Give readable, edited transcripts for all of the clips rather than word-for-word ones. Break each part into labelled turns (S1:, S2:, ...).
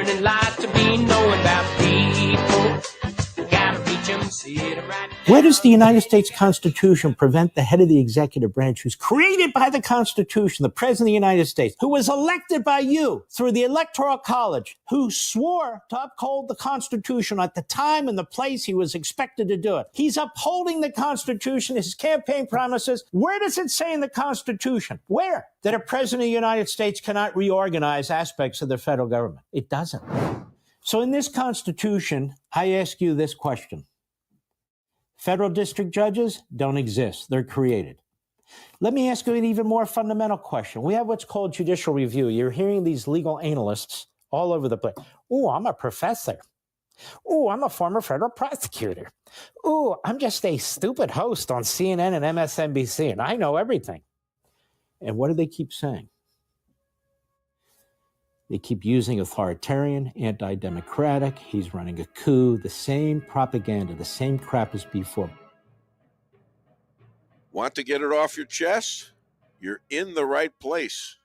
S1: learning lots to be knowing about people. Gotta reach 'em, see it right.
S2: Where does the United States Constitution prevent the head of the executive branch, who's created by the Constitution, the President of the United States, who was elected by you through the Electoral College, who swore to uphold the Constitution at the time and the place he was expected to do it? He's upholding the Constitution, his campaign promises. Where does it say in the Constitution? Where? That a President of the United States cannot reorganize aspects of the federal government. It doesn't. So in this Constitution, I ask you this question. Federal district judges don't exist. They're created. Let me ask you an even more fundamental question. We have what's called judicial review. You're hearing these legal analysts all over the place. Oh, I'm a professor. Oh, I'm a former federal prosecutor. Oh, I'm just a stupid host on CNN and MSNBC, and I know everything. And what do they keep saying? They keep using authoritarian, anti-democratic, he's running a coup, the same propaganda, the same crap as before.
S3: Want to get it off your chest? You're in the right place.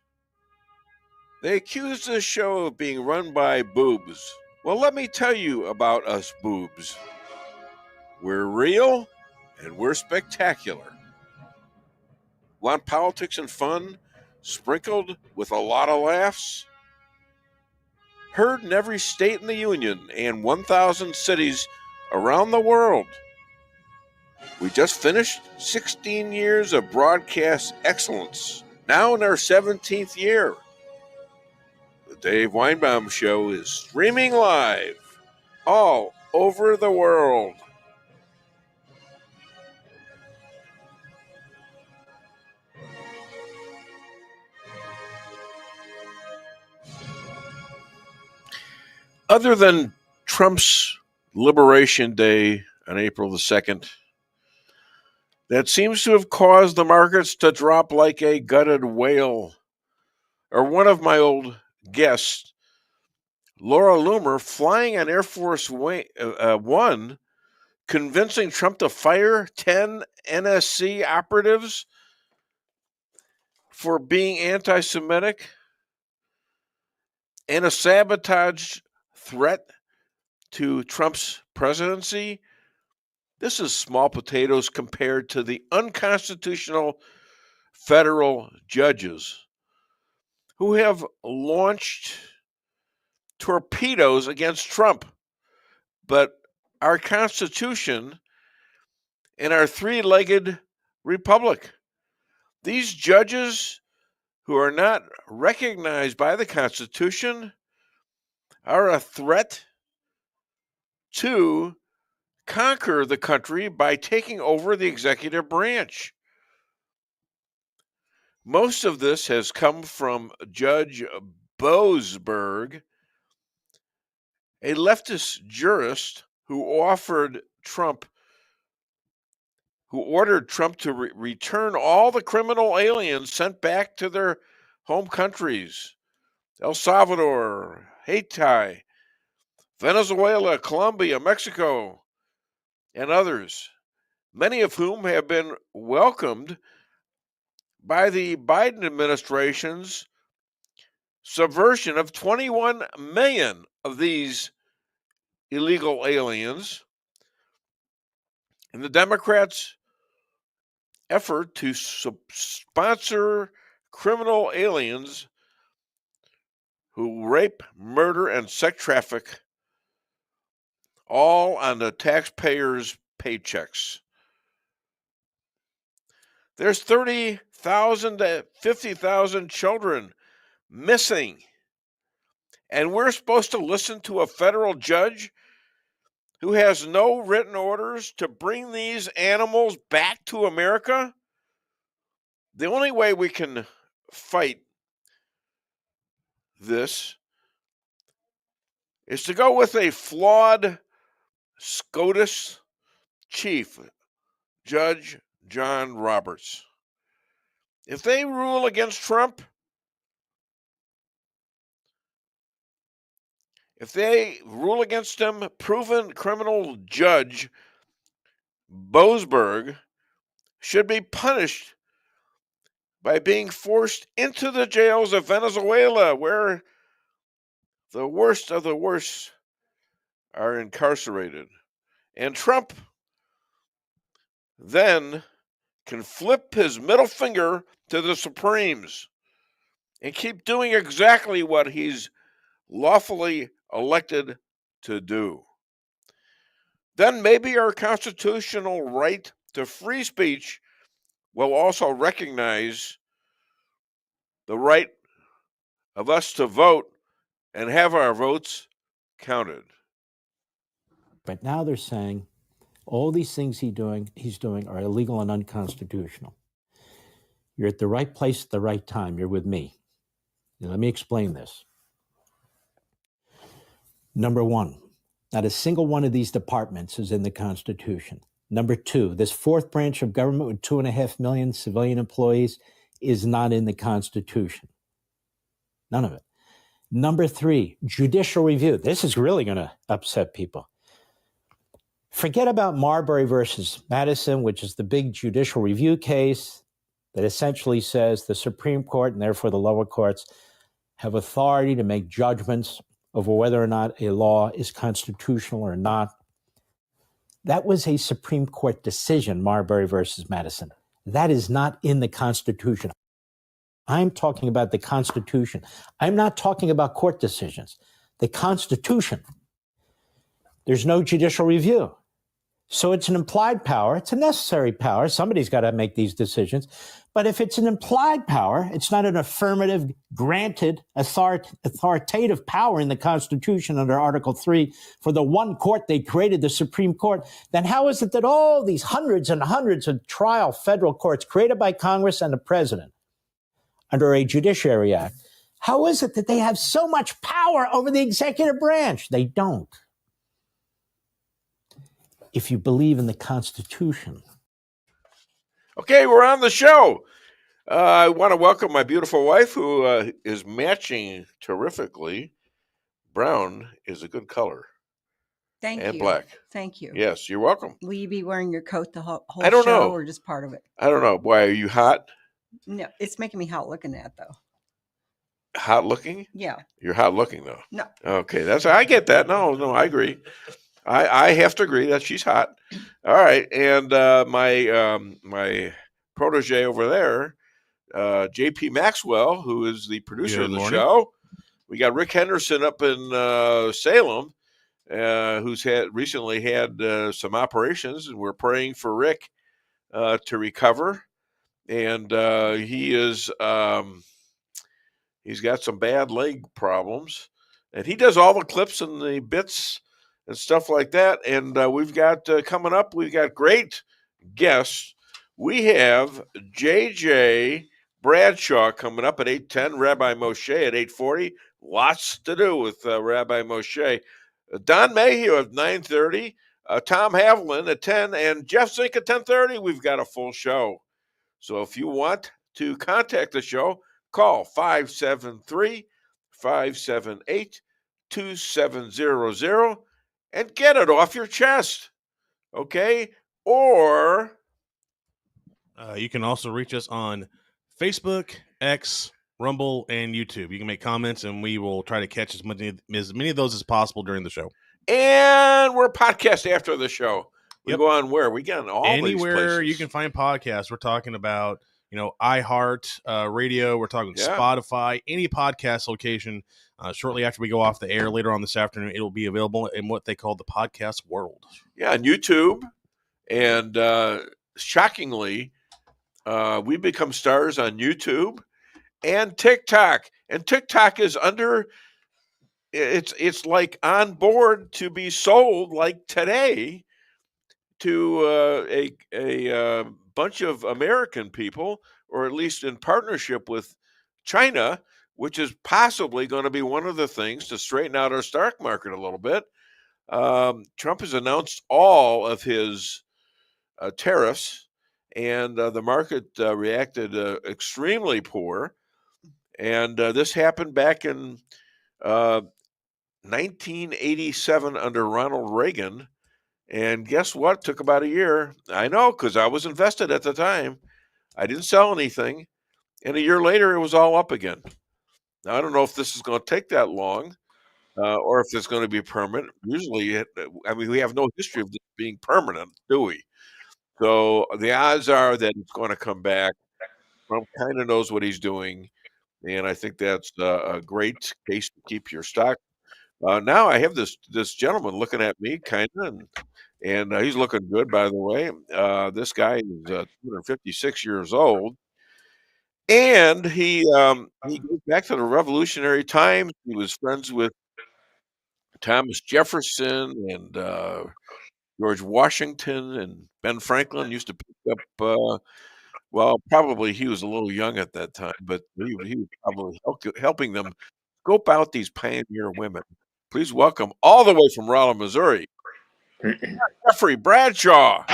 S3: They accuse this show of being run by boobs. Well, let me tell you about us boobs. We're real and we're spectacular. Want politics and fun sprinkled with a lot of laughs? Heard in every state in the Union and 1,000 cities around the world. We just finished 16 years of broadcast excellence, now in our 17th year. The Dave Weinbaum Show is streaming live all over the world. Other than Trump's Liberation Day on April the 2nd, that seems to have caused the markets to drop like a gutted whale, or one of my old guests, Laura Loomer, flying on Air Force One, convincing Trump to fire 10 NSC operatives for being anti-Semitic, and a sabotage threat to Trump's presidency. This is small potatoes compared to the unconstitutional federal judges who have launched torpedoes against Trump. But our Constitution and our three-legged republic, these judges who are not recognized by the Constitution are a threat to conquer the country by taking over the executive branch. Most of this has come from Judge Boasberg, a leftist jurist who ordered Trump to return all the criminal aliens sent back to their home countries, El Salvador, Haiti, Venezuela, Colombia, Mexico, and others, many of whom have been welcomed by the Biden administration's subversion of 21 million of these illegal aliens, and the Democrats' effort to sponsor criminal aliens who rape, murder, and sex traffic, all on the taxpayers' paychecks. There's 30,000 to 50,000 children missing, and we're supposed to listen to a federal judge who has no written orders to bring these animals back to America? The only way we can fight this is to go with a flawed SCOTUS chief, Judge John Roberts. If they rule against Trump, if they rule against him, proven criminal Judge Boasberg should be punished by being forced into the jails of Venezuela, where the worst of the worst are incarcerated. And Trump then can flip his middle finger to the Supremes and keep doing exactly what he's lawfully elected to do. Then maybe our constitutional right to free speech will also recognize the right of us to vote and have our votes counted.
S2: But now they're saying all these things he's doing are illegal and unconstitutional. You're at the right place at the right time. You're with me. Now, let me explain this. Number one, not a single one of these departments is in the Constitution. Number two, this fourth branch of government with 2.5 million civilian employees is not in the Constitution. None of it. Number three, judicial review. This is really going to upset people. Forget about Marbury versus Madison, which is the big judicial review case that essentially says the Supreme Court and therefore the lower courts have authority to make judgments over whether or not a law is constitutional or not. That was a Supreme Court decision, Marbury versus Madison. That is not in the Constitution. I'm talking about the Constitution. I'm not talking about court decisions. The Constitution. There's no judicial review. So it's an implied power. It's a necessary power. Somebody's got to make these decisions. But if it's an implied power, it's not an affirmative, granted, authoritative power in the Constitution under Article 3 for the one court they created, the Supreme Court, then how is it that all these hundreds and hundreds of trial federal courts created by Congress and the president under a Judiciary Act, how is it that they have so much power over the executive branch? They don't. If you believe in the Constitution.
S3: Okay, we're on the show. I want to welcome my beautiful wife, who is matching terrifically. Brown is a good color.
S4: Thank
S3: and
S4: you.
S3: Black.
S4: Thank you.
S3: Yes, you're welcome.
S4: Will you be wearing your coat the whole
S3: I don't
S4: show
S3: know.
S4: or just part of it?
S3: I don't know. Why, are you hot?
S4: No, it's making me hot looking at though.
S3: Hot looking?
S4: Yeah.
S3: You're hot looking though.
S4: No.
S3: Okay, I get that. No, I agree. I have to agree that she's hot. All right, and my protege over there, J.P. Maxwell, who is the producer of the show. We got Rick Henderson up in Salem, who's recently had some operations, and we're praying for Rick to recover. And he is he's got some bad leg problems, and he does all the clips and the bits and stuff like that. And we've got coming up, we've got great guests. We have J.J. Bradshaw coming up at 8:10, Rabbi Moshe at 8:40. Lots to do with Rabbi Moshe. Don Mayhew at 9:30, Tom Haviland at 10, and Jeff Zink at 10:30. We've got a full show. So if you want to contact the show, call 573-578-2700 and get it off your chest. Okay? Or
S5: you can also reach us on Facebook, X, Rumble, and YouTube. You can make comments, and we will try to catch as many of those as possible during the show.
S3: And we're podcast after the show. We
S5: Yep.
S3: go on where? We get on all
S5: Anywhere
S3: these places.
S5: you can find podcasts. We're talking about, iHeart Radio. We're talking Spotify, any podcast location. Shortly after we go off the air later on this afternoon, it will be available in what they call the podcast world. Yeah,
S3: on YouTube. And shockingly, we've become stars on YouTube and TikTok. And TikTok is it's like on board to be sold like today to a bunch of American people, or at least in partnership with China, which is possibly going to be one of the things to straighten out our stock market a little bit. Trump has announced all of his tariffs, and the market reacted extremely poor. And this happened back in 1987 under Ronald Reagan. And guess what? Took about a year. I know, because I was invested at the time. I didn't sell anything. And a year later, it was all up again. Now, I don't know if this is going to take that long, or if it's going to be permanent. Usually, I mean, we have no history of this being permanent, do we? So the odds are that it's going to come back. Trump kind of knows what he's doing, and I think that's a great case to keep your stock. Now I have this gentleman looking at me, kind of, and he's looking good, by the way. This guy is 256 years old, and he goes back to the Revolutionary times. He was friends with Thomas Jefferson and George Washington and Ben Franklin. Used to pick up. Well, probably he was a little young at that time, but he was probably helping them scope out these pioneer women. Please welcome all the way from Rolla, Missouri, Jeffrey Bradshaw.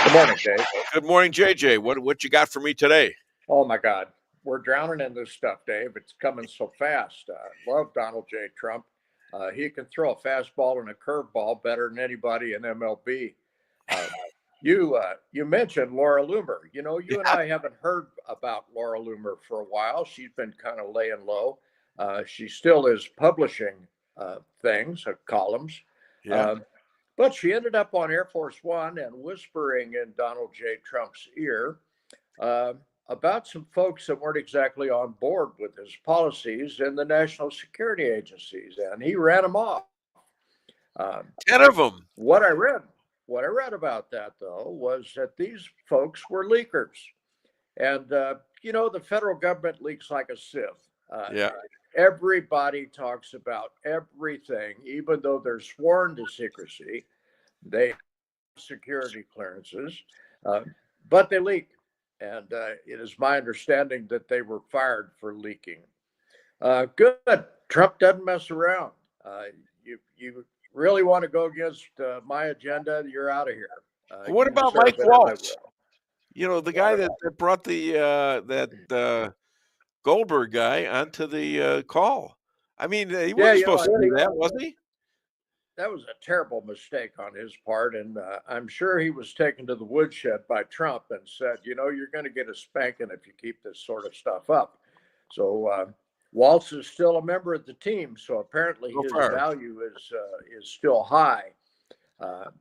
S6: Good morning, Dave.
S3: Good morning, JJ. What you got for me today?
S6: Oh my God, we're drowning in this stuff, Dave. It's coming so fast. Love Donald J. Trump. He can throw a fastball and a curveball better than anybody in MLB. You mentioned Laura Loomer. You know, you and I haven't heard about Laura Loomer for a while. She's been kind of laying low. She still is publishing things, columns.
S3: Yeah.
S6: But she ended up on Air Force One and whispering in Donald J. Trump's ear about some folks that weren't exactly on board with his policies in the national security agencies, and he ran them off.
S3: 10 of them.
S6: What I read about that, though, was that these folks were leakers. And, you know, the federal government leaks like a sieve.
S3: Yeah.
S6: Everybody talks about everything, even though they're sworn to secrecy. They have security clearances, but they leak. And it is my understanding that they were fired for leaking. Good. Trump doesn't mess around. You really want to go against my agenda, you're out of here.
S3: What about Mike Waltz? You know, the guy that brought that Goldberg guy onto the call. I mean, he wasn't supposed to do that, was he?
S6: That was a terrible mistake on his part, and I'm sure he was taken to the woodshed by Trump and said, you know, you're going to get a spanking if you keep this sort of stuff up. So Waltz is still a member of the team, so apparently his value is still high.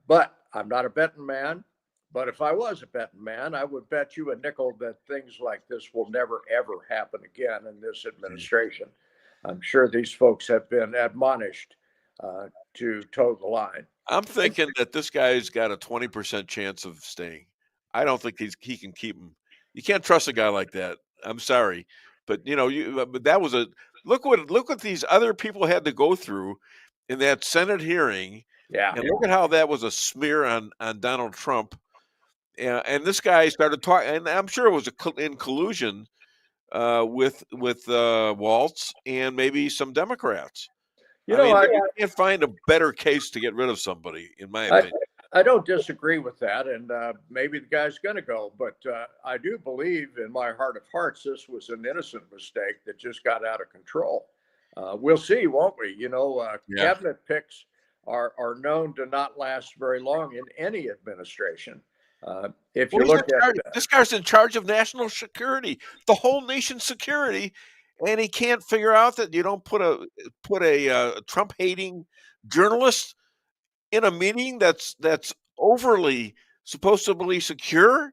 S6: But I'm not a betting man. But if I was a betting man, I would bet you a nickel that things like this will never, ever happen again in this administration. I'm sure these folks have been admonished to toe the line.
S3: I'm thinking that this guy's got a 20% chance of staying. I don't think he can keep him. You can't trust a guy like that. I'm sorry, but you know, but that was look what these other people had to go through in that Senate hearing.
S6: Yeah,
S3: and look at how that was a smear on Donald Trump. And this guy started talking, and I'm sure it was in collusion with Waltz and maybe some Democrats. You can't find a better case to get rid of somebody, in my opinion.
S6: I don't disagree with that, and maybe the guy's going to go, but I do believe in my heart of hearts this was an innocent mistake that just got out of control. We'll see, won't we? You know, cabinet picks are known to not last very long in any administration. If you look at
S3: this guy's in charge of national security, the whole nation's security, and he can't figure out that you don't put a Trump-hating journalist in a meeting that's overly supposedly secure.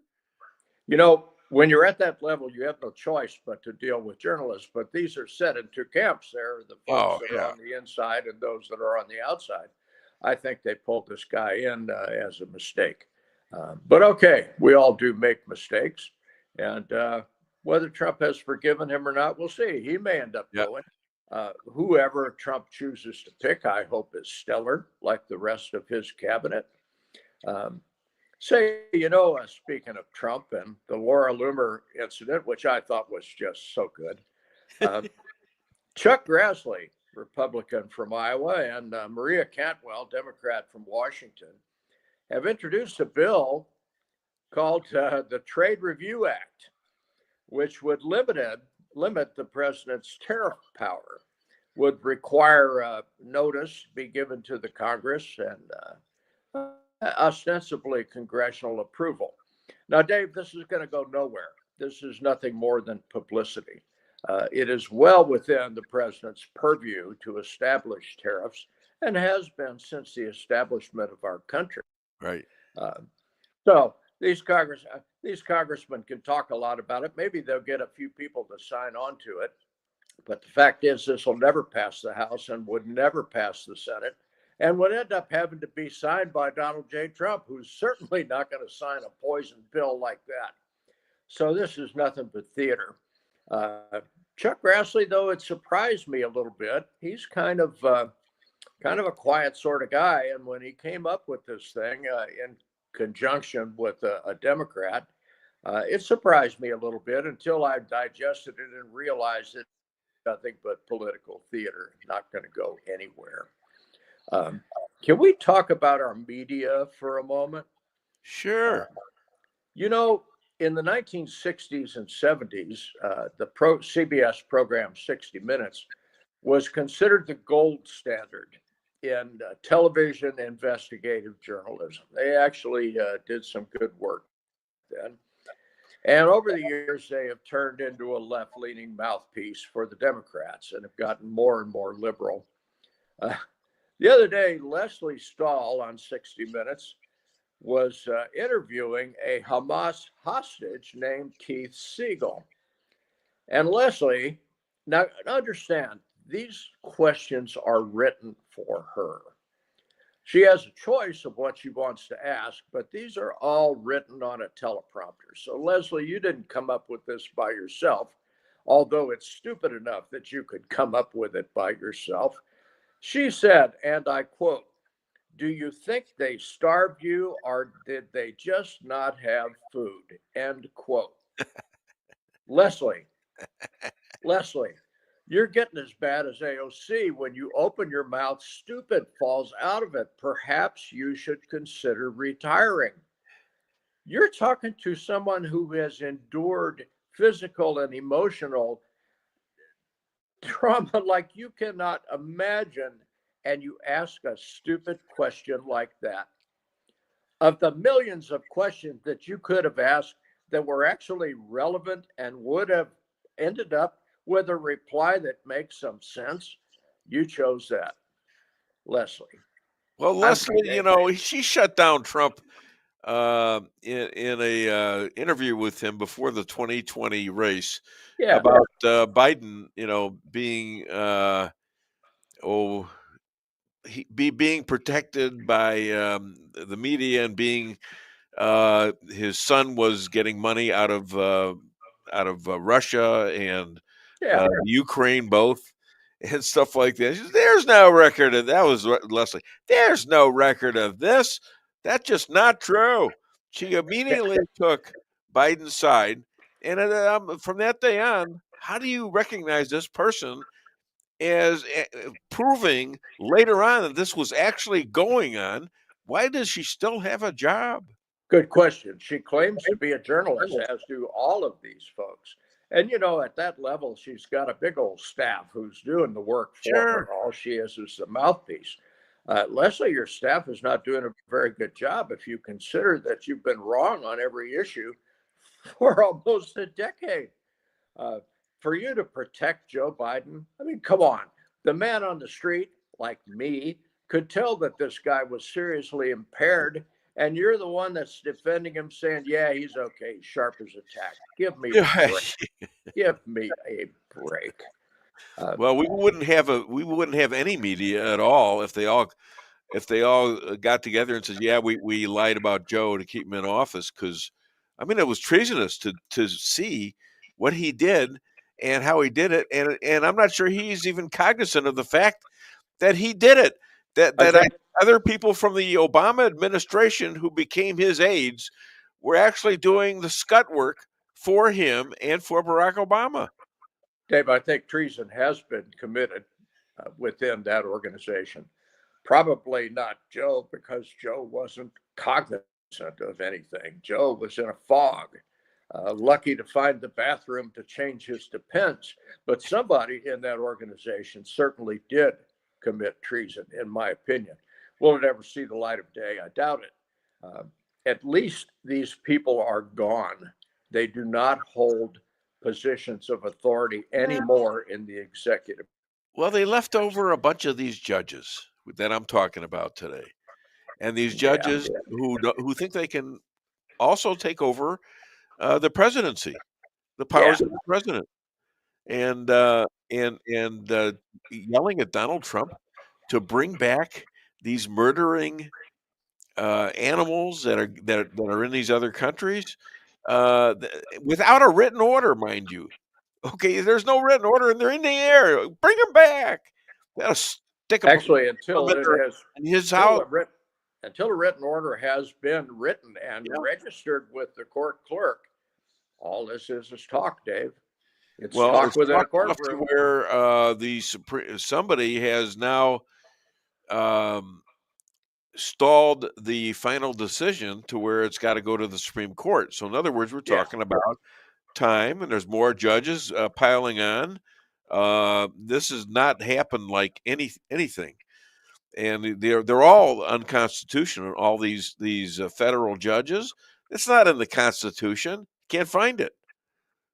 S6: You know, when you're at that level, you have no choice but to deal with journalists. But these are set in two camps. There are the folks that are on the inside and those that are on the outside. I think they pulled this guy in as a mistake. But okay, we all do make mistakes. And whether Trump has forgiven him or not, we'll see. He may end up going. Whoever Trump chooses to pick, I hope is stellar, like the rest of his cabinet. You know, speaking of Trump and the Laura Loomer incident, which I thought was just so good. Chuck Grassley, Republican from Iowa, and Maria Cantwell, Democrat from Washington, have introduced a bill called the Trade Review Act, which would limit the president's tariff power, would require notice be given to the Congress and ostensibly congressional approval. Now, Dave, this is going to go nowhere. This is nothing more than publicity. It is well within the president's purview to establish tariffs and has been since the establishment of our country.
S3: Right.
S6: So these congressmen can talk a lot about it. Maybe they'll get a few people to sign on to it. But the fact is, this will never pass the House and would never pass the Senate and would end up having to be signed by Donald J. Trump, who's certainly not going to sign a poison bill like that. So this is nothing but theater. Chuck Grassley, though, it surprised me a little bit. He's kind of a quiet sort of guy. And when he came up with this thing in conjunction with a Democrat, it surprised me a little bit until I digested it and realized it's nothing but political theater, not going to go anywhere. Can we talk about our media for a moment?
S3: Sure.
S6: In the 1960s and 70s, the CBS program 60 Minutes was considered the gold standard in television investigative journalism. They actually did some good work then. And over the years, they have turned into a left-leaning mouthpiece for the Democrats and have gotten more and more liberal. The other day, Leslie Stahl on 60 Minutes was interviewing a Hamas hostage named Keith Siegel. And Leslie, now understand, these questions are written for her. She has a choice of what she wants to ask, but these are all written on a teleprompter. So Leslie, you didn't come up with this by yourself, although it's stupid enough that you could come up with it by yourself. She said, and I quote, "Do you think they starved you or did they just not have food?" End quote. Leslie, you're getting as bad as AOC. When you open your mouth, stupid falls out of it. Perhaps you should consider retiring. You're talking to someone who has endured physical and emotional trauma like you cannot imagine, and you ask a stupid question like that. Of the millions of questions that you could have asked that were actually relevant and would have ended up with a reply that makes some sense, you chose that, Leslie.
S3: Well, Leslie, she shut down Trump in a interview with him before the 2020 race about Biden, being being protected by the media and being his son was getting money out of Russia and Ukraine both. And stuff like that. There's no record of that. Was Leslie. There's no record of this. That's just not true. She immediately took Biden's side. And from that day on, how do you recognize this person as proving later on that this was actually going on? Why does she still have a job?
S6: Good question. She claims to be a journalist, as do all of these folks. And, at that level, she's got a big old staff who's doing the work for her. All she is the mouthpiece. Leslie, your staff is not doing a very good job if you consider that you've been wrong on every issue for almost a decade. For you to protect Joe Biden, I mean, come on. The man on the street, like me, could tell that this guy was seriously impaired. And you're the one that's defending him, saying, "Yeah, he's okay. He's sharp as a tack." Give me a break. Give me a break.
S3: Well, we wouldn't have any media at all if they all got together and said, "Yeah, we lied about Joe to keep him in office." Because it was treasonous to see what he did and how he did it, and I'm not sure he's even cognizant of the fact that he did it. Other people from the Obama administration who became his aides were actually doing the scut work for him and for Barack Obama.
S6: Dave, I think treason has been committed within that organization. Probably not Joe, because Joe wasn't cognizant of anything. Joe was in a fog, lucky to find the bathroom to change his depends. But somebody in that organization certainly did commit treason, in my opinion. Will it ever see the light of day? I doubt it. At least these people are gone. They do not hold positions of authority anymore in the executive.
S3: Well, they left over a bunch of these judges that I'm talking about today, and these judges who think they can also take over the presidency, the powers of the president, and yelling at Donald Trump to bring back these murdering animals that are in these other countries without a written order, mind you. Okay, there's no written order, and they're in the air. Bring them back. Gotta stick 'em
S6: Actually, until it has
S3: in his house.
S6: Until a written order has been written and registered with the court clerk, all this is talk, Dave. It's talk within a courtroom.
S3: Where somebody has now stalled the final decision to where it's got to go to the Supreme Court. So in other words, we're talking about time, and there's more judges piling on. This has not happened like anything, and they're all unconstitutional. All these federal judges, it's not in the Constitution. Can't find it.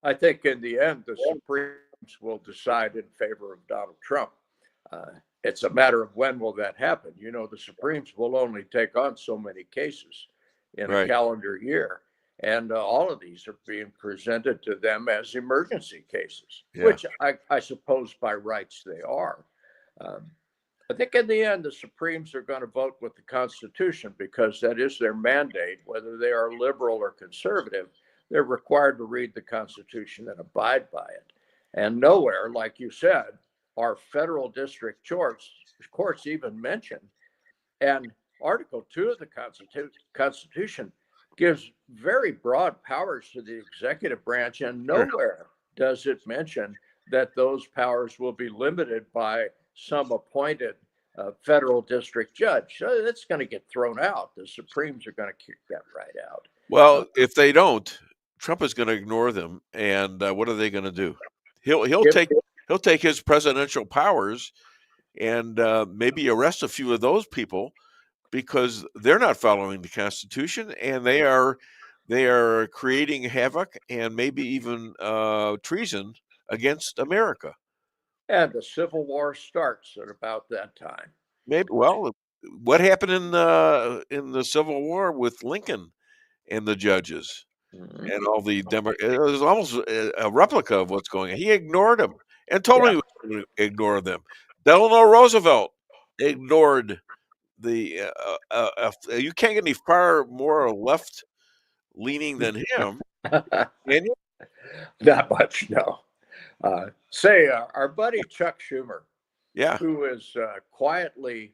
S6: I think in the end, the Supremes will decide in favor of Donald Trump. It's a matter of when will that happen. You know, the Supremes will only take on so many cases in a calendar year. And all of these are being presented to them as emergency cases, which I suppose by rights they are. I think in the end, the Supremes are going to vote with the Constitution because that is their mandate. Whether they are liberal or conservative, they're required to read the Constitution and abide by it. And nowhere, like you said, are federal district courts even mentioned. And Article 2 of the Constitution gives very broad powers to the executive branch, and nowhere does it mention that those powers will be limited by some appointed federal district judge. So that's going to get thrown out. The Supremes are going to kick that right out.
S3: Well, if they don't, Trump is going to ignore them, and what are they going to do? He'll take his presidential powers and maybe arrest a few of those people because they're not following the Constitution, and they are creating havoc and maybe even treason against America.
S6: And the Civil War starts at about that time.
S3: Maybe. Well, what happened in the Civil War with Lincoln and the judges and all the it was almost a replica of what's going on. He ignored them and told me he was going to ignore them. Delano Roosevelt ignored the. You can't get any far more left leaning than him. Can you?
S6: Not much, no. Our buddy Chuck Schumer, who is quietly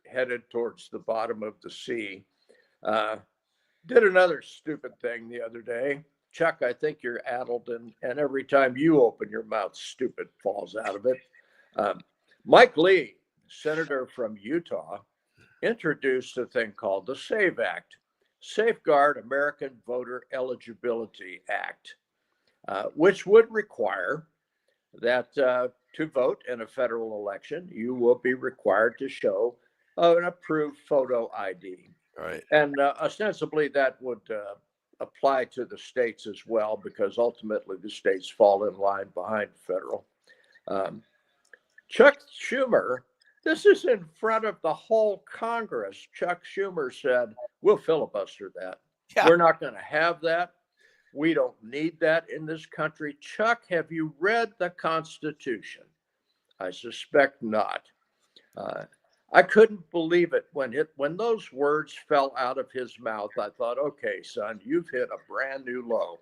S6: headed towards the bottom of the sea, did another stupid thing the other day. Chuck, I think you're addled, and every time you open your mouth, stupid falls out of it. Mike Lee, senator from Utah, introduced a thing called the SAVE Act, Safeguard American Voter Eligibility Act, which would require that to vote in a federal election, you will be required to show an approved photo ID.
S3: Right.
S6: And ostensibly that would apply to the states as well, because ultimately the states fall in line behind federal. Chuck Schumer, this is in front of the whole Congress. Chuck Schumer said, we'll filibuster that. Yeah. We're not going to have that. We don't need that in this country. Chuck, have you read the Constitution? I suspect not. I couldn't believe it when those words fell out of his mouth. I thought, okay, son, you've hit a brand new low.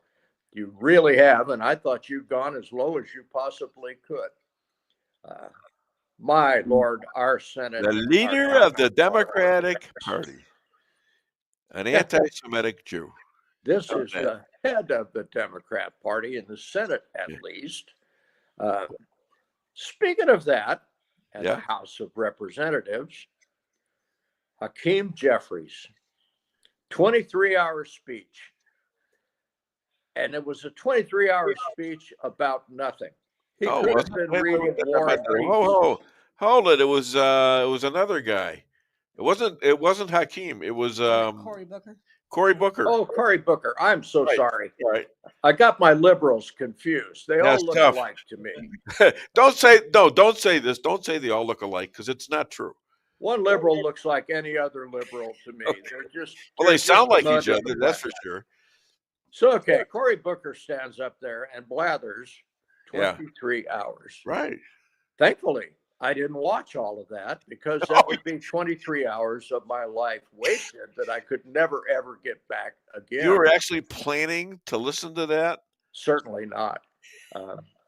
S6: You really have, and I thought you'd gone as low as you possibly could. My Lord, our Senate.
S3: The leader of the Democratic Party, an anti-Semitic Jew.
S6: This is the head of the Democrat Party in the Senate, at least. Speaking of that, and the House of Representatives, Hakeem Jeffries, 23-hour speech. And it was a 23-hour speech about nothing. He could have been reading War and Peace.
S3: Hold it. It was another guy. It wasn't Hakeem. It was
S4: Cory Booker.
S3: Cory Booker.
S6: Oh, Cory Booker. I'm so
S3: Right.
S6: sorry.
S3: Right.
S6: I got my liberals confused. They
S3: That's
S6: all look
S3: tough.
S6: alike to me.
S3: Don't say this. Don't say they all look alike, because it's not true.
S6: One liberal looks like any other liberal to me.
S3: Okay.
S6: They're just
S3: Well, they sound like
S6: none
S3: each
S6: of
S3: other,
S6: the
S3: that's for
S6: black.
S3: sure.
S6: So, okay, Cory Booker stands up there and blathers
S3: Yeah.
S6: 23 hours.
S3: Right.
S6: Thankfully, I didn't watch all of that, because that would be 23 hours of my life wasted that I could never, ever get back again.
S3: You were actually planning to listen to that?
S6: Certainly not.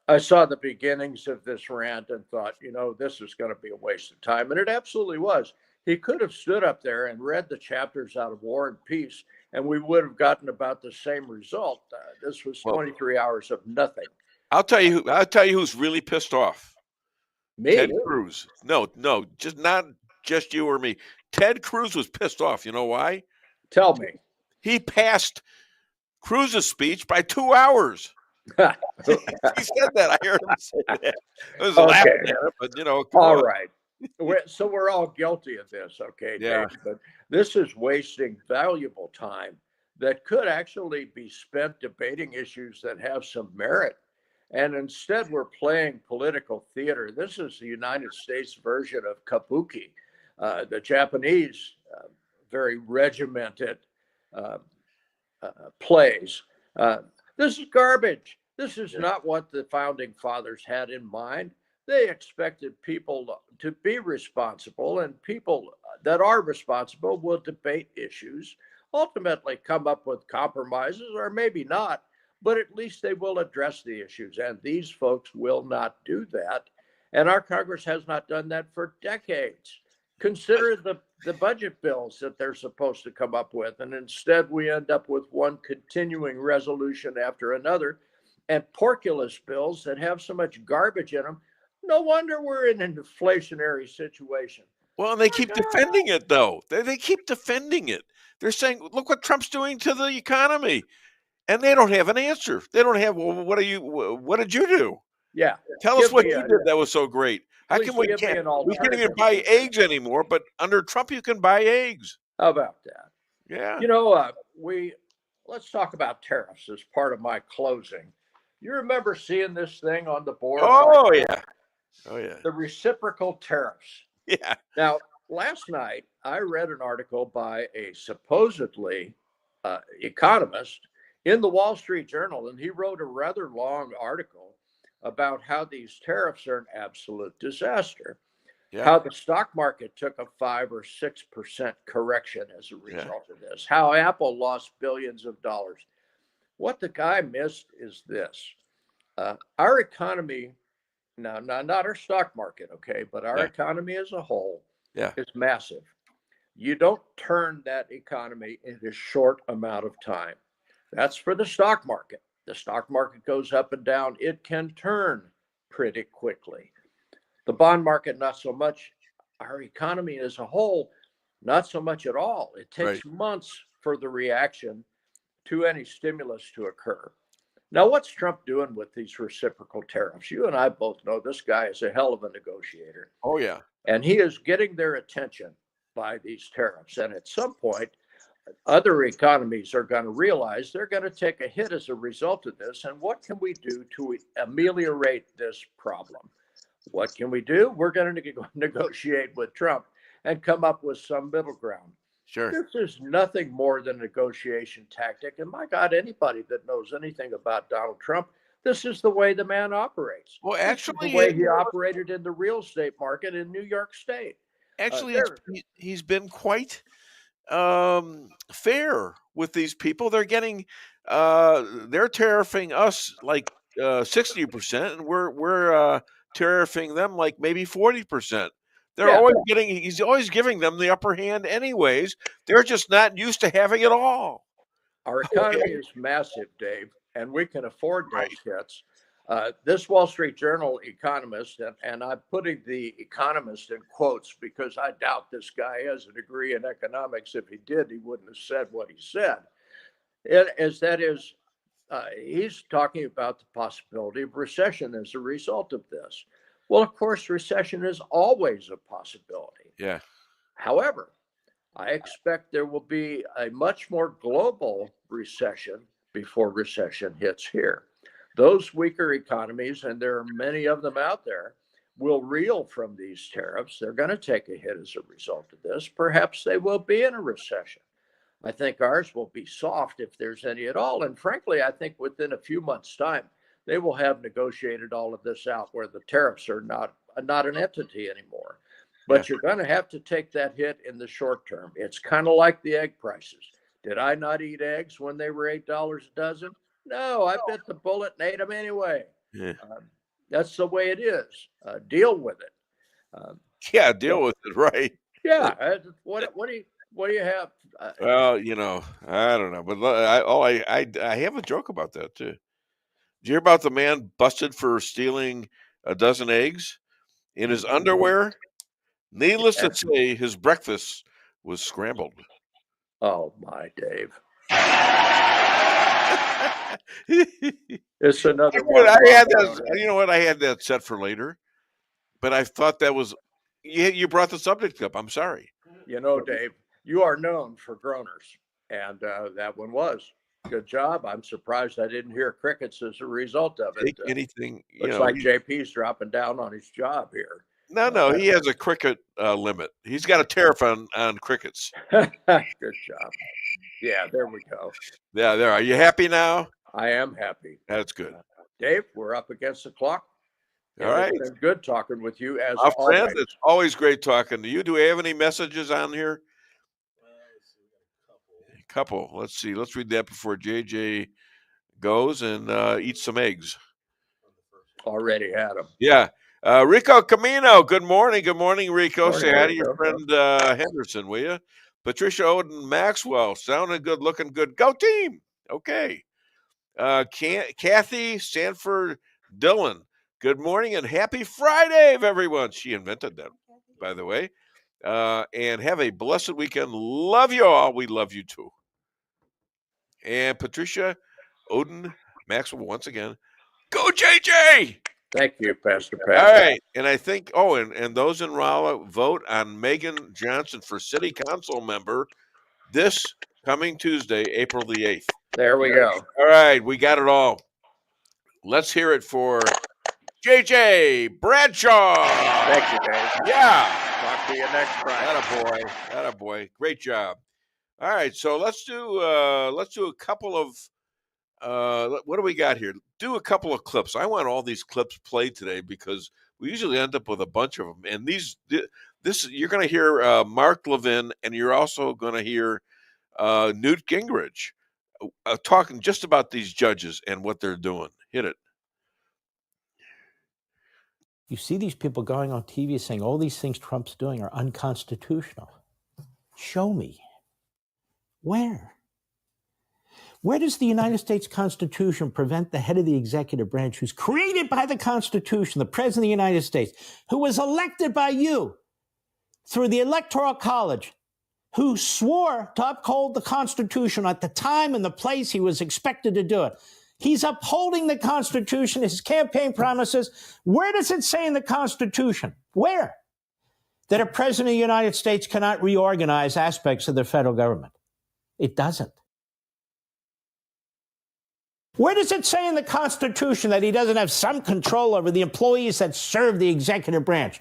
S6: I saw the beginnings of this rant and thought, this is going to be a waste of time. And it absolutely was. He could have stood up there and read the chapters out of War and Peace, and we would have gotten about the same result. This was 23 hours of nothing.
S3: I'll tell you who's really pissed off.
S6: Me?
S3: Ted Cruz. No, just not just you or me. Ted Cruz was pissed off. You know why?
S6: Tell me.
S3: He passed Cruz's speech by 2 hours. He said that. I heard him say that. I was laughing at it, but
S6: all right. So we're all guilty of this, okay,
S3: Yeah.
S6: Dave? But this is wasting valuable time that could actually be spent debating issues that have some merit. And instead, we're playing political theater. This is the United States version of kabuki, the Japanese very regimented plays. This is garbage. This is not what the founding fathers had in mind. They expected people to be responsible, and people that are responsible will debate issues, ultimately come up with compromises, or maybe not, but at least they will address the issues. And these folks will not do that. And our Congress has not done that for decades. Consider the budget bills that they're supposed to come up with. And instead, we end up with one continuing resolution after another, and porculus bills that have so much garbage in them. No wonder we're in an inflationary situation.
S3: Well, and they keep defending it, though. They keep defending it. They're saying, look what Trump's doing to the economy. And they don't have an answer. They don't have, well, what did you do?
S6: Yeah.
S3: Tell us what you did that was so great. How come we can't even buy eggs anymore, but under Trump you can buy eggs?
S6: How about that?
S3: Yeah.
S6: Let's talk about tariffs as part of my closing. You remember seeing this thing on the board?
S3: Oh, yeah. Oh, yeah.
S6: The reciprocal tariffs.
S3: Yeah.
S6: Now, last night, I read an article by a supposedly economist in the Wall Street Journal, and he wrote a rather long article about how these tariffs are an absolute disaster, how the stock market took a 5 or 6% correction as a result of this, how Apple lost billions of dollars. What the guy missed is this. Our economy, now not our stock market, okay, but our economy as a whole is massive. You don't turn that economy in a short amount of time. That's for the stock market. The stock market goes up and down. It can turn pretty quickly. The bond market, not so much. Our economy as a whole, not so much at all. It takes months for the reaction to any stimulus to occur. Now, what's Trump doing with these reciprocal tariffs? You and I both know this guy is a hell of a negotiator.
S3: Oh, yeah.
S6: And he is getting their attention by these tariffs. And at some point, other economies are going to realize they're going to take a hit as a result of this. And what can we do to ameliorate this problem? What can we do? We're going to negotiate with Trump and come up with some middle ground.
S3: Sure.
S6: This is nothing more than a negotiation tactic. And my God, anybody that knows anything about Donald Trump, this is the way the man operates.
S3: Well, actually,
S6: the way he operated in the real estate market in New York State.
S3: Actually, he's been quite fair with these people. They're getting, they're tariffing us like 60%, and we're tariffing them like maybe 40%. He's always giving them the upper hand anyways. They're just not used to having it all.
S6: Our economy is massive, Dave, and we can afford those hits. This Wall Street Journal economist, and I'm putting the economist in quotes because I doubt this guy has a degree in economics. If he did, he wouldn't have said what he said. He's talking about the possibility of recession as a result of this. Well, of course, recession is always a possibility.
S3: Yeah.
S6: However, I expect there will be a much more global recession before recession hits here. Those weaker economies, and there are many of them out there, will reel from these tariffs. They're going to take a hit as a result of this. Perhaps they will be in a recession. I think ours will be soft if there's any at all. And frankly, I think within a few months' time, they will have negotiated all of this out where the tariffs are not an entity anymore. But you're going to have to take that hit in the short term. It's kind of like the egg prices. Did I not eat eggs when they were $8 a dozen? No, I bit the bullet and ate them anyway.
S3: Yeah.
S6: That's the way it is. Deal with it.
S3: Deal with it, right?
S6: Yeah. What do you have?
S3: Well, I don't know, but I have a joke about that too. Did you hear about the man busted for stealing a dozen eggs in his underwear? Needless to say, his breakfast was scrambled.
S6: Oh my, Dave! It's another one.
S3: I had that. You know what? I had that set for later, but I thought that was. You brought the subject up. I'm sorry.
S6: Dave, you are known for groaners, and that one was good job. I'm surprised I didn't hear crickets as a result of it.
S3: Anything.
S6: Looks like JP's dropping down on his job here.
S3: No, he has a cricket limit. He's got a tariff on crickets.
S6: Good job. Yeah, there we go.
S3: Yeah, there. Are you happy now?
S6: I am happy.
S3: That's good.
S6: Dave, we're up against the clock.
S3: All right.
S6: It's been good talking with you as
S3: always.
S6: Friend,
S3: it's always great talking to you. Do we have any messages on here? A couple. Let's see. Let's read that before JJ goes and eats some eggs.
S6: Already had them.
S3: Yeah. Rico Camino, good morning. Good morning, Rico.
S6: Morning,
S3: Say hi to
S6: Rico.
S3: your friend Henderson, will you? Patricia Oden Maxwell, sounding good, looking good. Go team. Okay. Kathy Sanford Dillon, good morning and happy Friday, everyone. She invented that, by the way. And have a blessed weekend. Love you all. We love you too. And Patricia Oden Maxwell, once again, go JJ.
S6: Thank you, Pastor
S3: All
S6: Pat.
S3: right. And I think, and those in Rolla vote on Megan Johnson for city council member this coming Tuesday, April the 8th.
S6: There we go.
S3: All right. We got it all. Let's hear it for JJ Bradshaw.
S6: Thank you, Dave.
S3: Yeah.
S6: Talk to you next Friday.
S3: Attaboy. Great job. All right. So let's do a couple of, what do we got here? Do a couple of clips. I want all these clips played today because we usually end up with a bunch of them. And this you're going to hear Mark Levin, and you're also going to hear Newt Gingrich talking just about these judges and what they're doing. Hit it.
S2: You see these people going on TV saying all these things Trump's doing are unconstitutional. Show me. Where? Where does the United States Constitution prevent the head of the executive branch, who's created by the Constitution, the President of the United States, who was elected by you through the Electoral College, who swore to uphold the Constitution at the time and the place he was expected to do it? He's upholding the Constitution, his campaign promises. Where does it say in the Constitution? Where? That a president of the United States cannot reorganize aspects of the federal government. It doesn't. Where does it say in the Constitution that he doesn't have some control over the employees that serve the executive branch,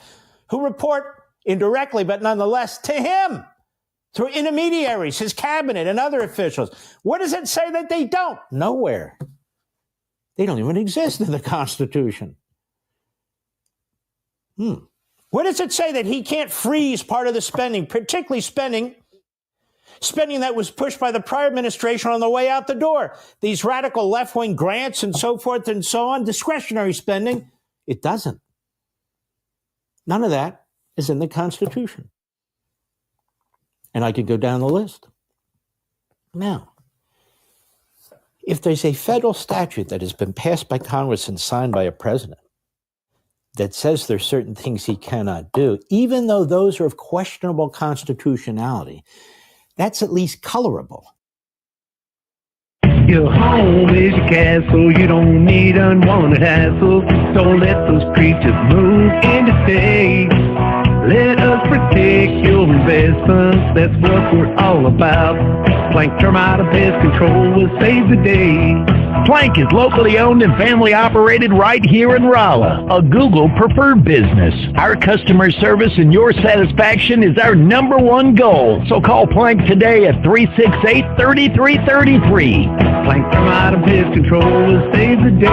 S2: who report indirectly, but nonetheless, to him through intermediaries, his cabinet and other officials? Where does it say that they don't? Nowhere. They don't even exist in the Constitution. Where does it say that he can't freeze part of the spending, particularly spending that was pushed by the prior administration on the way out the door? These radical left-wing grants and so forth and so on, discretionary spending. It doesn't. None of that is in the Constitution. And I could go down the list. Now, if there's a federal statute that has been passed by Congress and signed by a president that says there's certain things he cannot do, even though those are of questionable constitutionality, that's at least colorable.
S7: Your home is your castle. You don't need unwanted hassle. Don't let those creatures move in the state. Let us protect your investments. That's what we're all about. Plank Termite and Pest Control will save the day. Plank is locally owned and family operated right here in Rolla, a Google preferred business. Our customer service and your satisfaction is our number one goal. So call Plank today at 368-3333. Plank Termite and Pest Control will save the day.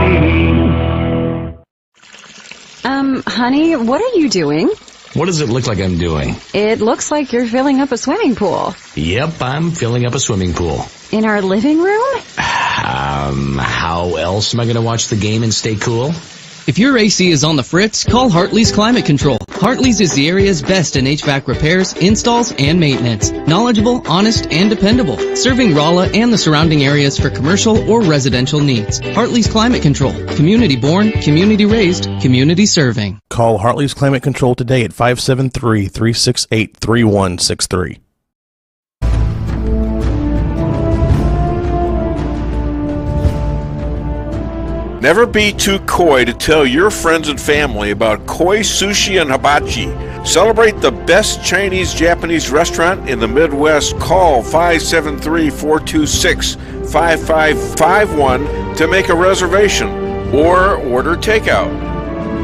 S8: Honey, what are you doing?
S9: What does it look like I'm doing?
S8: It looks like you're filling up a swimming pool.
S9: Yep, I'm filling up a swimming pool.
S8: In our living room?
S9: How else am I going to watch the game and stay cool?
S10: If your AC is on the fritz, call Hartley's Climate Control. Hartley's is the area's best in HVAC repairs, installs, and maintenance. Knowledgeable, honest, and dependable. Serving Rolla and the surrounding areas for commercial or residential needs. Hartley's Climate Control. Community born, community raised, community serving.
S5: Call Hartley's Climate Control today at 573-368-3163.
S3: Never be too coy to tell your friends and family about Koi Sushi and Hibachi. Celebrate the best Chinese-Japanese restaurant in the Midwest. Call 573-426-5551 to make a reservation or order takeout.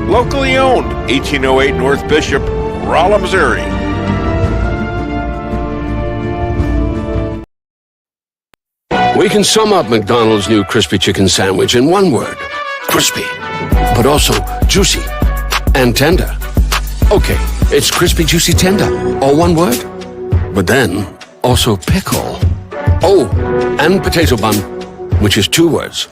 S3: Locally owned, 1808 North Bishop, Rolla, Missouri.
S11: We can sum up McDonald's new crispy chicken sandwich in one word. Crispy. But also juicy and tender. Okay, it's crispy, juicy, tender. All one word. But then, also pickle. Oh, and potato bun, which is two words.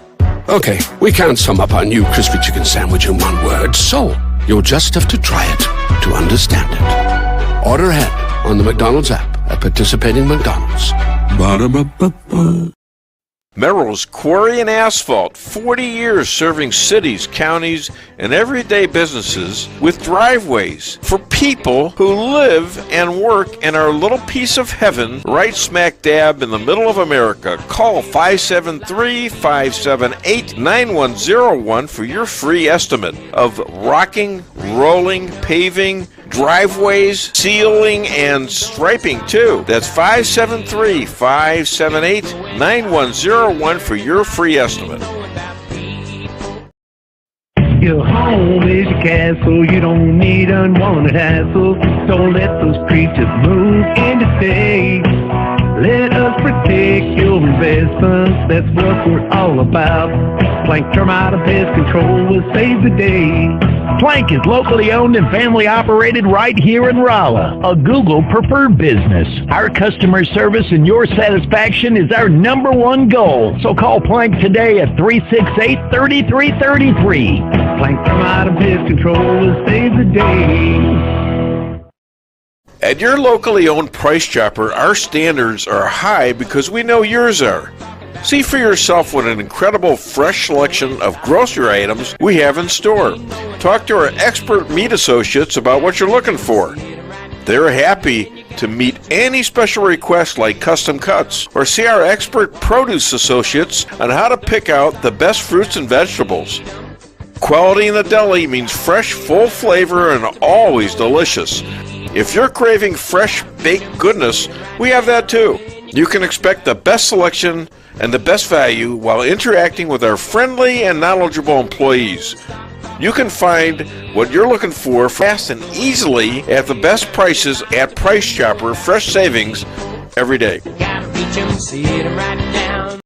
S11: Okay, we can't sum up our new crispy chicken sandwich in one word, so you'll just have to try it to understand it. Order ahead on the McDonald's app at participating McDonald's. Ba-da-ba-ba-ba.
S3: Merrill's Quarry and Asphalt, 40 years serving cities, counties, and everyday businesses with driveways for people who live and work in our little piece of heaven right smack dab in the middle of America. Call 573-578-9101 for your free estimate of rocking, rolling, paving, driveways, sealing, and striping too. That's 573-578-9101 for your free estimate.
S7: Your home is your castle. You don't need unwanted hassle. Don't let those creatures move in to stay. Let us protect your investments. That's what we're all about. Plank Termite and Pest Control will save the day. Plank is locally owned and family operated right here in Rolla, a Google preferred business. Our customer service and your satisfaction is our number one goal. So call Plank today at 368-3333. Plank Termite and Pest Control will save the day.
S3: At your locally owned Price Chopper, our standards are high because we know yours are. See for yourself what an incredible fresh selection of grocery items we have in store. Talk to our expert meat associates about what you're looking for. They're happy to meet any special requests like custom cuts, or see our expert produce associates on how to pick out the best fruits and vegetables. Quality in the deli means fresh, full flavor, and always delicious. If you're craving fresh baked goodness, we have that too. You can expect the best selection and the best value while interacting with our friendly and knowledgeable employees. You can find what you're looking for fast and easily at the best prices at Price Chopper. Fresh savings every day.
S1: Gotta reach 'em, sit 'em right down.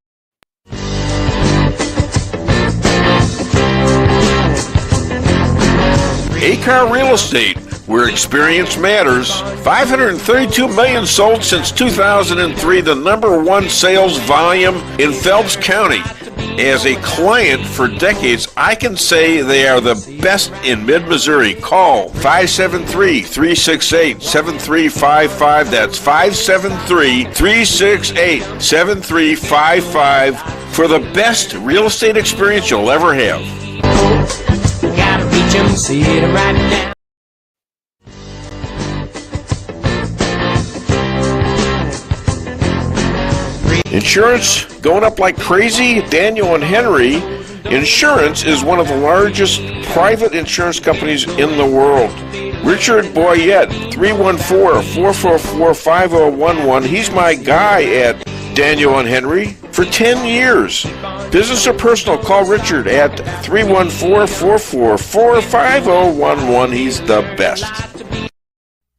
S3: A-Car Real Estate, where experience matters. 532 million sold since 2003, the number one sales volume in Phelps County. As a client for decades, I can say they are the best in mid-Missouri. Call 573-368-7355. That's 573-368-7355 for the best real estate experience you'll ever have.
S1: Gotta reach 'em, sit 'em right down.
S3: Insurance going up like crazy? Daniel and Henry Insurance is one of the largest private insurance companies in the world. Richard Boyette, 314-444-5011. He's my guy at Daniel and Henry for 10 years. Business or personal, call Richard at 314-444-5011. He's the best.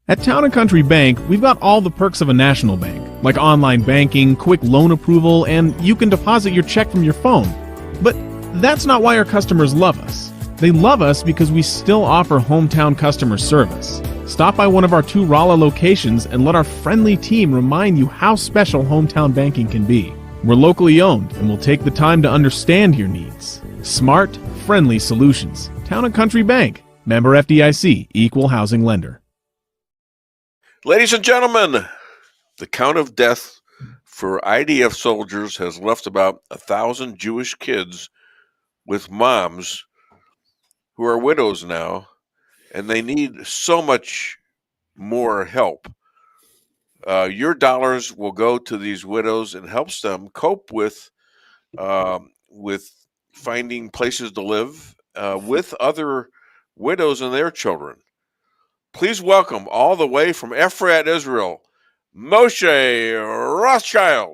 S12: At Town & Country Bank, we've got all the perks of a national bank, like online banking, quick loan approval, and you can deposit your check from your phone. But that's not why our customers love us. They love us because we still offer hometown customer service. Stop by one of our 2 Rolla locations and let our friendly team remind you how special hometown banking can be. We're locally owned and will take the time to understand your needs. Smart, friendly solutions. Town & Country Bank. Member FDIC. Equal housing lender.
S3: Ladies and gentlemen, the count of death for IDF soldiers has left about 1,000 Jewish kids with moms who are widows now, and they need so much more help. Your dollars will go to these widows and helps them cope with finding places to live with other widows and their children. Please welcome all the way from Efrat, Israel, Moshe Rothschild.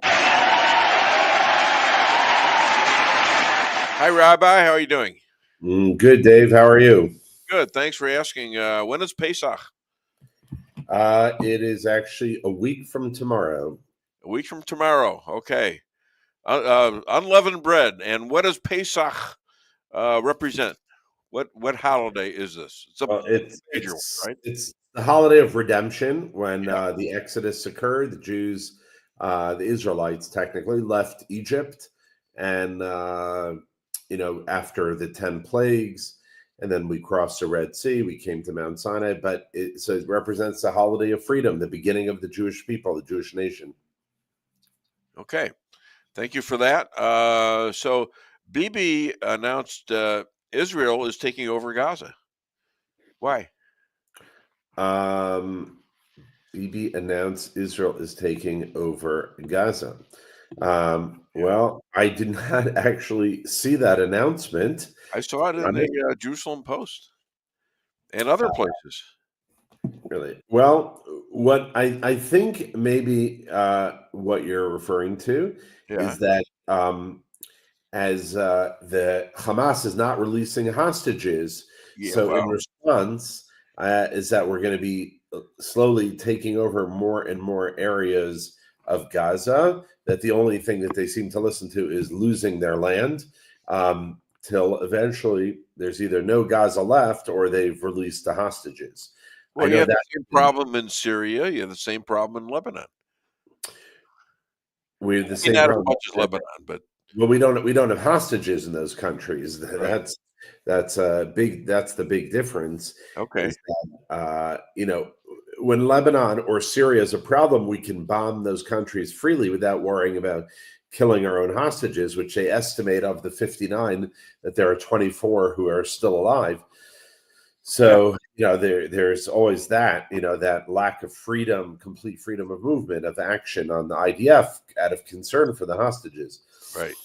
S3: Hi, Rabbi. How are you doing?
S13: Good, Dave. How are you?
S3: Good. Thanks for asking. When is Pesach?
S13: It is actually a week from tomorrow.
S3: A week from tomorrow. Okay. Unleavened bread. And what does Pesach represent? What holiday is this? It's major one, right?
S13: It's the holiday of redemption. When the Exodus occurred, the Jews, the Israelites technically left Egypt, and after the 10 plagues, and then we crossed the Red Sea, we came to Mount Sinai. But it represents the holiday of freedom, the beginning of the Jewish people, the Jewish nation.
S3: Okay, thank you for that. So Bibi announced Israel is taking over Gaza. Why?
S13: Bibi announced Israel is taking over Gaza. Well, I did not actually see that announcement.
S3: I saw it in the Jerusalem Post and other places.
S13: Really? Well, what I think maybe what you're referring to is that as the Hamas is not releasing hostages, in response is that we're going to be slowly taking over more and more areas of Gaza, that the only thing that they seem to listen to is losing their land, till eventually there's either no Gaza left or they've released the hostages.
S3: Well, you have the same problem in Syria. You have the same problem in Lebanon.
S13: We have the same
S3: not
S13: problem
S3: as much as Lebanon, but
S13: we don't have hostages in those countries. That's the big difference.
S3: Okay,
S13: is that, when Lebanon or Syria is a problem, we can bomb those countries freely without worrying about killing our own hostages, which they estimate of the 59 that there are 24 who are still alive. So, there's always that, that lack of freedom, complete freedom of movement, of action on the IDF out of concern for the hostages.
S3: Right.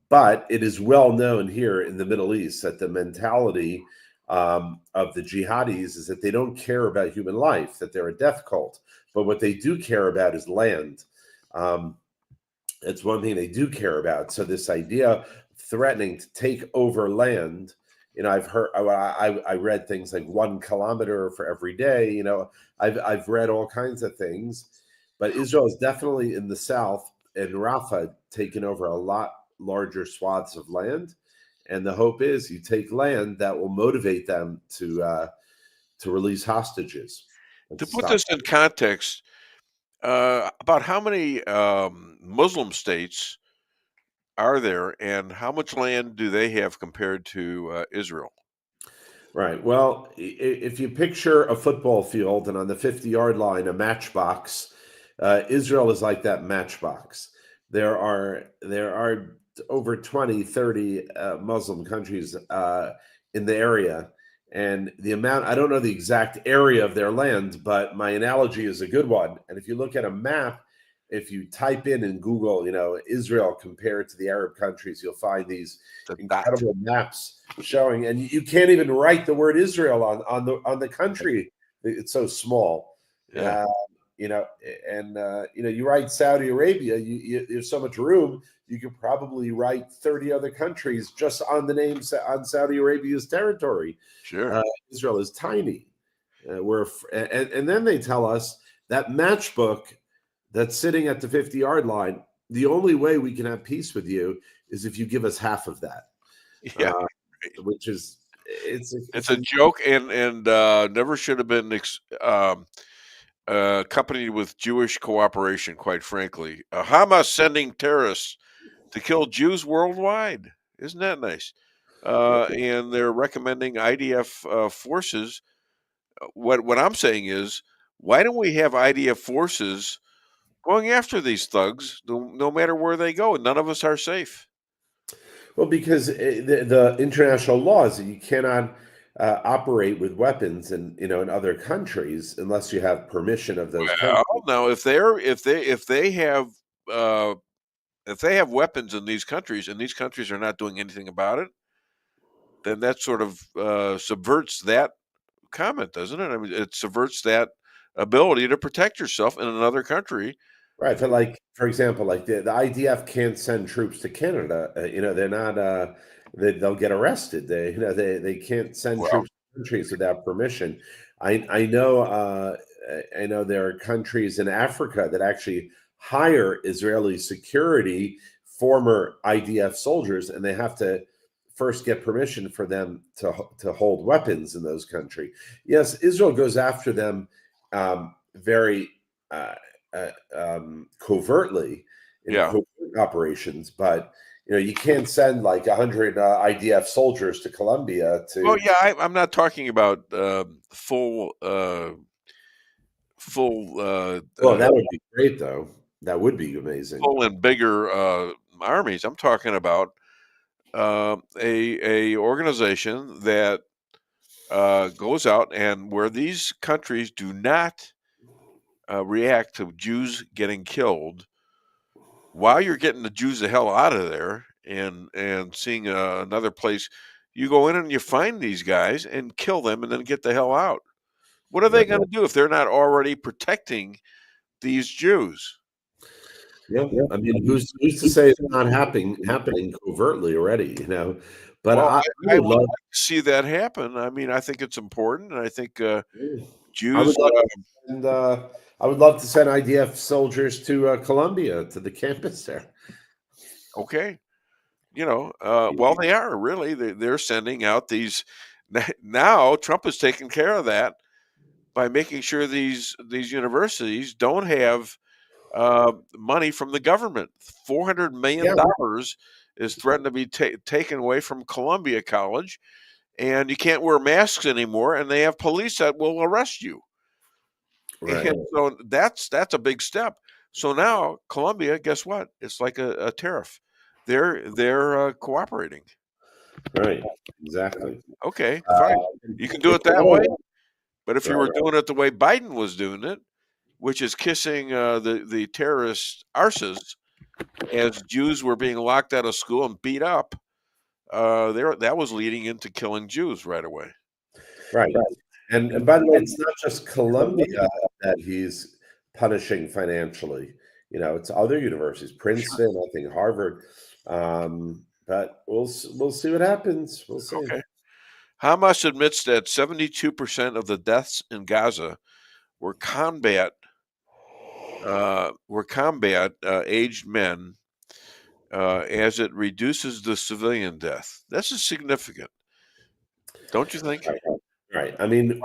S13: But it is well known here in the Middle East that the mentality of the jihadis is that they don't care about human life, that they're a death cult. But what they do care about is land. It's one thing they do care about. So this idea of threatening to take over land, I've heard, I read things like 1 kilometer for every day. I've read all kinds of things, but Israel is definitely in the south, and Rafah taken over a lot larger swaths of land. And the hope is you take land that will motivate them to release hostages.
S3: To put this in context, about how many Muslim states are there, and how much land do they have compared to Israel?
S13: Right. Well, if you picture a football field and on the 50-yard line, a matchbox, Israel is like that matchbox. There are over 20, 30 Muslim countries in the area. And the amount, I don't know the exact area of their land, but my analogy is a good one. And if you look at a map if you type in Google, Israel compared to the Arab countries, you'll find these incredible maps showing, and you can't even write the word Israel on the country. It's so small.
S3: Yeah.
S13: You write Saudi Arabia, there's so much room, you could probably write 30 other countries just on the names on Saudi Arabia's territory.
S3: Sure.
S13: Israel is tiny. And then they tell us that matchbook that's sitting at the 50-yard line, the only way we can have peace with you is if you give us half of that.
S3: Yeah.
S13: Which is
S3: it's a joke and never should have been accompanied with Jewish cooperation, quite frankly. Hamas sending terrorists to kill Jews worldwide. Isn't that nice? And they're recommending IDF forces. What I'm saying is, why don't we have IDF forces going after these thugs, no matter where they go? None of us are safe.
S13: Well, because the international law is that you cannot operate with weapons in other countries unless you have permission of those countries.
S3: Now, if they have weapons in these countries and these countries are not doing anything about it, then that sort of subverts that comment, doesn't it? I mean, it subverts that ability to protect yourself in another country.
S13: Right, but for example, the IDF can't send troops to Canada. They're not. They'll get arrested. They can't send troops to countries without permission. I know there are countries in Africa that actually hire Israeli security, former IDF soldiers, and they have to first get permission for them to hold weapons in those countries. Yes, Israel goes after them very covertly in covert operations, but you can't send 100 IDF soldiers to Colombia to.
S3: Oh yeah, I'm not talking about full.
S13: Well, that would be great, though. That would be amazing.
S3: Full and bigger armies. I'm talking about a organization that goes out and where these countries do not react to Jews getting killed, while you're getting the Jews the hell out of there and seeing another place, you go in and you find these guys and kill them and then get the hell out. What are they going to do if they're not already protecting these Jews?
S13: Yeah. I mean, who's to say it's not happening covertly already? But I would love
S3: to see that happen. I mean, I think it's important, and I think Jews.
S13: I would love to send IDF soldiers to Colombia, to the campus there.
S3: Okay. Well, they are really. They're sending out these. Now, Trump has taken care of that by making sure these universities don't have money from the government. $400 million is threatened to be taken away from Columbia College, and you can't wear masks anymore, and they have police that will arrest you. Right. And so that's a big step. So now Columbia, guess what? It's like a tariff. They're cooperating.
S13: Right. Exactly.
S3: Okay. Fine. You can do it that way. But if you were doing it the way Biden was doing it, which is kissing the terrorist arses as Jews were being locked out of school and beat up, that was leading into killing Jews right away.
S13: Right. And by the way, it's not just Columbia that he's punishing financially. It's other universities, Princeton, I think Harvard. But we'll see what happens. We'll see.
S3: Okay. Hamas admits that 72% of the deaths in Gaza were combat aged men, as it reduces the civilian death. This is significant, don't you think?
S13: Right. I mean,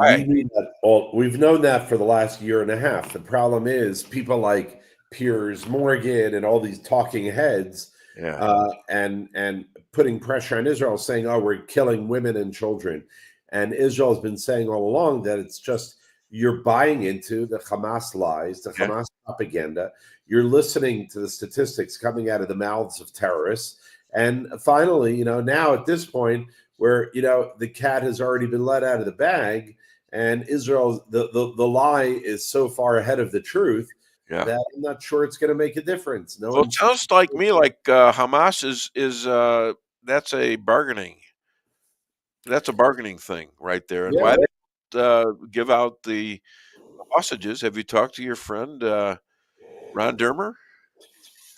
S13: we've known that for the last year and a half. The problem is people like Piers Morgan and all these talking heads, and putting pressure on Israel, saying, "Oh, we're killing women and children," and Israel has been saying all along that it's just you're buying into the Hamas lies, the Hamas propaganda. You're listening to the statistics coming out of the mouths of terrorists, and finally, now at this point, where the cat has already been let out of the bag, and Israel, the lie is so far ahead of the truth
S3: Yeah.
S13: that I'm not sure it's going to make a difference. No,
S3: Well, it sounds like me like Hamas is that's a bargaining. That's a bargaining thing right there. And why they give out the hostages? Have you talked to your friend Ron Dermer?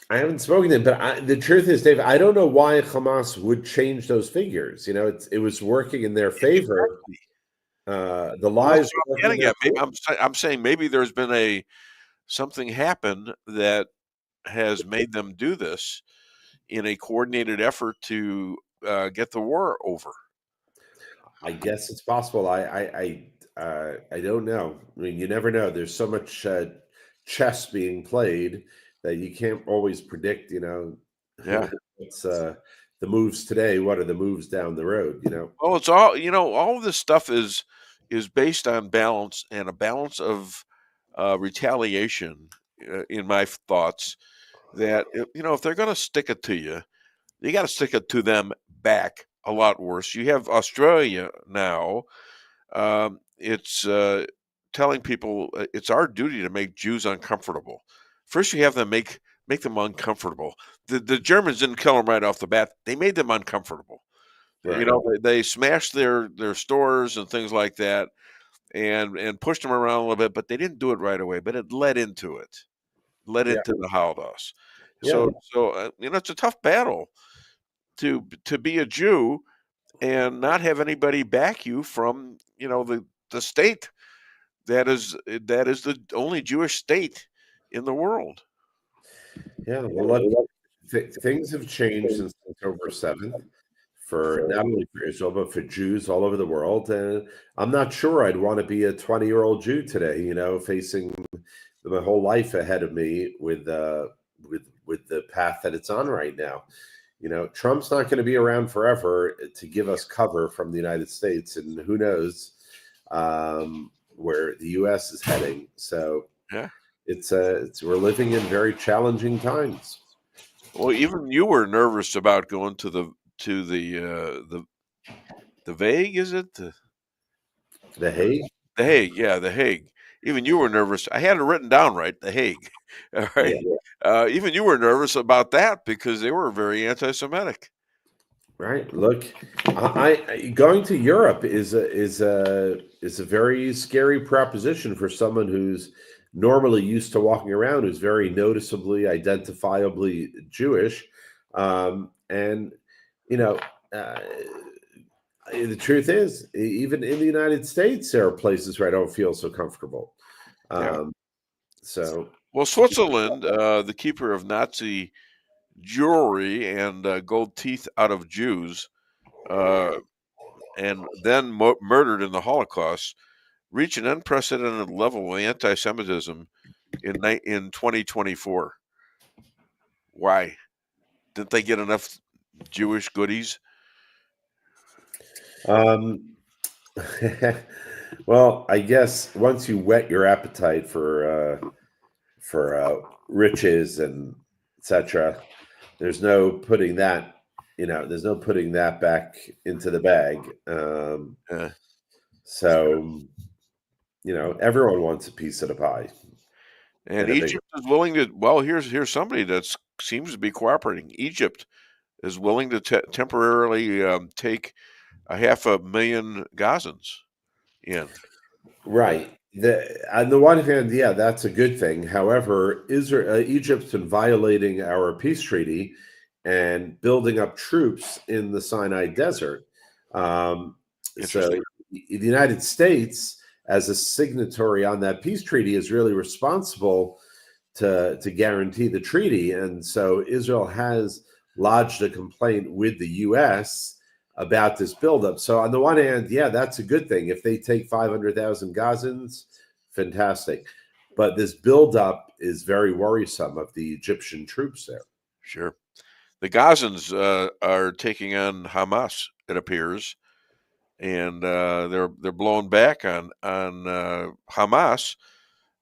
S13: I haven't spoken to him, but the truth is, Dave, I don't know why Hamas would change those figures. You know, it was working in their favor. The lies.
S3: Maybe I'm saying maybe there's been something happen that has made them do this in a coordinated effort to get the war over.
S13: I guess it's possible. I don't know. I mean, you never know. There's so much chess being played that you can't always predict. You know, it's the moves today. What are the moves down the road? You know.
S3: Well, it's all all of this stuff is based on balance and a balance of retaliation. In my thoughts, that if they're going to stick it to you, you got to stick it to them back a lot worse. You have Australia now. It's telling people it's our duty to make Jews uncomfortable. First, you have them make them uncomfortable. The Germans didn't kill them right off the bat. They made them uncomfortable. Right. They smashed their stores and things like that, and pushed them around a little bit. But they didn't do it right away. But it led into it. Into the Holocaust. So it's a tough battle to be a Jew and not have anybody back you from the state that is the only Jewish state in the world.
S13: Yeah, well, things have changed since October 7th for not only for Israel but for Jews all over the world. And I'm not sure I'd want to be a 20-year-old Jew today, facing my whole life ahead of me with the path that it's on right now. Trump's not going to be around forever to give us cover from the United States, and who knows where the U.S. is heading. So we're living in very challenging times.
S3: Well, even you were nervous about going to the Hague, is it?
S13: The Hague?
S3: The Hague, yeah, the Hague. Even you were nervous. I had it written down right, the Hague. All right. Yeah. Even you were nervous about that because they were very anti-Semitic.
S13: Right. Look, I going to Europe is a very scary proposition for someone who's normally used to walking around, who's very noticeably, identifiably Jewish, and the truth is, even in the United States, there are places where I don't feel so comfortable.
S3: Well, Switzerland, the keeper of Nazi jewelry and gold teeth out of Jews, and then murdered in the Holocaust, reached an unprecedented level of anti-Semitism in 2024. Why? Didn't they get enough Jewish goodies?
S13: Well, I guess once you whet your appetite for riches and etc., there's no putting that back into the bag. So everyone wants a piece of the pie.
S3: And Egypt is willing to. Well, here's somebody that seems to be cooperating. Egypt is willing to temporarily take 500,000 Gazans in.
S13: Right. On the one hand, yeah, that's a good thing. However, Egypt's been violating our peace treaty and building up troops in the Sinai Desert. So the United States, as a signatory on that peace treaty, is really responsible to guarantee the treaty. And so Israel has lodged a complaint with the U.S. about this buildup. So on the one hand, yeah, that's a good thing. If they take 500,000 Gazans, fantastic. But this buildup is very worrisome of the Egyptian troops there.
S3: Sure. The Gazans are taking on Hamas, it appears, and they're blowing back on Hamas.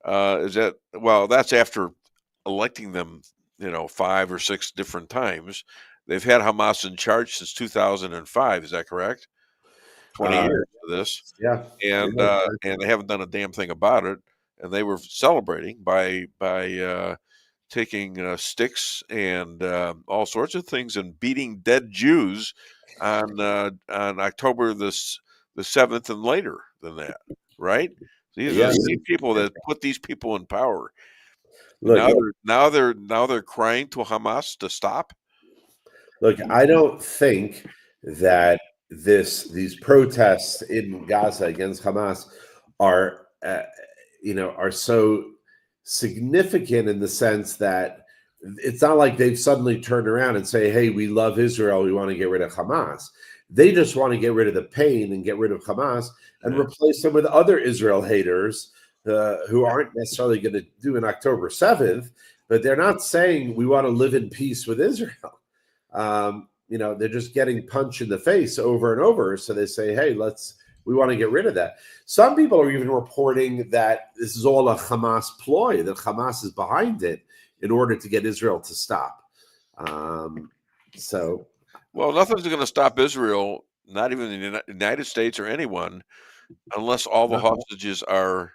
S3: That's after electing them, 5 or 6 different times. They've had Hamas in charge since 2005. Is that correct? 20 years of this.
S13: Yeah.
S3: And they haven't done a damn thing about it. and they were celebrating by taking sticks and all sorts of things and beating dead Jews on October the 7th and later than that, right? These are the same people that put these people in power.
S13: Look,
S3: now they're crying to Hamas to stop.
S13: Look, I don't think that these protests in Gaza against Hamas are are so significant in the sense that it's not like they've suddenly turned around and say, "Hey, we love Israel, we want to get rid of Hamas." They just want to get rid of the pain and get rid of Hamas and replace them with other Israel haters who aren't necessarily going to do an October 7th, but they're not saying we want to live in peace with Israel. They're just getting punched in the face over and over. So they say, hey, we want to get rid of that. Some people are even reporting that this is all a Hamas ploy, that Hamas is behind it in order to get Israel to stop.
S3: Well, nothing's going to stop Israel, not even the United States or anyone, unless all the hostages are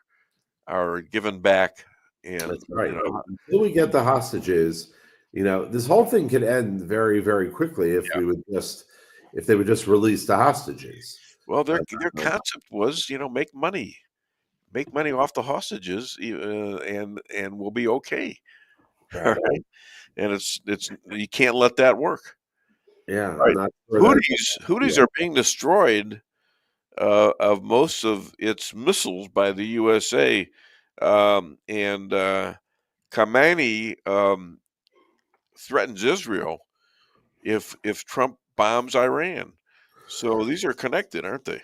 S3: given back. And
S13: that's right. Until we get the hostages, this whole thing could end very, very quickly if they would just release the hostages.
S3: Well, their concept was, make money off the hostages, and we'll be okay. Right. And it's you can't let that work.
S13: Yeah,
S3: right. Houthis are being destroyed of most of its missiles by the USA, and Khamenei threatens Israel if Trump bombs Iran. So these are connected, aren't they?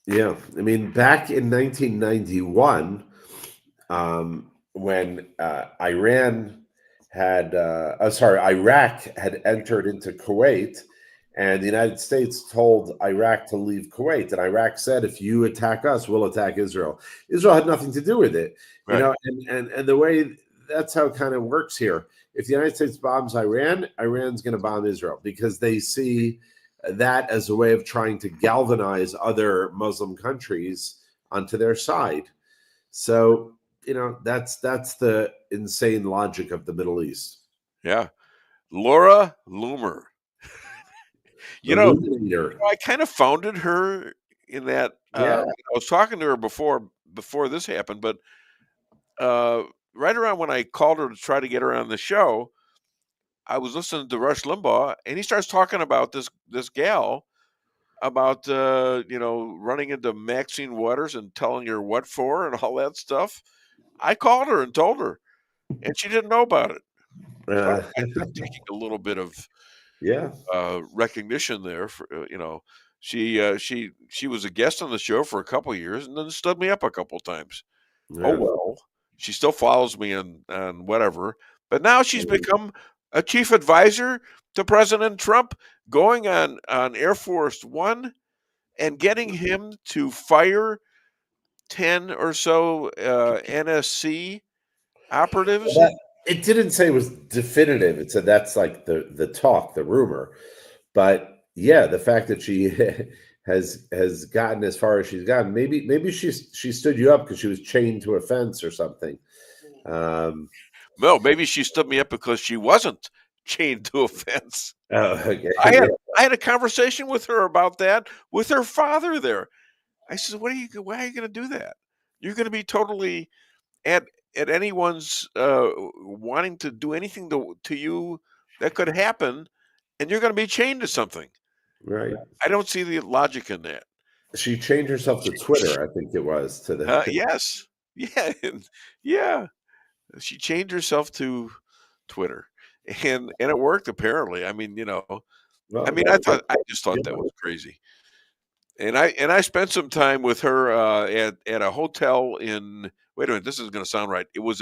S13: Yeah, I mean, back in 1991, when Iraq had entered into Kuwait, and the United States told Iraq to leave Kuwait, and Iraq said, "If you attack us, we'll attack Israel." Israel had nothing to do with it,
S3: right.
S13: And the way that's how it kind of works here. If the United States bombs Iran, Iran's going to bomb Israel because they see that as a way of trying to galvanize other Muslim countries onto their side. So, that's the insane logic of the Middle East.
S3: Yeah. Laura Loomer. I kind of founded her in that I was talking to her before this happened, but right around when I called her to try to get her on the show, I was listening to Rush Limbaugh, and he starts talking about this gal about running into Maxine Waters and telling her what for and all that stuff. I called her and told her, and she didn't know about it. So I'm taking a little bit of recognition there. For she was a guest on the show for a couple of years and then stood me up a couple of times. Yeah. Oh well, she still follows me on whatever, but now she's become a chief advisor to President Trump, going on Air Force One and getting him to fire 10 or so NSC operatives.
S13: It didn't say it was definitive. It said that's like the talk, the rumor. But yeah, the fact that she has gotten as far as she's gotten, maybe she stood you up because she was chained to a fence or something.
S3: No, maybe she stood me up because she wasn't chained to a fence.
S13: Oh, okay.
S3: I had a conversation with her about that with her father there. I said, why are you going to do that? You're going to be totally at anyone's wanting to do anything to you that could happen, and you're going to be chained to something.
S13: Right.
S3: I don't see the logic in that.
S13: She changed herself to Twitter, I think it was. To the
S3: yes. Yeah. Yeah. She changed herself to Twitter. And it worked apparently. I mean, I just thought that was crazy. And I spent some time with her at a hotel in. Wait a minute, this is going to sound right. It was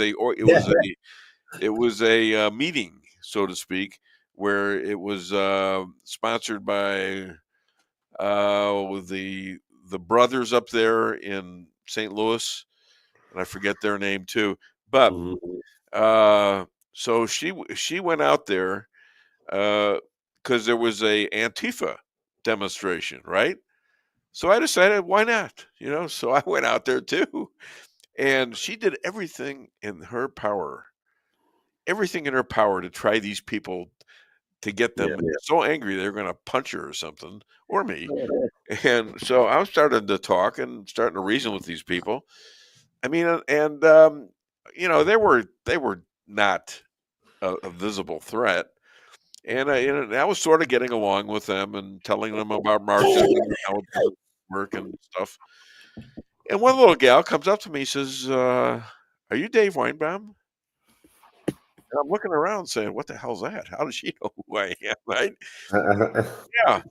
S3: a meeting, so to speak, where it was sponsored by the brothers up there in St. Louis, and I forget their name too. But so she went out there because there was a Antifa demonstration, right? So I decided, why not? So I went out there too. And she did everything in her power to try these people to get them so angry they're going to punch her or something, or me. And so I'm starting to talk and starting to reason with these people. I mean, and they were not a visible threat, and I was sort of getting along with them and telling them about Marxism and how it doesn't work and stuff. And one little gal comes up to me and says, "Are you Dave Weinbaum?" And I'm looking around saying, "What the hell's that? How does she know who I am?" Right? Yeah.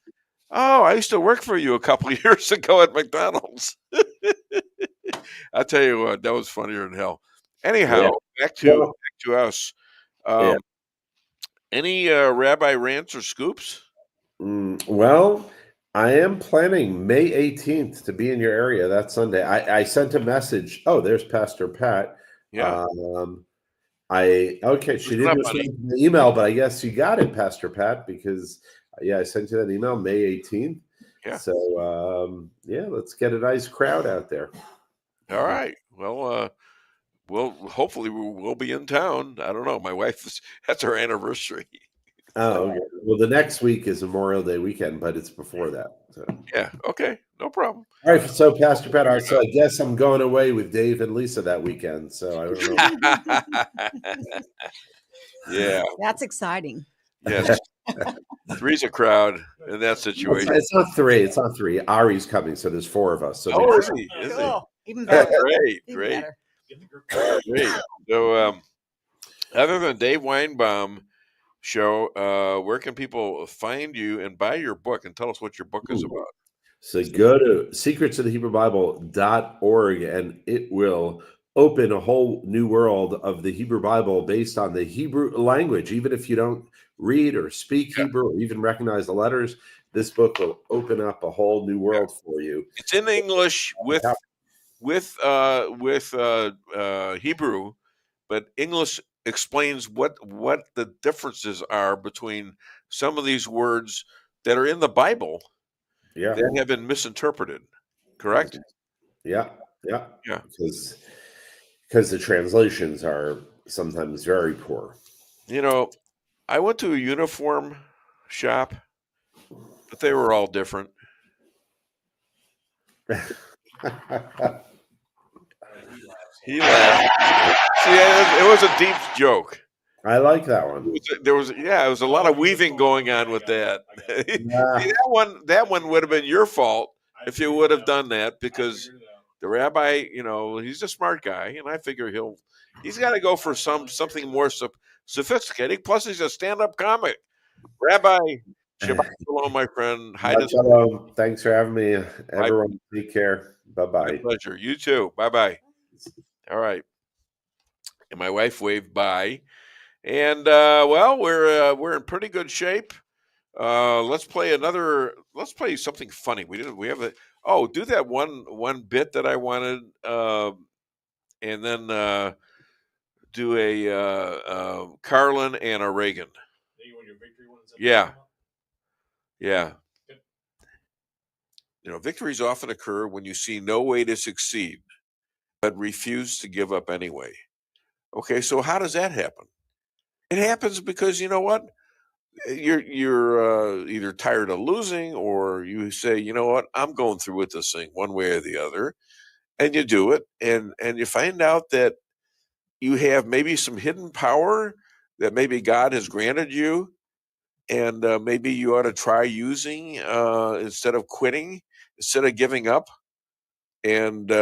S3: Oh, I used to work for you a couple of years ago at McDonald's. I tell you what, that was funnier than hell. Anyhow, back to us. Any rabbi rants or scoops?
S13: Well, I am planning May 18th to be in your area that Sunday. I sent a message. Oh, there's Pastor Pat.
S3: Yeah.
S13: She didn't receive the email, but I guess you got it, Pastor Pat, because I sent you that email May 18th.
S3: Yeah.
S13: So let's get a nice crowd out there.
S3: All right. Well, hopefully we'll be in town. I don't know. My wife that's her anniversary.
S13: Oh, okay. Well, the next week is Memorial Day weekend, but it's before that. So.
S3: Yeah. Okay. No problem.
S13: All right. So, Pastor Pat, I guess I'm going away with Dave and Lisa that weekend. So I don't know.
S3: Yeah.
S4: That's exciting.
S3: Yes. Three's a crowd in that situation.
S13: It's not three. It's not three. Ari's coming, so there's four of us. So
S3: is he?
S4: Cool. Even better.
S3: Great.
S4: Even
S3: Great.
S4: better.
S3: Great. So, other than Dave Weinbaum Show, where can people find you and buy your book, and tell us what your book is about?
S13: So go to secretsofthehebrewbible.org, and it will open a whole new world of the Hebrew Bible based on the Hebrew language. Even if you don't read or speak Hebrew or even recognize the letters, this book will open up a whole new world for you.
S3: It's in English with Hebrew, but English explains what the differences are between some of these words that are in the Bible that have been misinterpreted. Correct?
S13: Yeah. Because the translations are sometimes very poor.
S3: I went to a uniform shop, but they were all different. He laughed. See, it was a deep joke.
S13: I like that one.
S3: There was a lot of weaving going on with that. See, that one would have been your fault if you would have done that, because the rabbi, he's a smart guy, and I figure he's got to go for something more sophisticated. Plus, he's a stand-up comic. Rabbi, Shabbat Shalom, my friend.
S13: Shabbat Shalom. Thanks for having me, everyone. Take care. Bye-bye.
S3: My pleasure. You too. Bye-bye. All right. And my wife waved bye. And we're in pretty good shape. Let's play something funny. Do that one bit that I wanted, and then do a Carlin and a Reagan. Yeah. Victories often occur when you see no way to succeed, but refuse to give up anyway. Okay, so how does that happen? It happens because you know what? You're either tired of losing, or you say, you know what? I'm going through with this thing one way or the other, and you do it, and you find out that you have maybe some hidden power that maybe God has granted you, and maybe you ought to try using instead of quitting, instead of giving up. And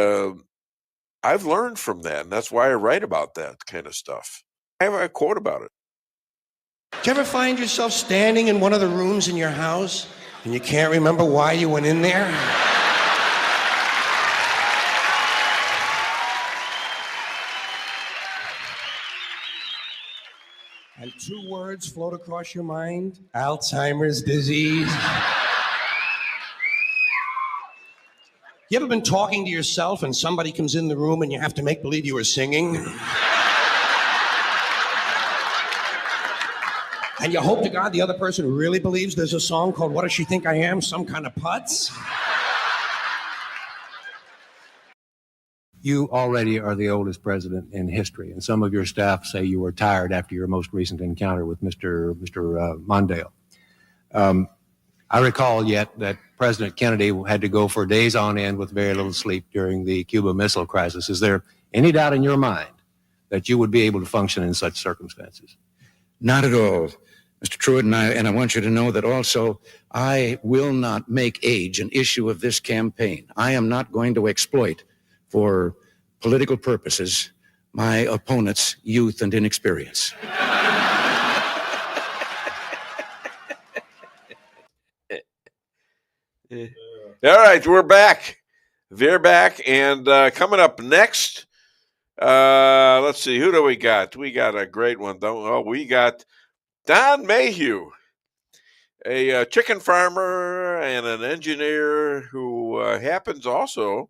S3: I've learned from that, and that's why I write about that kind of stuff. I have a quote about it.
S14: Do you ever find yourself standing in one of the rooms in your house and you can't remember why you went in there? And two words float across your mind: Alzheimer's disease. You ever been talking to yourself and somebody comes in the room and you have to make believe you were singing? And you hope to God the other person really believes there's a song called What Does She Think I Am? Some kind of putz?
S15: You already are the oldest president in history, and some of your staff say you were tired after your most recent encounter with Mr. Mondale. I recall yet that President Kennedy had to go for days on end with very little sleep during the Cuba Missile Crisis. Is there any doubt in your mind that you would be able to function in such circumstances?
S16: Not at all, Mr. Truitt, and I want you to know that also I will not make age an issue of this campaign. I am not going to exploit for political purposes my opponent's youth and inexperience.
S3: All right, we're back. They're back, and coming up next, let's see, who do we got? We got a great one, we got Don Mayhew, a chicken farmer and an engineer who happens also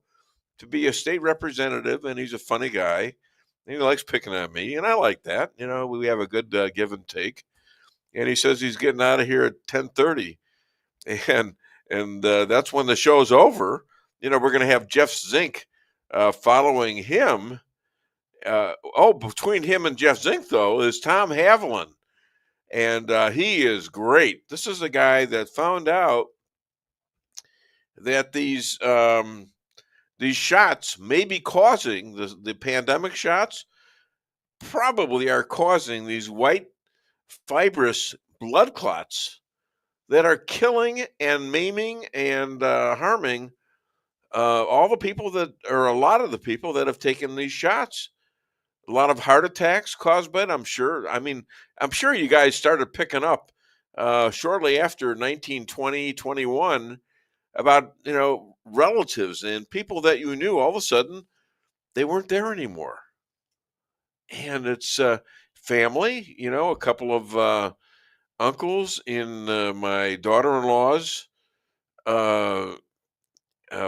S3: to be a state representative, and he's a funny guy. He likes picking on me, and I like that. You know, we have a good give and take. And he says he's getting out of here at 10:30, and that's when the show's over. You know, we're going to have Jeff Zink following him. Between him and Jeff Zink, though, is Tom Haviland, and he is great. This is a guy that found out that these shots may be causing the pandemic shots. Probably are causing these white fibrous blood clots that are killing and maiming and harming all the people or a lot of the people that have taken these shots. A lot of heart attacks caused by it, I'm sure. I mean, I'm sure you guys started picking up shortly after 1920, 21 about, relatives and people that you knew. All of a sudden, they weren't there anymore. And it's family, a couple of uncles in my daughter-in-law's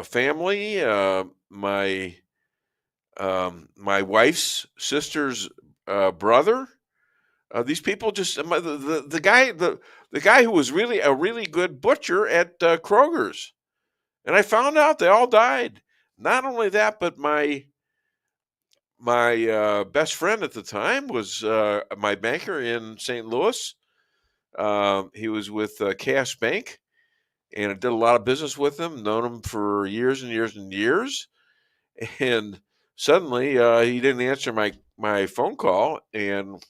S3: family, my wife's sister's brother. These people just the guy who was really a really good butcher at Kroger's, and I found out they all died. Not only that, but my best friend at the time was my banker in St. Louis. He was with Cash Bank, and I did a lot of business with him, known him for years and years and years. And suddenly he didn't answer my phone call, and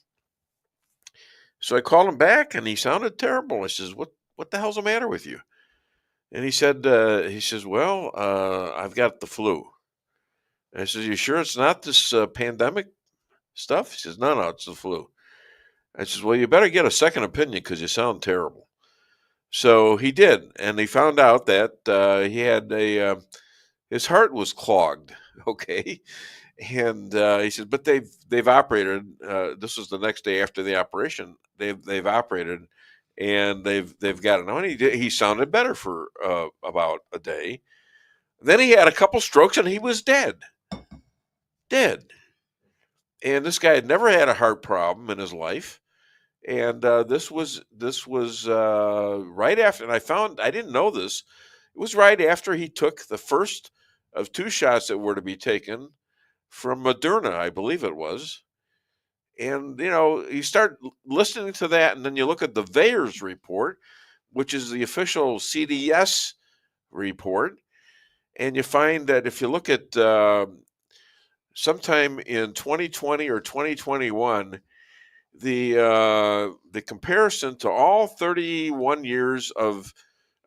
S3: so I called him back, and he sounded terrible. I says, "What the hell's the matter with you?" And he says, "Well, I've got the flu." And I says, "You sure it's not this pandemic stuff?" He says, No, it's the flu." I says, "Well, you better get a second opinion because you sound terrible." So he did, and he found out that he had his heart was clogged. Okay, and he said, "But they've operated." This was the next day after the operation. They've operated, and they've got it now. And he sounded better for about a day. Then he had a couple strokes, and he was dead. And this guy had never had a heart problem in his life. And this was right after, and I didn't know this. It was right after he took the first of two shots that were to be taken from Moderna, I believe it was. And, you start listening to that, and then you look at the VAERS report, which is the official CDS report, and you find that if you look at sometime in 2020 or 2021, the comparison to all 31 years of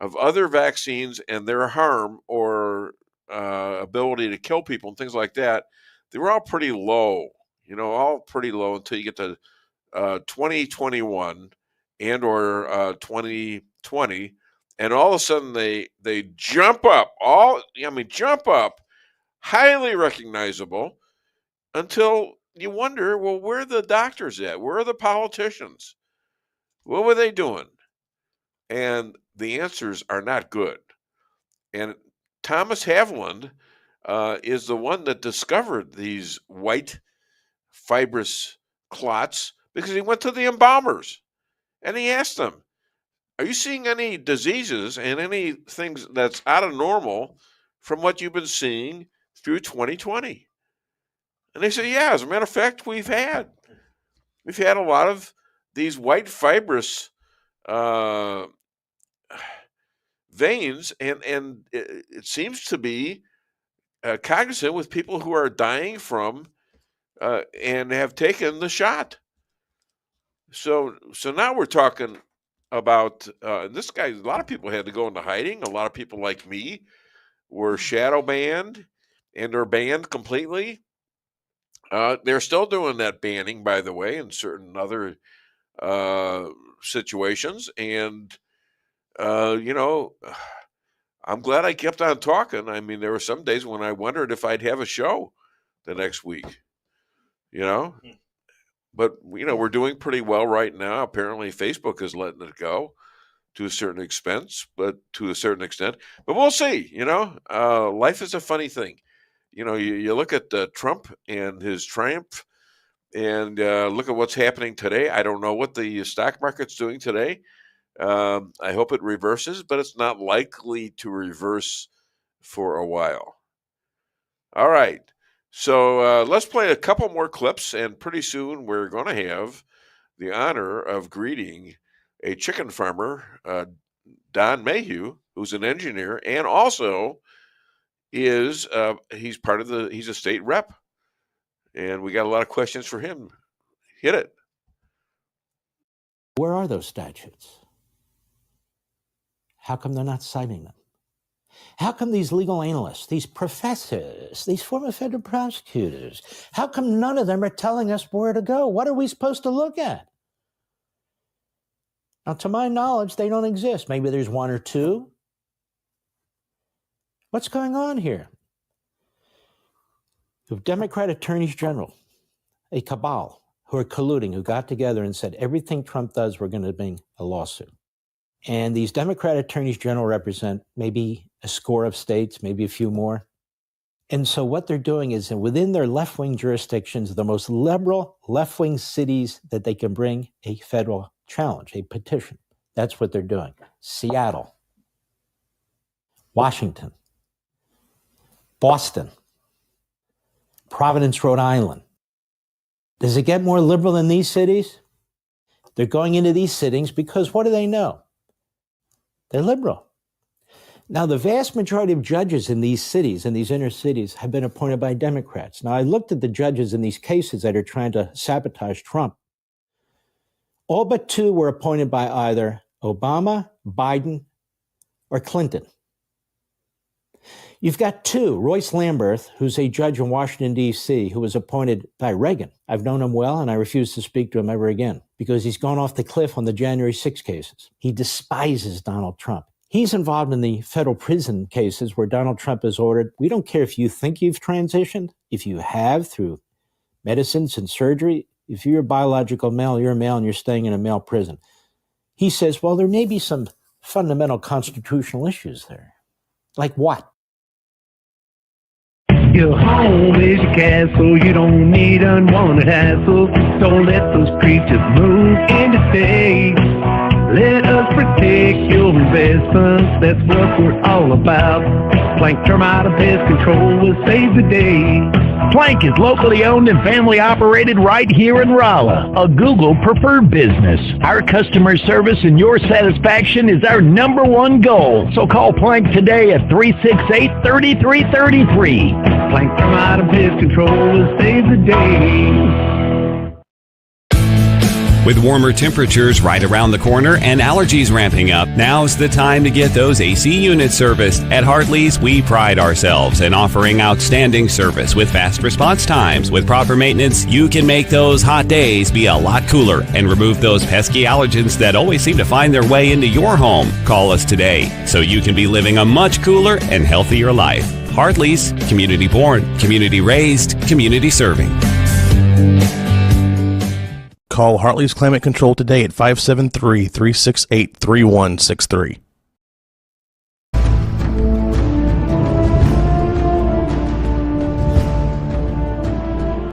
S3: other vaccines and their harm or ability to kill people and things like that, they were all pretty low, all pretty low until you get to 2021 and or 2020, and all of a sudden they jump up, jump up, highly recognizable, until you wonder, well, where are the doctors at? Where are the politicians? What were they doing? And the answers are not good. And Thomas Haviland is the one that discovered these white fibrous clots because he went to the embalmers and he asked them, "Are you seeing any diseases and any things that's out of normal from what you've been seeing through 2020?" And they say, yeah, as a matter of fact, we've had a lot of these white fibrous veins, and it seems to be cognizant with people who are dying from and have taken the shot. So now we're talking about this guy. A lot of people had to go into hiding. A lot of people like me were shadow banned and are banned completely. They're still doing that banning, by the way, in certain other situations. And, I'm glad I kept on talking. I mean, there were some days when I wondered if I'd have a show the next week, But, we're doing pretty well right now. Apparently, Facebook is letting it go to a certain extent, but we'll see. Life is a funny thing. You look at Trump and his triumph, and look at what's happening today. I don't know what the stock market's doing today. I hope it reverses, but it's not likely to reverse for a while. All right. So let's play a couple more clips, and pretty soon we're going to have the honor of greeting a chicken farmer, Don Mayhew, who's an engineer, and also he's a state rep, and we got a lot of questions for him. Hit it.
S2: Where are those statutes? How come they're not citing them? How come these legal analysts, these professors, these former federal prosecutors, how come none of them are telling us where to go? What are we supposed to look at? Now, to my knowledge, they don't exist. Maybe there's one or two. What's going on here? The Democrat attorneys general, a cabal, who are colluding, who got together and said, everything Trump does, we're going to bring a lawsuit. And these Democrat attorneys general represent maybe a score of states, maybe a few more. And so what they're doing is within their left-wing jurisdictions, the most liberal left-wing cities that they can bring a federal challenge, a petition. That's what they're doing. Seattle, Washington, Boston, Providence, Rhode Island. Does it get more liberal than these cities? They're going into these sittings because what do they know? They're liberal. Now, the vast majority of judges in these cities, in these inner cities, have been appointed by Democrats. Now, I looked at the judges in these cases that are trying to sabotage Trump. All but two were appointed by either Obama, Biden, or Clinton. You've got two, Royce Lamberth, who's a judge in Washington, D.C., who was appointed by Reagan. I've known him well, and I refuse to speak to him ever again because he's gone off the cliff on the January 6 cases. He despises Donald Trump. He's involved in the federal prison cases where Donald Trump has ordered, we don't care if you think you've transitioned, if you have through medicines and surgery, if you're a biological male, you're a male and you're staying in a male prison. He says, well, there may be some fundamental constitutional issues there. Like what?
S7: Your home is your castle, you don't need unwanted hassle. Don't let those creatures move in to stay. Let us protect your investments, that's what we're all about. Plank Termite and Pest Control will save the day.
S17: Plank is locally owned and family operated right here in Rolla, a Google preferred business. Our customer service and your satisfaction is our #1 goal. So call Plank today at 368-3333.
S7: Plank Termite and Pest Control will save the day.
S18: With warmer temperatures right around the corner and allergies ramping up, now's the time to get those AC units serviced. At Hartley's, we pride ourselves in offering outstanding service with fast response times. With proper maintenance, you can make those hot days be a lot cooler and remove those pesky allergens that always seem to find their way into your home. Call us today so you can be living a much cooler and healthier life. Hartley's, community born, community raised, community serving.
S5: Call Hartley's Climate Control today at 573-368-3163.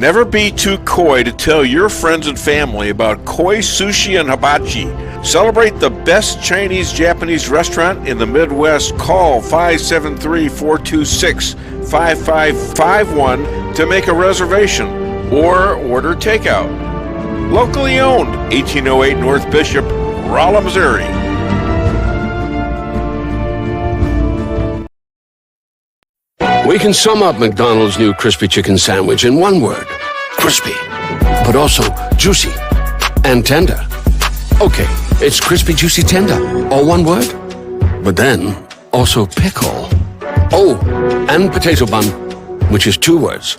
S3: Never be too coy to tell your friends and family about koi sushi and hibachi. Celebrate the best Chinese-Japanese restaurant in the Midwest. Call 573-426-5551 to make a reservation or order takeout. Locally owned, 1808 North Bishop, Rolla, Missouri.
S11: We can sum up McDonald's new crispy chicken sandwich in one word. Crispy. But also juicy and tender. Okay, it's crispy, juicy, tender. All one word. But then, also pickle. Oh, and potato bun, which is two words.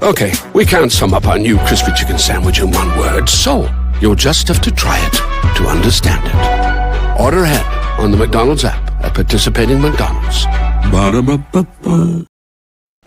S11: Okay, we can't sum up our new crispy chicken sandwich in one word, so you'll just have to try it to understand it. Order ahead on the McDonald's app at participating McDonald's. Ba-da-ba-ba-ba.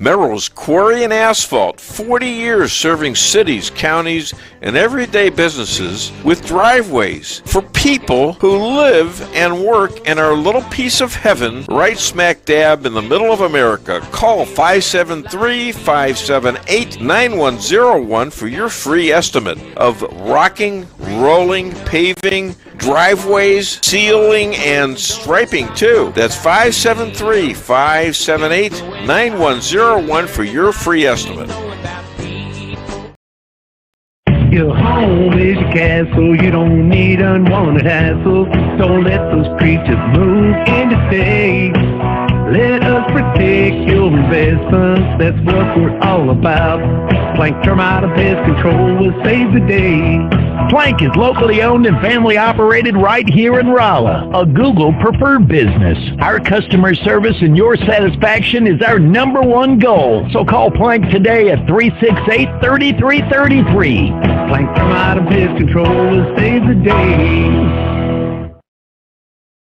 S3: Merrill's Quarry and Asphalt, 40 years serving cities, counties, and everyday businesses with driveways for people who live and work in our little piece of heaven right smack dab in the middle of America. Call 573-578-9101 for your free estimate of rocking, rolling, paving, driveways, sealing, and striping too. That's 573-578-9101 for your free estimate.
S7: Your home is your castle, you don't need unwanted hassle. Don't let those creatures move in to stay. Let us protect your investments, that's what we're all about. Plank Termite and Pest Control will save the day.
S17: Plank is locally owned and family operated right here in Rolla, a Google preferred business. Our customer service and your satisfaction is our number one goal. So call Plank today at 368-3333.
S7: Plank Termite and Pest Control will save the day.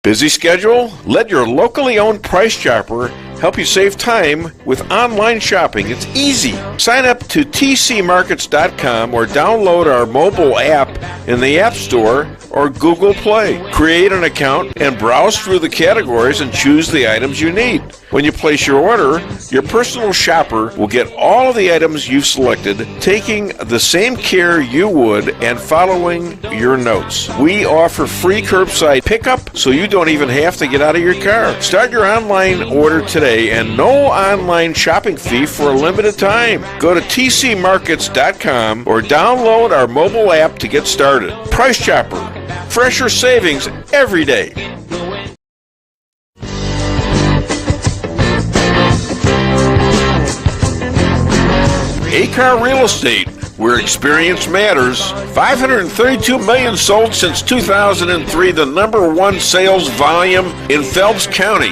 S3: Busy schedule? Let your locally owned Price Chopper help you save time with online shopping. It's easy. Sign up to tcmarkets.com or download our mobile app in the App Store or Google Play. Create an account and browse through the categories and choose the items you need. When you place your order, your personal shopper will get all of the items you've selected, taking the same care you would and following your notes. We offer free curbside pickup, so you don't even have to get out of your car. Start your online order today and no online shopping fee for a limited time. Go to tcmarkets.com or download our mobile app to get started. Price Chopper. Fresher savings every day. A-Car Real Estate, where experience matters. 532 million sold since 2003, the number one sales volume in Phelps County.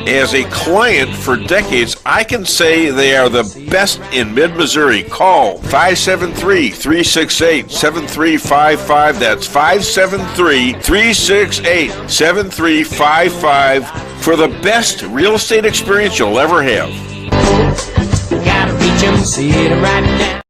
S3: As a client for decades, I can say they are the best in mid-Missouri. Call 573-368-7355. That's 573-368-7355 for the best real estate experience you'll ever have.
S1: Gotta reach 'em, see it right now.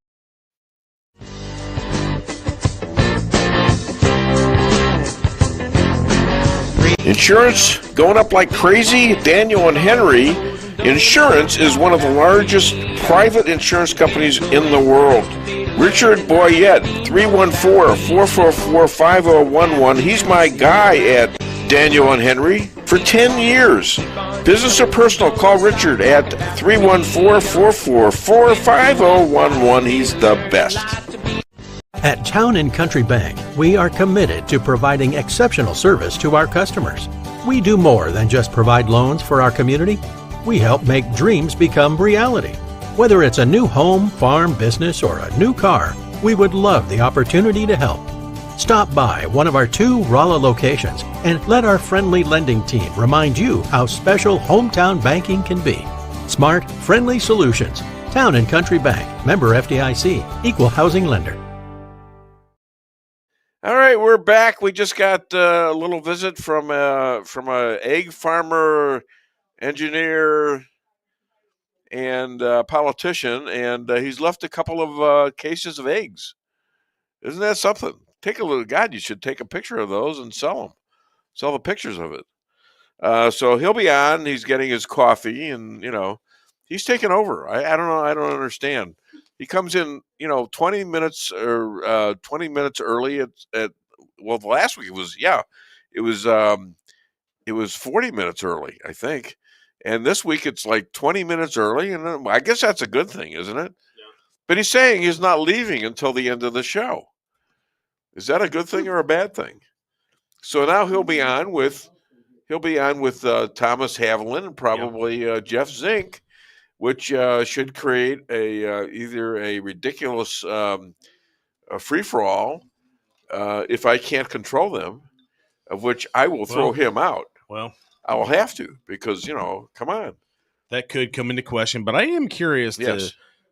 S3: Insurance going up like crazy? Daniel and Henry Insurance is one of the largest private insurance companies in the world. Richard Boyette, 314-444-5011. He's my guy at Daniel and Henry for 10 years. Business or personal, call Richard at 314-444-5011. He's the best.
S19: At Town & Country Bank, we are committed to providing exceptional service to our customers. We do more than just provide loans for our community. We help make dreams become reality. Whether it's a new home, farm, business, or a new car, we would love the opportunity to help. Stop by one of our 2 Rolla locations and let our friendly lending team remind you how special hometown banking can be. Smart, friendly solutions. Town & Country Bank, member FDIC, equal housing lender.
S3: All right, we're back. We just got a little visit from a egg farmer, engineer, and politician, and he's left a couple of cases of eggs. Isn't that something? Take a look. God, you should take a picture of those and sell them. Sell the pictures of it. So he'll be on. He's getting his coffee, and he's taking over. I don't know. I don't understand. He comes in, 20 minutes or 20 minutes early at well, last week it was 40 minutes early, I think. And this week it's like 20 minutes early, and I guess that's a good thing, isn't it? Yeah. But he's saying he's not leaving until the end of the show. Is that a good thing or a bad thing? So now he'll be on with Thomas Haviland and probably Jeff Zink, which should create either a ridiculous free for all if I can't control them, of which I will throw him out.
S5: Well,
S3: I will have to because come on.
S5: That could come into question, but I am curious to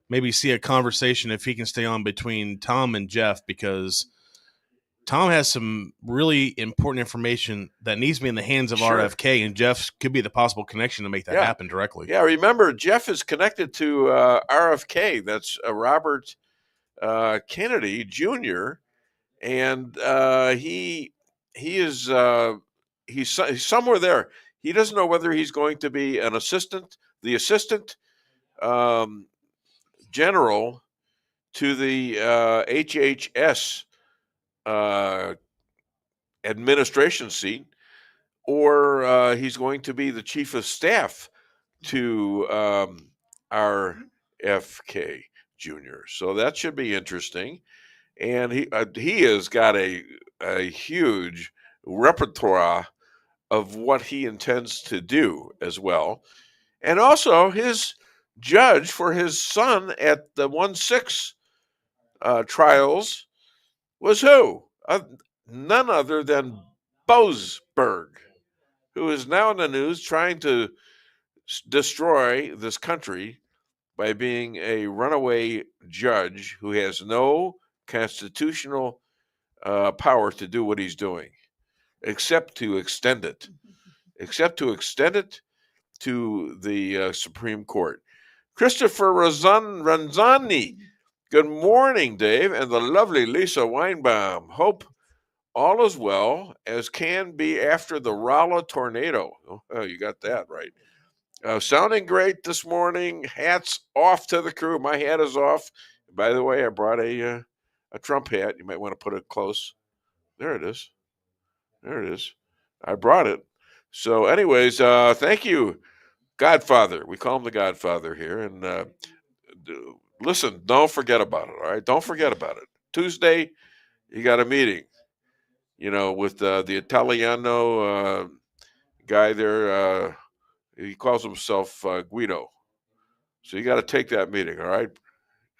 S5: maybe see a conversation if he can stay on between Tom and Jeff, because Tom has some really important information that needs to be in the hands of RFK, and Jeff could be the possible connection to make that happen directly.
S3: Yeah, remember, Jeff is connected to RFK. That's Robert Kennedy Jr., and he's somewhere there. He doesn't know whether he's going to be the assistant general to the HHS administration seat, or he's going to be the chief of staff to RFK Jr. So that should be interesting. And he has got a huge repertoire of what he intends to do as well. And also his judge for his son at the 1-6 trials was who? None other than Boasberg, who is now in the news trying to destroy this country by being a runaway judge who has no constitutional power to do what he's doing, except to extend it to the Supreme Court. Christopher Ranzani. Good morning, Dave, and the lovely Lisa Weinbaum. Hope all is well as can be after the Rolla tornado. Oh, you got that right. Sounding great this morning. Hats off to the crew. My hat is off. By the way, I brought a Trump hat. You might want to put it close. There it is. I brought it. So anyways, thank you, Godfather. We call him the Godfather here. And listen, don't forget about it, all right? Don't forget about it. Tuesday, you got a meeting, with the Italiano guy there. He calls himself Guido. So you got to take that meeting, all right?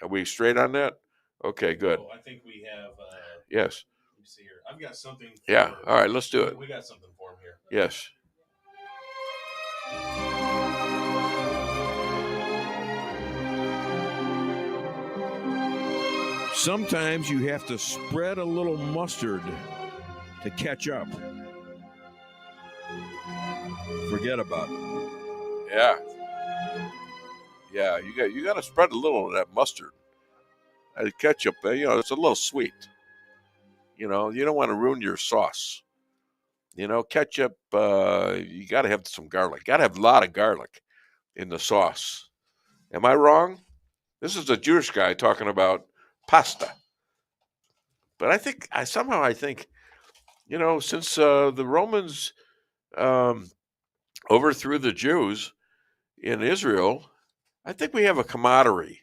S3: Are we straight on that? Okay, good.
S5: I think we have.
S3: Yes.
S5: Let me see here. I've got something.
S3: All right, let's do it.
S5: We got something for him here.
S3: Yes.
S20: Sometimes you have to spread a little mustard to catch up. Forget about it.
S3: Yeah, you got to spread a little of that mustard. Ketchup, it's a little sweet. You don't want to ruin your sauce. Ketchup, you got to have some garlic. Got to have a lot of garlic in the sauce. Am I wrong? This is a Jewish guy talking about pasta. But I think, since the Romans overthrew the Jews in Israel, I think we have a camaraderie,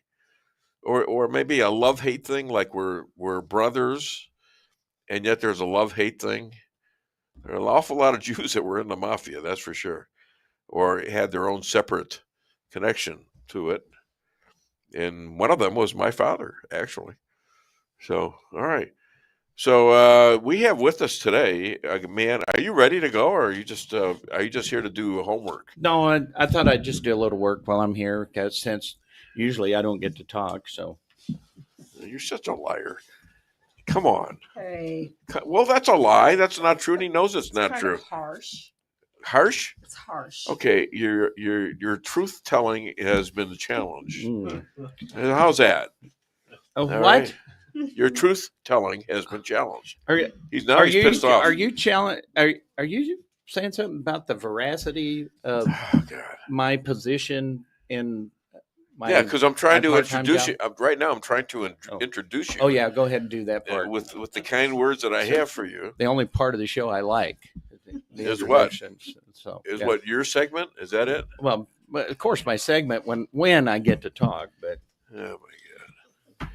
S3: or maybe a love-hate thing, like we're brothers, and yet there's a love-hate thing. There are an awful lot of Jews that were in the mafia, that's for sure, or had their own separate connection to it. And one of them was my father, actually. So, all right. So we have with us today, man. Are you ready to go, or are you just here to do homework?
S21: No, I thought I'd just do a little work while I'm here, because since usually I don't get to talk. So
S3: you're such a liar. Come on.
S4: Hey.
S3: Well, that's a lie. That's not true, and he knows it's not true.
S4: Harsh.
S3: Harsh?
S4: It's harsh.
S3: Okay, your truth telling has been challenged. How's that?
S21: What?
S3: Right? Your truth telling has been challenged. He's pissed off.
S21: Are you challenged? Are you saying something about the veracity of my position in
S3: Yeah, because I'm trying
S21: my
S3: to
S21: part-time
S3: introduce
S21: job?
S3: you. Right now, I'm trying to introduce you.
S21: Oh yeah, go ahead and do that part.
S3: with the kind words that I
S21: So,
S3: have for you.
S21: The only part of the show I like the
S3: Is what?
S21: introductions. So
S3: Is
S21: yeah.
S3: what your segment? Is that it?
S21: Well, of course, my segment when I get to talk, but
S3: oh my god,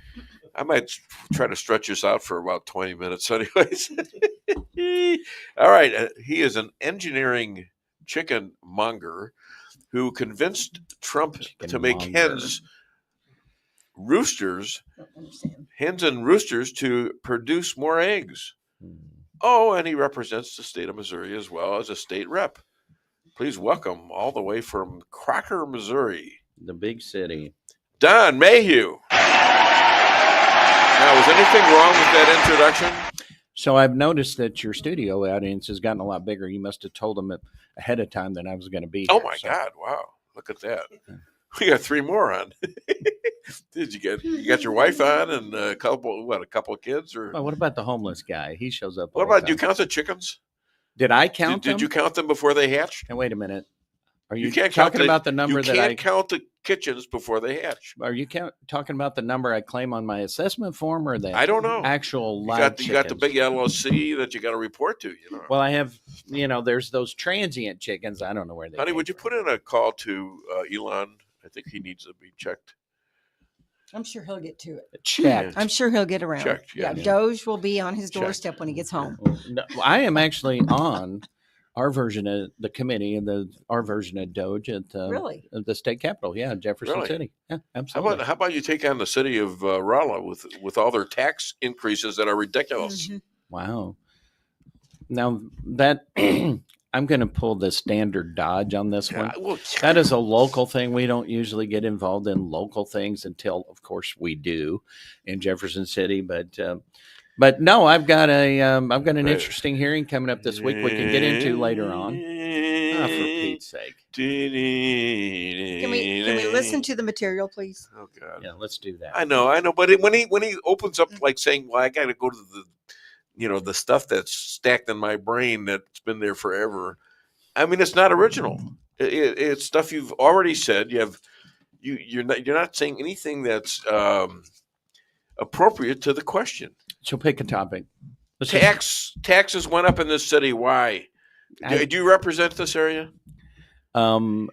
S3: I might try to stretch this out for about 20 minutes, anyways. All right, he is an engineering chicken monger who convinced Trump to make hens and roosters to produce more eggs. Oh, and he represents the state of Missouri as well as a state rep. Please welcome all the way from Crocker, Missouri,
S21: the big city,
S3: Don Mayhew. Now, was anything wrong with that introduction?
S21: So I've noticed that your studio audience has gotten a lot bigger. You must have told them ahead of time that I was going to be
S3: Oh
S21: here,
S3: my
S21: so.
S3: God! Wow, look at that. We got 3 more on. Did you got your wife on and a couple of kids or?
S21: Well, what about the homeless guy? He shows up.
S3: What about do you count the chickens?
S21: Did I count them?
S3: Did you count them before they hatched?
S21: And wait a minute. Are you
S3: can't
S21: talking about the number that I
S3: You can't count the kitchens before they hatch.
S21: Are you talking about the number I claim on my assessment form or the
S3: I don't know.
S21: Actual
S3: You
S21: live
S3: got the big LLC that you got to report to, you know.
S21: Well, I have, there's those transient chickens. I don't know where they
S3: Honey, would you put in a call to Elon? I think he needs to be checked.
S4: I'm sure he'll get to it.
S21: Checked.
S4: I'm sure he'll get around.
S3: Checked, yeah.
S4: Doge will be on his doorstep when he gets home.
S21: No, I am actually on our version of the committee and our version of Doge at
S4: Really?
S21: the state capitol. Yeah, Jefferson
S3: Really?
S21: City. Yeah, absolutely.
S3: How about you take on the city of Rolla with all their tax increases that are ridiculous?
S4: Mm-hmm.
S21: Wow. Now that I'm going to pull the standard dodge on this one.
S3: Well,
S21: that is a local thing. We don't usually get involved in local things until, of course, we do in Jefferson City. But no, I've got an interesting hearing coming up this week we can get into later on. Oh, for Pete's sake.
S4: Can we listen to the material, please?
S3: Oh God.
S21: Yeah, let's do that.
S3: I know. But when he opens up like saying, "Well, I got to go to the stuff that's stacked in my brain that's been there forever." I mean, it's not original. It's stuff you've already said. You're not saying anything that's appropriate to the question.
S21: So pick a topic.
S3: Taxes went up in this city. Why? Do you represent this area?
S21: No.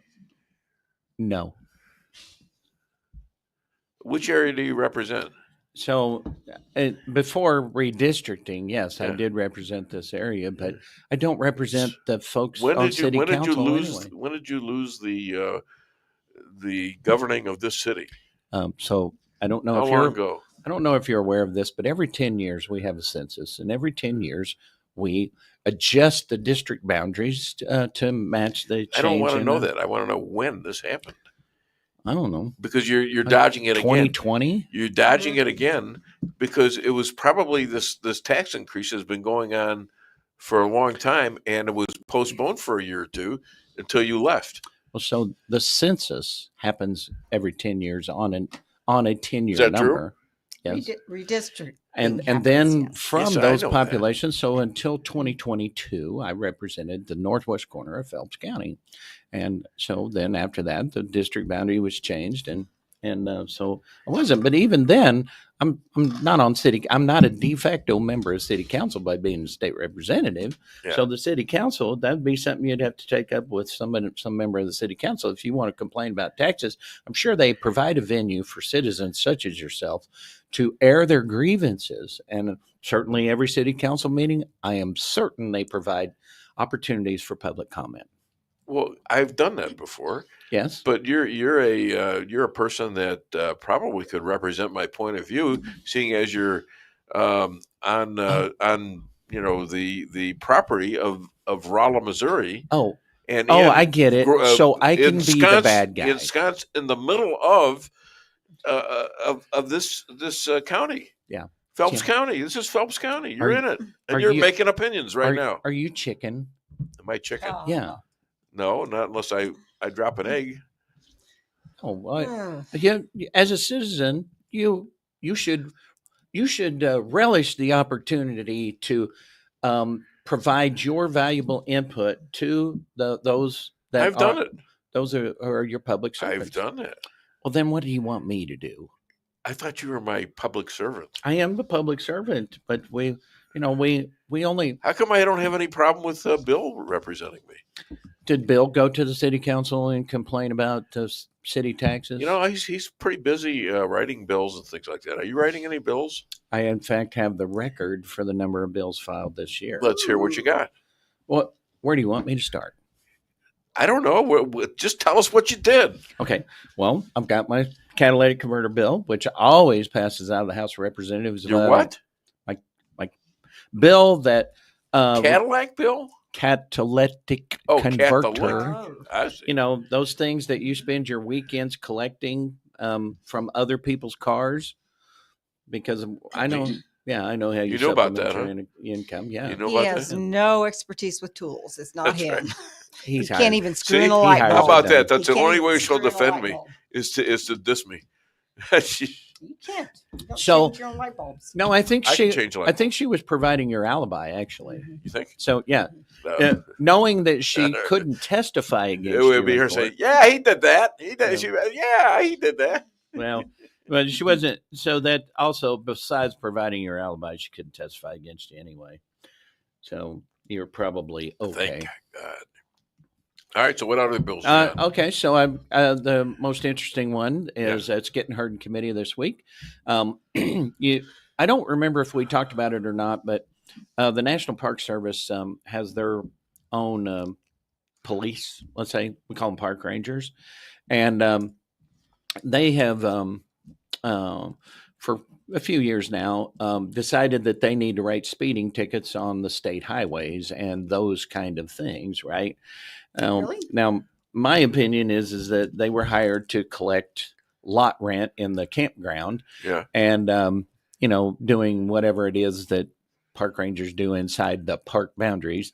S3: Which area do you represent?
S21: So before redistricting, yes, I did represent this area, but I don't represent the folks on city council anyway.
S3: When did you lose the governing of this city?
S21: So I don't know
S3: How long ago?
S21: I don't know if you're aware of this, but every 10 years we have a census, and every 10 years we adjust the district boundaries to match the change.
S3: I don't want to know that. I want to know when this happened.
S21: I don't know.
S3: Because you're dodging it again.
S21: 2020?
S3: You're dodging it again because it was probably this tax increase has been going on for a long time, and it was postponed for a year or two until you left.
S21: Well, so the census happens every 10 years on a 10-year
S3: Is that
S21: number.
S3: true?
S21: Yes.
S4: Redistrict.
S21: And then
S4: yes.
S21: from
S3: Yes, I
S21: those
S3: know
S21: populations, so until 2022, I represented the northwest corner of Phelps County. And so then after that, the district boundary was changed. And so I wasn't. But even then, I'm not on city. I'm not a de facto member of city council by being a state representative.
S3: Yeah.
S21: So the city council, that'd be something you'd have to take up with some member of the city council. If you want to complain about taxes, I'm sure they provide a venue for citizens such as yourself to air their grievances. And certainly every city council meeting, I am certain they provide opportunities for public comment.
S3: Well, I've done that before.
S21: Yes,
S3: but you're a person that probably could represent my point of view, seeing as you're on the property of Rolla, Missouri.
S21: I get it. So I can be the bad guy.
S3: Ensconced in the middle of this county.
S21: Yeah,
S3: Phelps County. This is Phelps County. You're in it, and
S21: you're
S3: making opinions right now.
S21: Are you chicken?
S3: Am I chicken?
S21: Yeah.
S3: No, not unless I drop an egg.
S21: Yeah. As a citizen, you should relish the opportunity to provide your valuable input to those that
S3: I've done it.
S21: Those are your public servants.
S3: I've done that.
S21: Well, then what do you want me to do?
S3: I thought you were my public servant.
S21: I am the public servant, but we only.
S3: How come I don't have any problem with Bill representing me?
S21: Did Bill go to the city council and complain about city taxes?
S3: You know, he's pretty busy writing bills and things like that. Are you writing any bills?
S21: I, in fact, have the record for the number of bills filed this year.
S3: Let's hear what you got.
S21: Well, where do you want me to start?
S3: I don't know. Just tell us what you did.
S21: Okay. Well, I've got my catalytic converter bill, which always passes out of the House of Representatives.
S3: Your what?
S21: My bill that
S3: Cadillac bill?
S21: Catalytic converter.
S3: Catalytic. I see.
S21: You know, those things that you spend your weekends collecting from other people's cars. Because I know, I know how you
S3: know about that,
S21: your income. Yeah,
S3: you know
S4: He has no expertise with tools. It's not
S3: That's
S4: him.
S3: right.
S4: He
S21: He's
S4: can't
S21: hired.
S4: even screw
S3: See?
S4: in a light bulb.
S3: How about that? That's
S4: He
S3: the
S4: can't
S3: only
S4: even
S3: way she'll
S4: screw in a
S3: defend
S4: light
S3: me
S4: bulb.
S3: is to diss me.
S4: You can't. You don't
S21: So-
S4: change your own light bulbs.
S21: No, I think
S3: I
S21: she.
S3: can change a light
S21: I think she was providing your alibi, actually.
S3: You think?
S21: So yeah,
S3: No.
S21: knowing that she couldn't testify against
S3: It would
S21: you
S3: be
S21: in
S3: her
S21: court.
S3: saying, "Yeah, he did that. He did.
S21: Yeah.
S3: He did that."
S21: Well, but she wasn't. So that also, besides providing your alibi, she couldn't testify against you anyway. So you're probably okay.
S3: Thank God. All right. So what other bills? do you have?
S21: Okay, so the most interesting one is it's getting heard in committee this week. I don't remember if we talked about it or not, but the National Park Service has their own police. Let's say we call them park rangers, and they have for a few years now decided that they need to write speeding tickets on the state highways and those kind of things, right?
S4: Really?
S21: Now, my opinion is that they were hired to collect lot rent in the campground,
S3: Yeah.
S21: and doing whatever it is that park rangers do inside the park boundaries,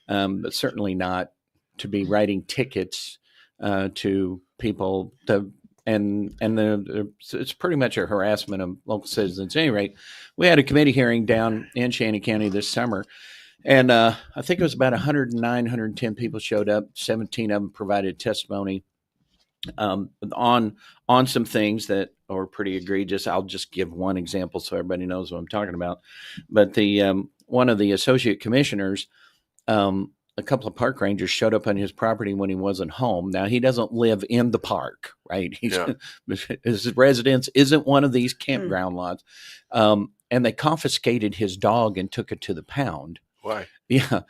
S21: but certainly not to be writing tickets to people. It's pretty much a harassment of local citizens. At any rate, we had a committee hearing down in Shannon County this summer. And I think it was about 109, 110 people showed up. 17 of them provided testimony on some things that are pretty egregious. I'll just give one example so everybody knows what I'm talking about. But the one of the associate commissioners, a couple of park rangers showed up on his property when he wasn't home. Now, he doesn't live in the park, right? His residence isn't one of these campground lots. And they confiscated his dog and took it to the pound.
S3: Why?
S21: Yeah.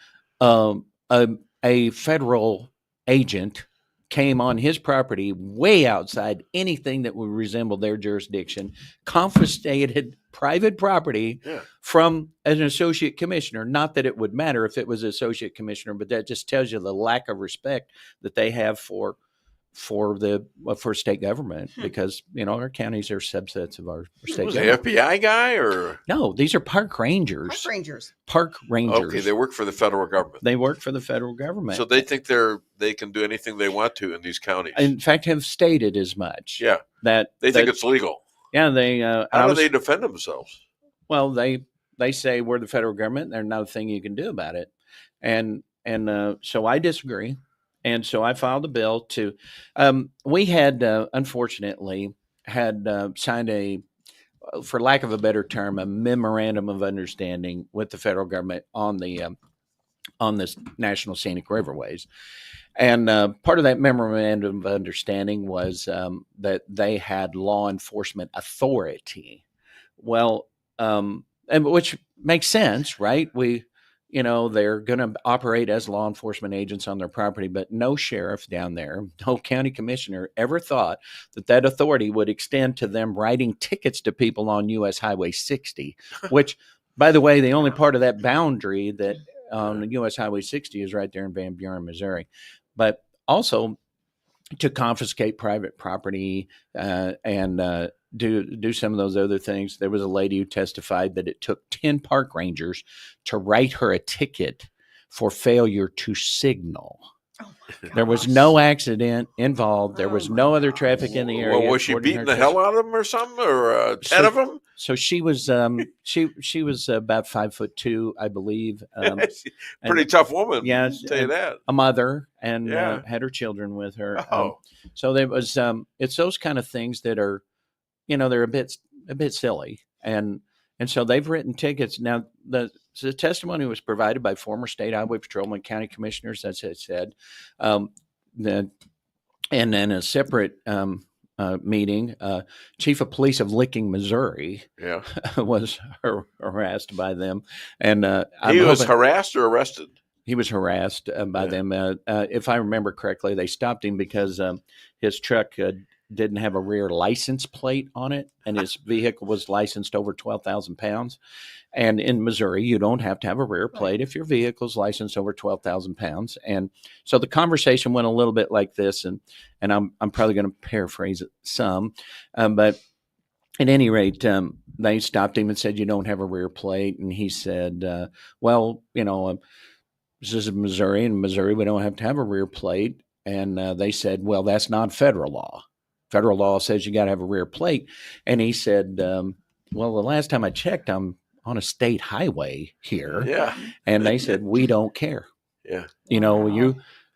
S21: A federal agent came on his property way outside anything that would resemble their jurisdiction, confiscated private property from an associate commissioner. Not that it would matter if it was an associate commissioner, but that just tells you the lack of respect that they have for state government, because our counties are subsets of our state
S3: Was
S21: government.
S3: the FBI guy or
S21: No, these are park rangers.
S4: Park rangers.
S21: Park rangers.
S3: Okay, they work for the federal government.
S21: They work for the federal government.
S3: So they think they can do anything they want to in these counties.
S21: In fact, have stated as much.
S3: Yeah,
S21: that
S3: they think it's legal.
S21: Yeah, they.
S3: How do they defend themselves?
S21: Well, they say we're the federal government. There's not a thing you can do about it, and so I disagree. And so I filed a bill to. We had unfortunately signed for lack of a better term, a memorandum of understanding with the federal government on this National Scenic Riverways. And part of that memorandum of understanding was that they had law enforcement authority. Well, and which makes sense, right? They're going to operate as law enforcement agents on their property, but no sheriff down there, no county commissioner ever thought that authority would extend to them writing tickets to people on U.S. Highway 60, which, by the way, the only part of that boundary that on U.S. Highway 60 is right there in Van Buren, Missouri. But also to confiscate private property and do some of those other things. There was a lady who testified that it took 10 park rangers to write her a ticket for failure to signal. Oh there was no accident involved. There was no other traffic in the area.
S3: Well, was she beating the hell out of them or something, or 10 of them?
S21: So she was she was about 5'2", I believe.
S3: Pretty tough woman.
S21: Yes,
S3: I'll tell you that.
S21: a mother, and
S3: Yeah.
S21: had her children with her.
S3: Oh.
S21: So there was it's those kind of things that are, they're a bit silly, and so they've written tickets. Now the testimony was provided by former state highway patrolmen, county commissioners, as I said, and then a separate meeting, chief of police of Licking, Missouri, was harassed by them, and
S3: he was harassed or arrested.
S21: He was harassed by them. If I remember correctly, they stopped him because his truck didn't have a rear license plate on it, and his vehicle was licensed over 12,000 pounds. And in Missouri, you don't have to have a rear plate if your vehicle's licensed over 12,000 pounds. And so the conversation went a little bit like this, and I'm probably going to paraphrase it some, but at any rate, they stopped him and said, "You don't have a rear plate," and he said, "Well, this is Missouri. In Missouri, we don't have to have a rear plate." And they said, "Well, that's not federal law. Federal law says you got to have a rear plate." And he said, "Well, the last time I checked, I'm on a state highway here."
S3: Yeah.
S21: And they said, "We don't care.
S3: Yeah.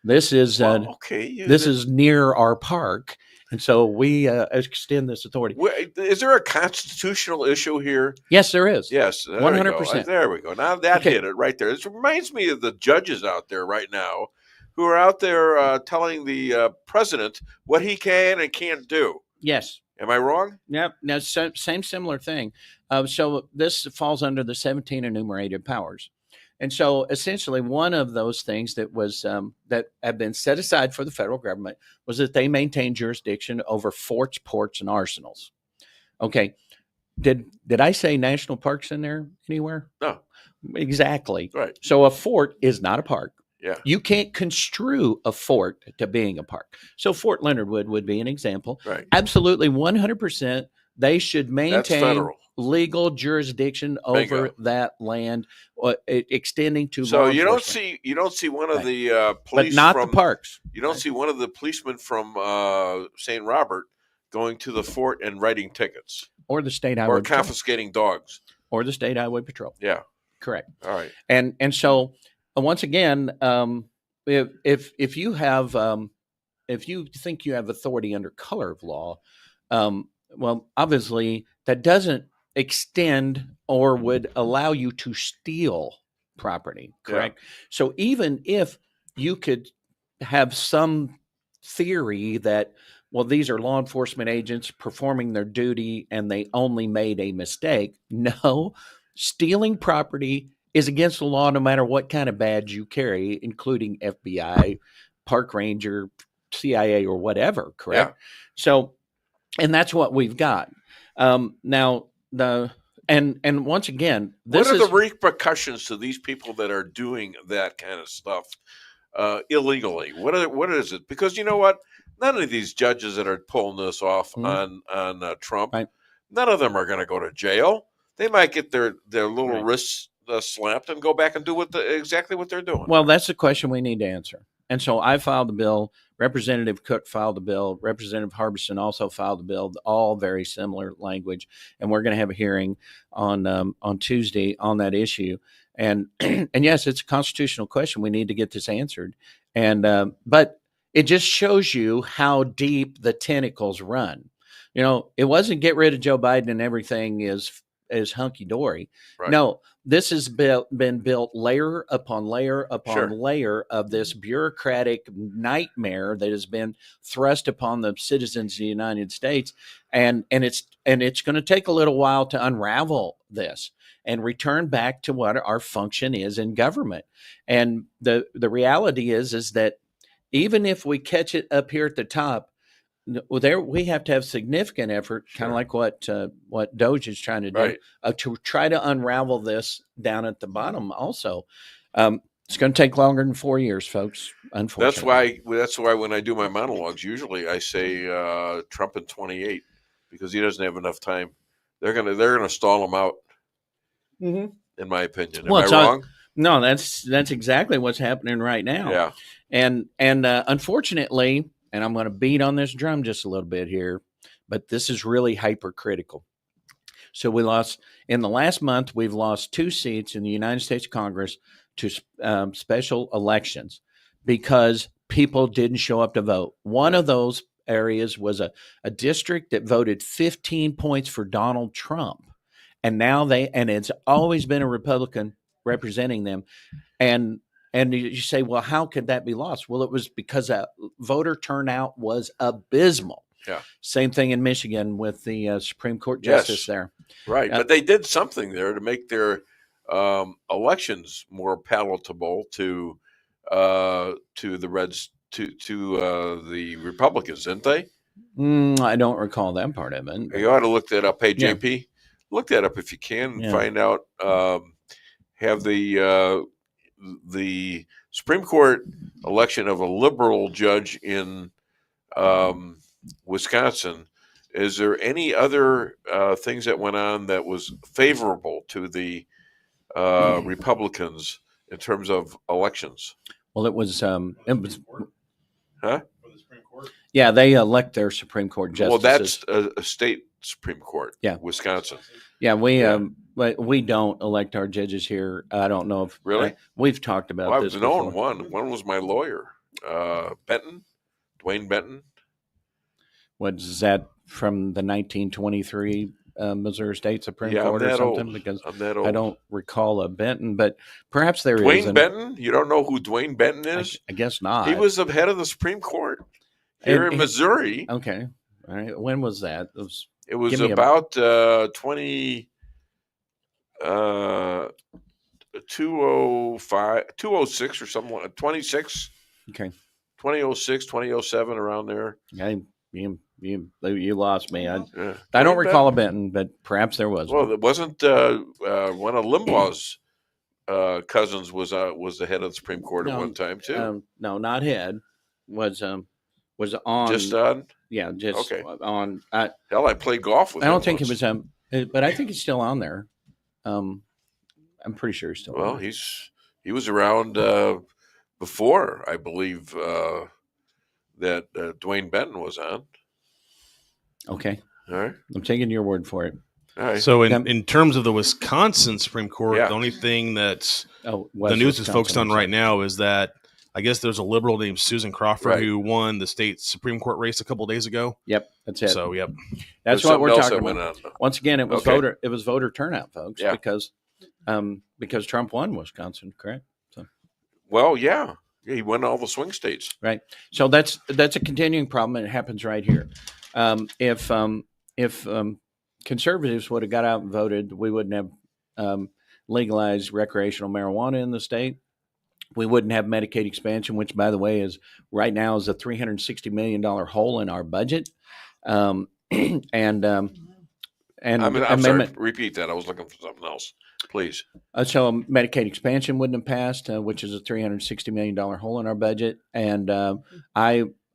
S21: This is this is near our park, and so we extend this authority."
S3: Is there a constitutional issue here?
S21: Yes, there is.
S3: Yes,
S21: 100%.
S3: There we go. Now that hit it right there. This reminds me of the judges out there right now who are out there telling the president what he can and can't do.
S21: Yes.
S3: Am I wrong?
S21: Yep. Now, same similar thing. So this falls under the 17 enumerated powers. And so essentially one of those things that was that have been set aside for the federal government was that they maintain jurisdiction over forts, ports, and arsenals. Okay. Did I say national parks in there anywhere?
S3: No.
S21: Exactly.
S3: Right.
S21: So a fort is not a park.
S3: Yeah.
S21: You can't construe a fort to being a park. So Fort Leonard Wood would be an example.
S3: Right.
S21: Absolutely 100%. They should maintain
S3: federal.
S21: legal jurisdiction over that land, extending to.
S3: So
S21: law
S3: you don't
S21: enforcement.
S3: see one of the police,
S21: but not
S3: from
S21: the parks.
S3: You don't see one of the policemen from St. Robert going to the fort and writing tickets,
S21: or the state highway
S3: or confiscating dogs,
S21: or the state highway patrol.
S3: Yeah,
S21: correct.
S3: All right,
S21: and so once again, if you have if you think you have authority under color of law, well, obviously that doesn't extend or would allow you to steal property, correct? Yeah. So even if you could have some theory that, well, these are law enforcement agents performing their duty and they only made a mistake. No, stealing property is against the law no matter what kind of badge you carry, including FBI, park ranger, CIA, or whatever, correct? Yeah. So, and that's what we've got. Now, and once again,
S3: what are the repercussions to these people that are doing that kind of stuff illegally? What is it? Because you know what? None of these judges that are pulling this off on Trump, none of them are going to go to jail. They might get their little wrists slapped and go back and do exactly what they're doing.
S21: Well, that's the question we need to answer. And so I filed the bill. Representative Cook filed the bill. Representative Harbison also filed the bill. All very similar language. And we're going to have a hearing on Tuesday on that issue. And and yes, it's a constitutional question. We need to get this answered. And but it just shows you how deep the tentacles run. You know, it wasn't get rid of Joe Biden and everything is hunky dory. Right. No, this has been built layer upon layer upon layer of this bureaucratic nightmare that has been thrust upon the citizens of the United States, and it's going to take a little while to unravel this and return back to what our function is in government. And the reality is that even if we catch it up here at the top, there we have to have significant effort, kind of like what Doge is trying to do, to try to unravel this down at the bottom. Also, it's going to take longer than 4 years, folks. Unfortunately,
S3: that's why when I do my monologues, usually I say Trump in 28 because he doesn't have enough time. They're gonna stall him out. Mm-hmm. In my opinion, am I wrong?
S21: No, that's exactly what's happening right now.
S3: Yeah,
S21: and unfortunately. And I'm going to beat on this drum just a little bit here, but this is really hypercritical. So we lost in the last month. We've lost 2 seats in the United States Congress to special elections because people didn't show up to vote. One of those areas was a district that voted 15 points for Donald Trump, and now it's always been a Republican representing them, and you say, well, how could that be lost? Well, it was because voter turnout was abysmal.
S3: Yeah.
S21: Same thing in Michigan with the Supreme Court justice there.
S3: Right. But they did something there to make their elections more palatable to the Reds, to the Republicans, didn't they?
S21: I don't recall that part of it.
S3: You ought to look that up. Hey, JP, look that up if you can.
S21: Yeah.
S3: Find out. Have the Supreme Court election of a liberal judge in Wisconsin. Is there any other things that went on that was favorable to the Republicans in terms of elections?
S21: Well, it was
S3: huh?
S21: Yeah, they elect their Supreme Court justices.
S3: Well, that's a state Supreme Court.
S21: Yeah,
S3: Wisconsin.
S21: Yeah, we don't elect our judges here. I don't know if
S3: really.
S21: We've talked about this.
S3: I've known one. One was my lawyer, Benton, Dwayne Benton.
S21: Was that from the 1923 Missouri State Supreme Court or something?
S3: Old.
S21: Because
S3: I'm that old.
S21: I don't recall a Benton, but perhaps there is.
S3: Dwayne Benton? You don't know who Dwayne Benton is?
S21: I guess not.
S3: He was the head of the Supreme Court here in Missouri.
S21: Okay. All right. When was that?
S3: It was about 206 or something, 26.
S21: Okay.
S3: 2006, 2007, around there.
S21: You lost me. I don't recall a Benton, but perhaps there was.
S3: Well, it wasn't one of Limbaugh's cousins was the head of the Supreme Court at one time too.
S21: No, not head. Was on
S3: just on.
S21: Yeah, just
S3: okay.
S21: On.
S3: Hell, I played golf with.
S21: I don't think it was but I think he's still on there. I'm pretty sure he's still.
S3: Well,
S21: on there.
S3: he was around before, I believe, that Dwayne Benton was on.
S21: Okay.
S3: All right.
S21: I'm taking your word for it.
S3: All right.
S5: So in terms of the Wisconsin Supreme Court,
S3: Yeah.
S5: the only thing that's
S21: the
S5: news is focused on right now is that I guess there's a liberal named Susan Crawford who won the state Supreme Court race a couple days ago.
S21: Yep, that's it.
S5: So yep,
S21: that's what we're talking about. Once again, it was voter turnout, folks.
S3: Yeah.
S21: because Trump won Wisconsin, correct? So.
S3: Well, yeah, he won all the swing states.
S21: Right. So that's a continuing problem, and it happens right here. If conservatives would have got out and voted, we wouldn't have legalized recreational marijuana in the state. We wouldn't have Medicaid expansion, which, by the way, is right now is a $360 million hole in our budget.
S3: I'm sorry, repeat that. I was looking for something else. Please.
S21: So Medicaid expansion wouldn't have passed, which is a $360 million hole in our budget. And I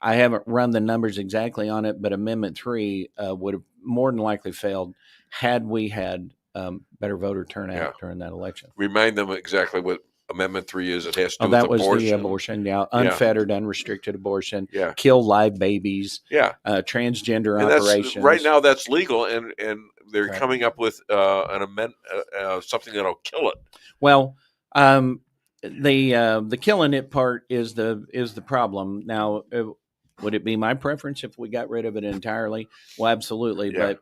S21: haven't run the numbers exactly on it, but Amendment 3 would have more than likely failed had we had better voter turnout during that election.
S3: Remind them exactly what Amendment 3 is. It has to do
S21: that
S3: with
S21: was
S3: abortion.
S21: the abortion, unfettered, unrestricted abortion,
S3: Yeah.
S21: kill live babies, transgender
S3: And
S21: operations.
S3: right now, that's legal, and they're coming up with an amendment, something that'll kill it.
S21: Well, the killing it part is the problem. Now, would it be my preference if we got rid of it entirely? Well, absolutely.
S3: Yeah.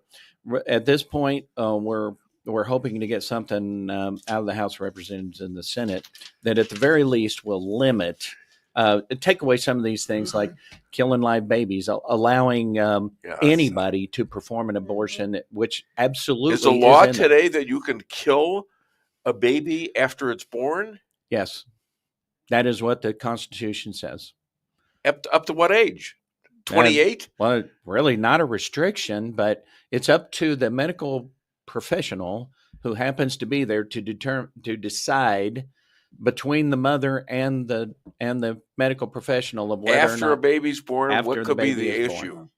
S21: But at this point, we're hoping to get something out of the House of Representatives and the Senate that at the very least will limit, take away some of these things like killing live babies, allowing anybody to perform an abortion, which absolutely
S3: is a law today that you can kill a baby after it's born?
S21: Yes. That is what the Constitution says.
S3: Up to what age? 28?
S21: Well, really not a restriction, but it's up to the medical professional who happens to be there to decide between the mother and the medical professional of whether
S3: after
S21: or not
S3: a baby's born, what could be the issue?
S21: Born.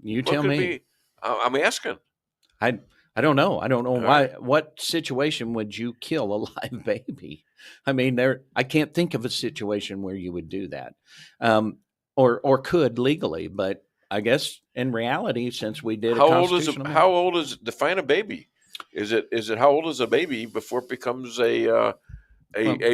S21: You tell me.
S3: I'm asking.
S21: I don't know. I don't know why. What situation would you kill a live baby? I mean, I can't think of a situation where you would do that, or could legally. But I guess in reality, since we did
S3: how old is define a baby? Is it how old is a baby before it becomes a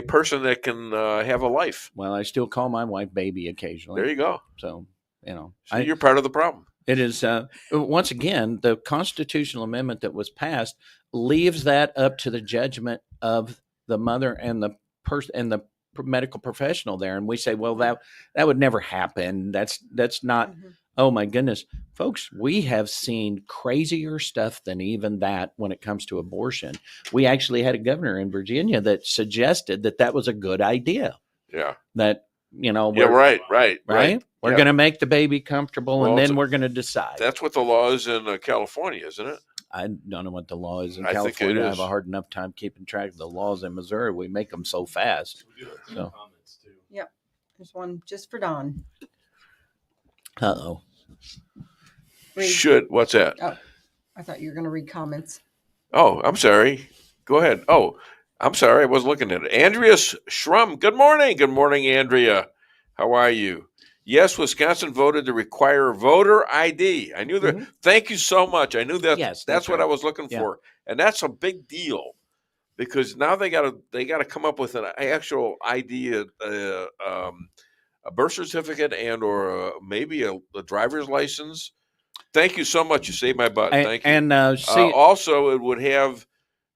S3: person that can have a life?
S21: Well, I still call my wife baby occasionally.
S3: There you go.
S21: So,
S3: so you're part of the problem.
S21: It is once again, the constitutional amendment that was passed leaves that up to the judgment of the mother and the person and the medical professional there. And we say, well, that would never happen. That's not. Oh my goodness, folks, we have seen crazier stuff than even that when it comes to abortion. We actually had a governor in Virginia that suggested that was a good idea.
S3: Yeah.
S21: That,
S3: right.
S21: We're going to make the baby comfortable, and then we're going to decide.
S3: That's what the law is in California, isn't it?
S21: I don't know what the law is in
S3: I
S21: California.
S3: think it
S21: I
S3: is.
S21: have a hard enough time keeping track of the laws in Missouri. We make them so fast. So.
S4: Yep. There's one just for Don.
S21: Uh-oh.
S3: What's that?
S4: Oh, I thought you were going to read comments.
S3: Oh, I'm sorry. Go ahead. Oh, I'm sorry. I wasn't looking at it. Andrea Schrum. Good morning. Good morning, Andrea. How are you? Yes, Wisconsin voted to require voter ID. I knew that. Thank you so much. I knew that.
S21: Yes,
S3: that's what
S21: right.
S3: I was looking for, and that's a big deal because now they got to come up with an actual ID, a birth certificate, and or maybe a driver's license. Thank you so much. You saved my butt. Thank you.
S21: And
S3: also, it would have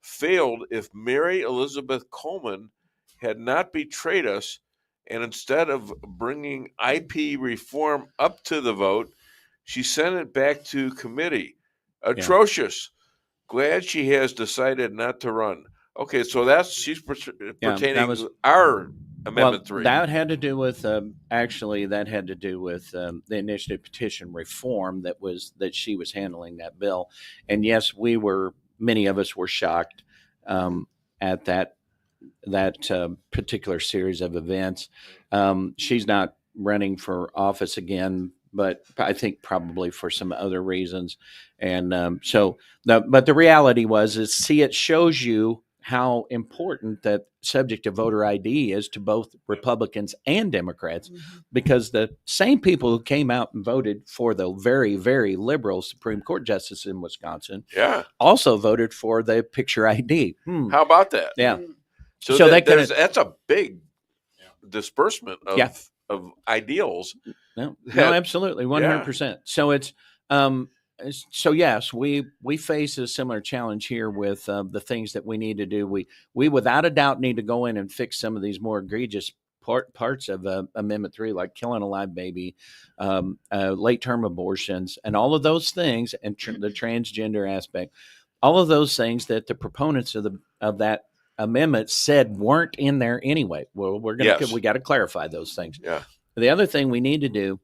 S3: failed if Mary Elizabeth Coleman had not betrayed us. And instead of bringing IP reform up to the vote, she sent it back to committee. Atrocious. Glad she has decided not to run. Okay, so she's pertaining to our Amendment 3.
S21: That had to do with the initiative petition reform that she was handling that bill. And yes, many of us were shocked at that particular series of events. She's not running for office again, but I think probably for some other reasons. And but the reality it shows you how important that subject of voter ID is to both Republicans and Democrats, because the same people who came out and voted for the very, very liberal Supreme Court justice in Wisconsin also voted for the picture ID.
S3: How about that?
S21: Yeah.
S3: So that's a big disbursement of ideals.
S21: No, absolutely, 100%. So it's so yes, we face a similar challenge here with the things that we need to do. We without a doubt need to go in and fix some of these more egregious parts of Amendment 3, like killing a live baby, late term abortions, and all of those things, and the transgender aspect, all of those things that the proponents of that amendment said weren't in there anyway. Well, we got to clarify those things.
S3: Yeah.
S21: The other thing we need to do,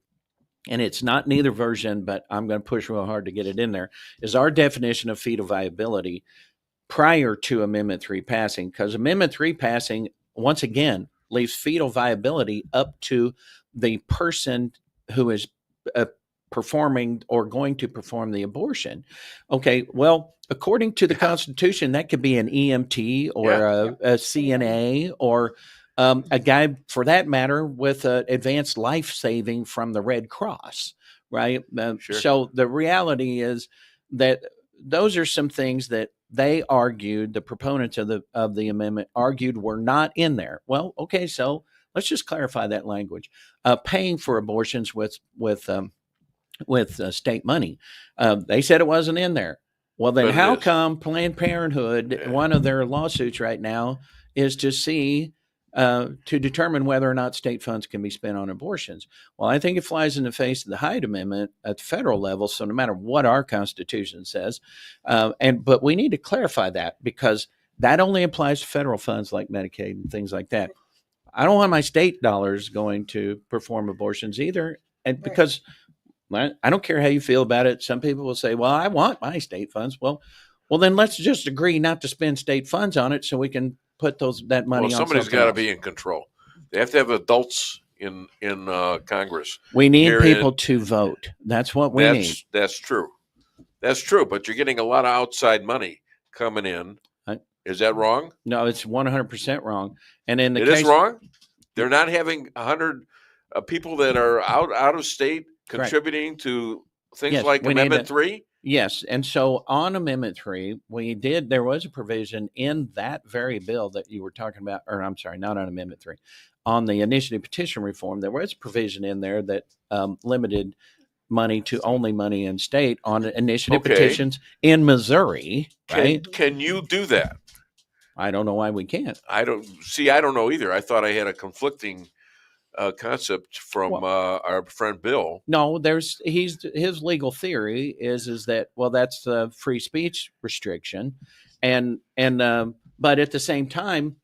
S21: and it's not in either version, but I'm going to push real hard to get it in there, is our definition of fetal viability prior to Amendment 3 passing, because Amendment 3 passing, once again, leaves fetal viability up to the person who is performing or going to perform the abortion. Okay, well, according to the Constitution, that could be an EMT or a CNA or a guy, for that matter, with advanced life saving from the Red Cross, right? So the reality is that those are some things that they argued, the proponents of the amendment argued were not in there. Well, okay, so let's just clarify that language. Paying for abortions with state money, they said it wasn't in there. Well, then how come Planned Parenthood, one of their lawsuits right now is to determine whether or not state funds can be spent on abortions? Well, I think it flies in the face of the Hyde Amendment at the federal level. So no matter what our Constitution says, but we need to clarify that, because that only applies to federal funds like Medicaid and things like that. I don't want my state dollars going to perform abortions either. And because I don't care how you feel about it. Some people will say, well, I want my state funds. Well, then let's just agree not to spend state funds on it so we can put that money on
S3: somebody's got to be in control. They have to have adults in Congress.
S21: We need people to vote. That's what we need.
S3: That's true. That's true. But you're getting a lot of outside money coming in. Is that wrong?
S21: No, it's 100% wrong. And in the
S3: case, is wrong. They're not having 100 people that are out of state contributing to things
S21: Yes,
S3: like
S21: we need
S3: Amendment
S21: to-
S3: 3?
S21: Yes, and so on Amendment 3, there was a provision in that very bill that you were talking about, or I'm sorry, not on Amendment 3, on the initiative petition reform, there was a provision in there that limited money to only money in state on initiative petitions in Missouri, right?
S3: Can you do that?
S21: I don't know why we can't.
S3: I don't know either. I thought I had a conflicting concept from our friend Bill.
S21: No, his legal theory is that, well, that's the free speech restriction, and but at the same time,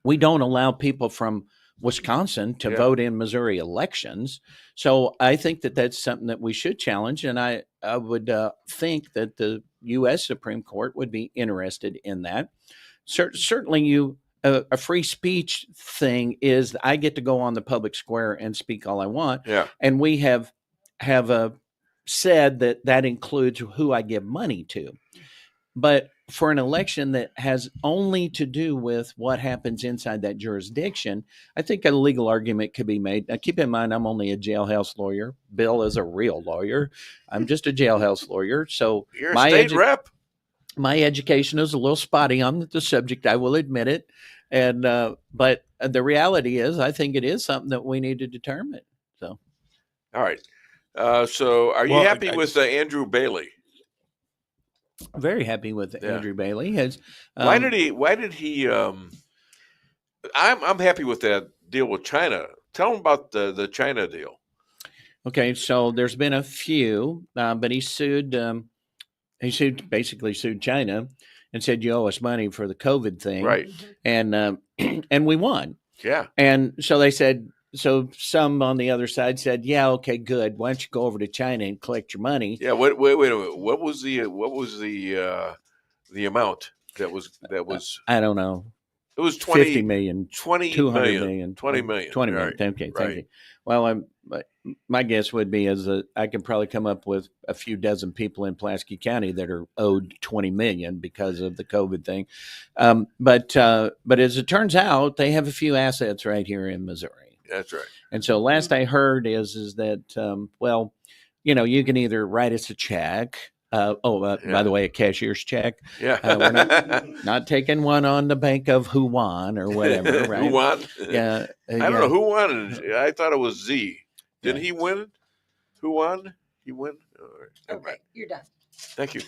S21: we don't allow people from Wisconsin to vote in Missouri elections. So I think that that's something that we should challenge, and I would think that the U.S. Supreme Court would be interested in that. Certainly, a free speech thing is I get to go on the public square and speak all I want.
S3: Yeah.
S21: And we have said that includes who I give money to. But for an election that has only to do with what happens inside that jurisdiction, I think a legal argument could be made. Now, keep in mind, I'm only a jailhouse lawyer. Bill is a real lawyer. I'm just a jailhouse lawyer. So
S3: you're a state rep.
S21: My education is a little spotty on the subject. I will admit it. And but the reality is, I think it is something that we need to determine. So,
S3: all right. So, are you happy with Andrew Bailey?
S21: Very happy with Andrew Bailey.
S3: Why did he? I'm happy with that deal with China. Tell him about the China deal.
S21: Okay, so there's been a few, but he sued. Basically sued China and said, you owe us money for the COVID thing.
S3: Right.
S21: And we won.
S3: Yeah.
S21: And so they said, so some on the other side said, yeah, okay, good. Why don't you go over to China and collect your money?
S3: Yeah. Wait a minute. What was the amount that was?
S21: I don't know.
S3: It was 20,
S21: 50 million,
S3: 20
S21: 200
S3: million,
S21: million,
S3: 20 million.
S21: 20 million.
S3: Right.
S21: Okay. Thank you. Well, my guess would be is that I could probably come up with a few dozen people in Pulaski County that are owed 20 million because of the COVID thing. But as it turns out, they have a few assets right here in Missouri.
S3: That's right.
S21: And so last I heard is that, well, you can either write us a check. By the way, a cashier's check.
S3: Yeah.
S21: We're not taking one on the bank of who won or whatever, right?
S3: Who won?
S21: Yeah.
S3: I don't know who won. I thought it was Z. Didn't he win? Who won? He won?
S4: Okay, you're done.
S3: Thank you.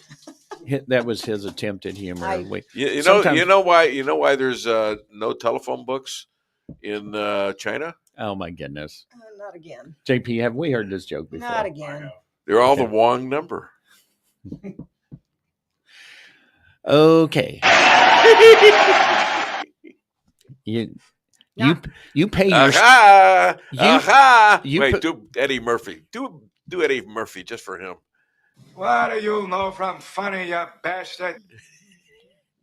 S21: That was his attempt at humor.
S3: You know why there's no telephone books in China?
S21: Oh my goodness.
S4: Not again.
S21: JP, have we heard this joke before?
S4: Not again.
S3: They're all the wrong number.
S21: Okay. You pay your
S3: Wait, do Eddie Murphy. Do Eddie Murphy just for him.
S6: What do you know from funny, you bastard?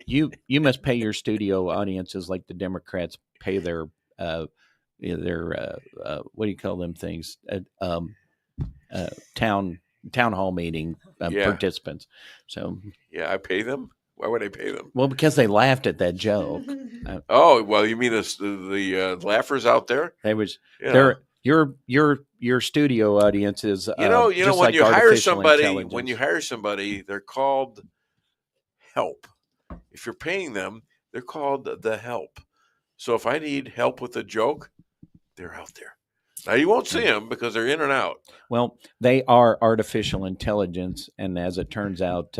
S21: You must pay your studio audiences like the Democrats pay their what do you call them things? Town hall meeting participants. So
S3: yeah, I pay them. Why would I pay them?
S21: Well, because they laughed at that joke.
S3: Oh, well, you mean the laughers out there?
S21: They was your studio audience is
S3: you know when
S21: like
S3: you hire
S21: artificial
S3: somebody, they're called help. If you're paying them, they're called the help. So if I need help with a joke, they're out there. Now you won't see them because they're in and out.
S21: Well, they are artificial intelligence, and as it turns out,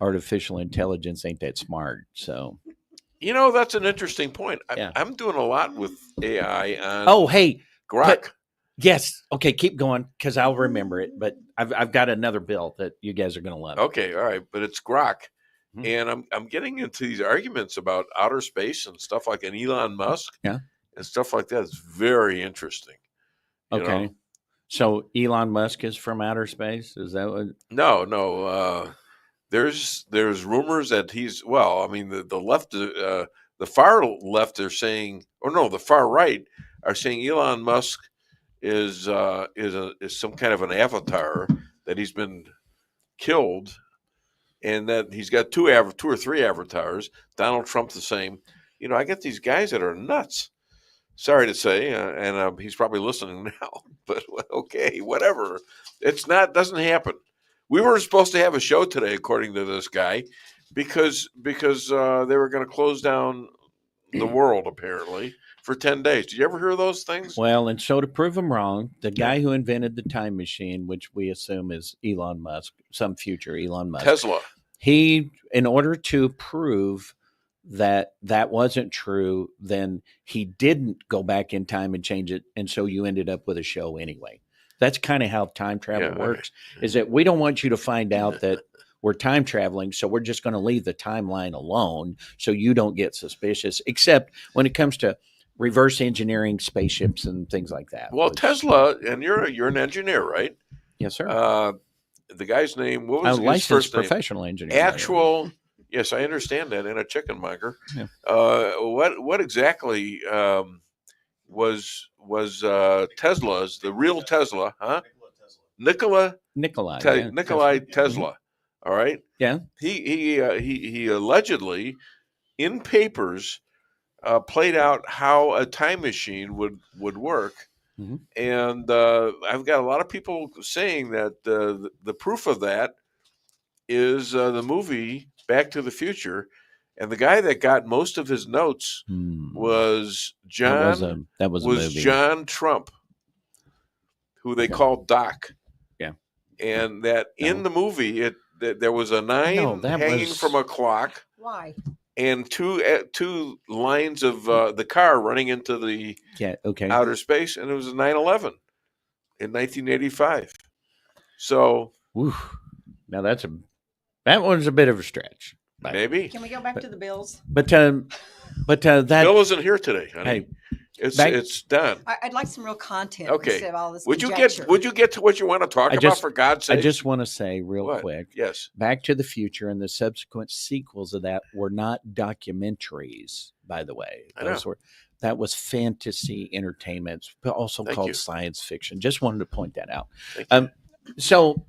S21: artificial intelligence ain't that smart. So,
S3: that's an interesting point. I'm doing a lot with AI on.
S21: Oh, hey,
S3: Grok.
S21: Yes. Okay, keep going because I'll remember it. But I've got another bill that you guys are going to love.
S3: Okay, all right, but it's Grok, and I'm getting into these arguments about outer space and stuff like an Elon Musk, and stuff like that. It's very interesting.
S21: Okay. So Elon Musk is from outer space? Is that what?
S3: No. There's rumors that he's the left, the far left are saying, the far right are saying Elon Musk is some kind of an avatar, that he's been killed, and that he's got two or three avatars. Donald Trump the same. I get these guys that are nuts. Sorry to say, and he's probably listening now. But okay, whatever. Doesn't happen. We were supposed to have a show today, according to this guy, because they were going to close down the world apparently for 10 days. Did you ever hear those things?
S21: Well, and so to prove him wrong, the guy who invented the time machine, which we assume is Elon Musk, some future Elon Musk,
S3: Tesla.
S21: He, in order to prove that wasn't true, then he didn't go back in time and change it, and so you ended up with a show anyway. That's kind of how time travel works. Right. Is that we don't want you to find out that we're time traveling, so we're just going to leave the timeline alone so you don't get suspicious, except when it comes to reverse engineering spaceships and things like that.
S3: Well, Tesla, and you're an engineer, right?
S21: Yes, sir.
S3: The guy's name, what was his first name?
S21: Professional engineer.
S3: Yes, I understand that, and a chickenmonger.
S21: Yeah.
S3: What exactly was Tesla's, the real Tesla, huh? Nikolai Tesla. All right.
S21: Yeah.
S3: He allegedly, in papers, played out how a time machine would work, and I've got a lot of people saying that the proof of that is the movie Back to the Future, and the guy that got most of his notes was John.
S21: That was a movie.
S3: John Trump, who they called Doc.
S21: Yeah,
S3: and that in the movie there was a 9 hanging from a clock.
S4: Why?
S3: And two lines of the car running into the outer space, and it was a 9/11 in 1985. So,
S21: now that one's a bit of a stretch.
S3: Maybe.
S4: Can we go back to the bills?
S21: But that
S3: Bill isn't here today, honey.
S21: Hey,
S3: it's done.
S4: I'd like some real content.
S3: Okay.
S4: Instead of all this
S3: Would
S4: conjecture.
S3: you get to what you want to talk about, for God's sake?
S21: I just want to say real quick.
S3: Yes.
S21: Back to the Future and the subsequent sequels of that were not documentaries, by the way. That was fantasy entertainment, but also called science fiction. Just wanted to point that out. So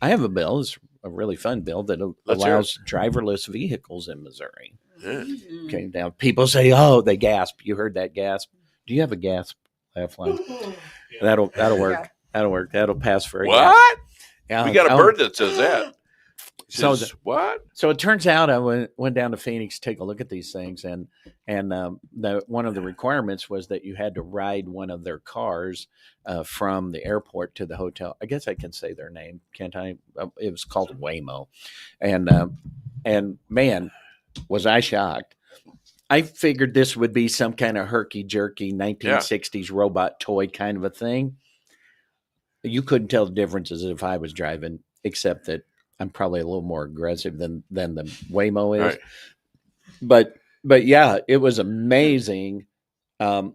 S21: I have a bill. It's a really fun bill that allows driverless vehicles in Missouri.
S3: Yeah.
S21: Okay. Now people say, "Oh, they gasp." You heard that gasp? Do you have a gasp laugh line? That'll work.
S4: Yeah.
S21: That'll work. That'll pass for a
S3: what?
S21: Gasp.
S3: We got a bird that says that. What?
S21: So it turns out I went down to Phoenix to take a look at these things, and one of the requirements was that you had to ride one of their cars from the airport to the hotel. I guess I can say their name, can't I? It was called Waymo, and man, was I shocked. I figured this would be some kind of herky-jerky 1960s robot toy kind of a thing. You couldn't tell the differences if I was driving, except that I'm probably a little more aggressive than the Waymo is.
S3: Right.
S21: But yeah, it was amazing how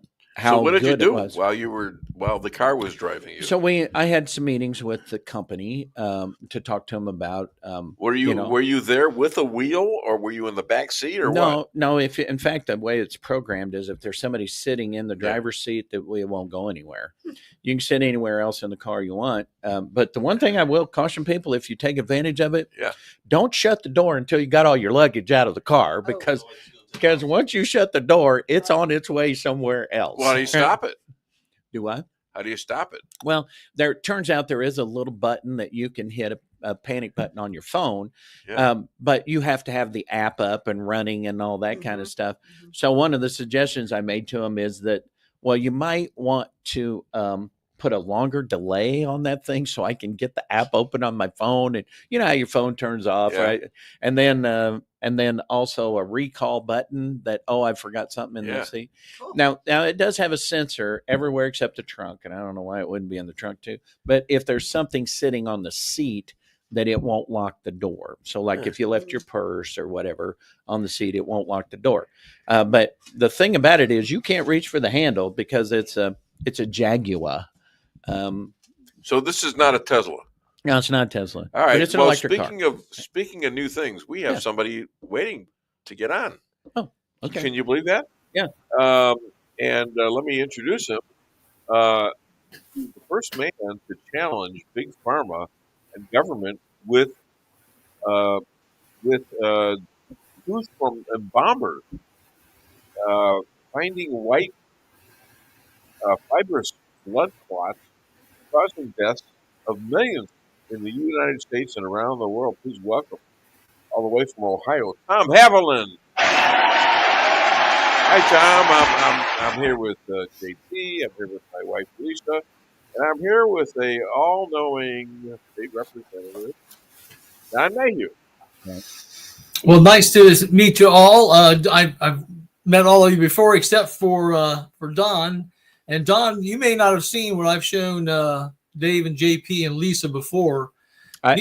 S3: so what did
S21: good
S3: you do
S21: it was.
S3: while the car was driving you?
S21: So I had some meetings with the company to talk to them about.
S3: Were you there with a wheel, or were you in the back seat, or what?
S21: No. If in fact the way it's programmed is if there's somebody sitting in the driver's seat, that it won't go anywhere. You can sit anywhere else in the car you want. But the one thing I will caution people, if you take advantage of it, don't shut the door until you got all your luggage out of the car, because once you shut the door, it's on its way somewhere else.
S3: Well, how do you stop it?
S21: Do what?
S3: How do you stop it?
S21: Well, turns out there is a little button that you can hit, a panic button on your phone, but you have to have the app up and running and all that kind of stuff. So one of the suggestions I made to him is that, well, you might want to put a longer delay on that thing so I can get the app open on my phone, and you know how your phone turns off, right? And then also a recall button that, I forgot something in the seat. Cool. Now it does have a sensor everywhere except the trunk, and I don't know why it wouldn't be in the trunk too. But if there's something sitting on the seat, that it won't lock the door. So like if you left your purse or whatever on the seat, it won't lock the door. But the thing about it is you can't reach for the handle because it's a Jaguar.
S3: So this is not a Tesla.
S21: No, it's not a Tesla.
S3: All right.
S21: But it's an electric car.
S3: Speaking of new things, we have somebody waiting to get on.
S21: Oh, okay.
S3: Can you believe that?
S21: Yeah.
S3: And let me introduce him. He's the first man to challenge big pharma and government with news from embalmers finding white fibrous blood clots causing deaths of millions in the United States and around the world. Please welcome, all the way from Ohio, Tom Haviland. Hi, Tom. I'm here with JP. I'm here with my wife, Lisa. And I'm here with a all-knowing state representative, Don Mayhew.
S8: Well, nice to meet you all. I've met all of you before, except for Don. And Don, you may not have seen what I've shown Dave and JP and Lisa before.
S21: I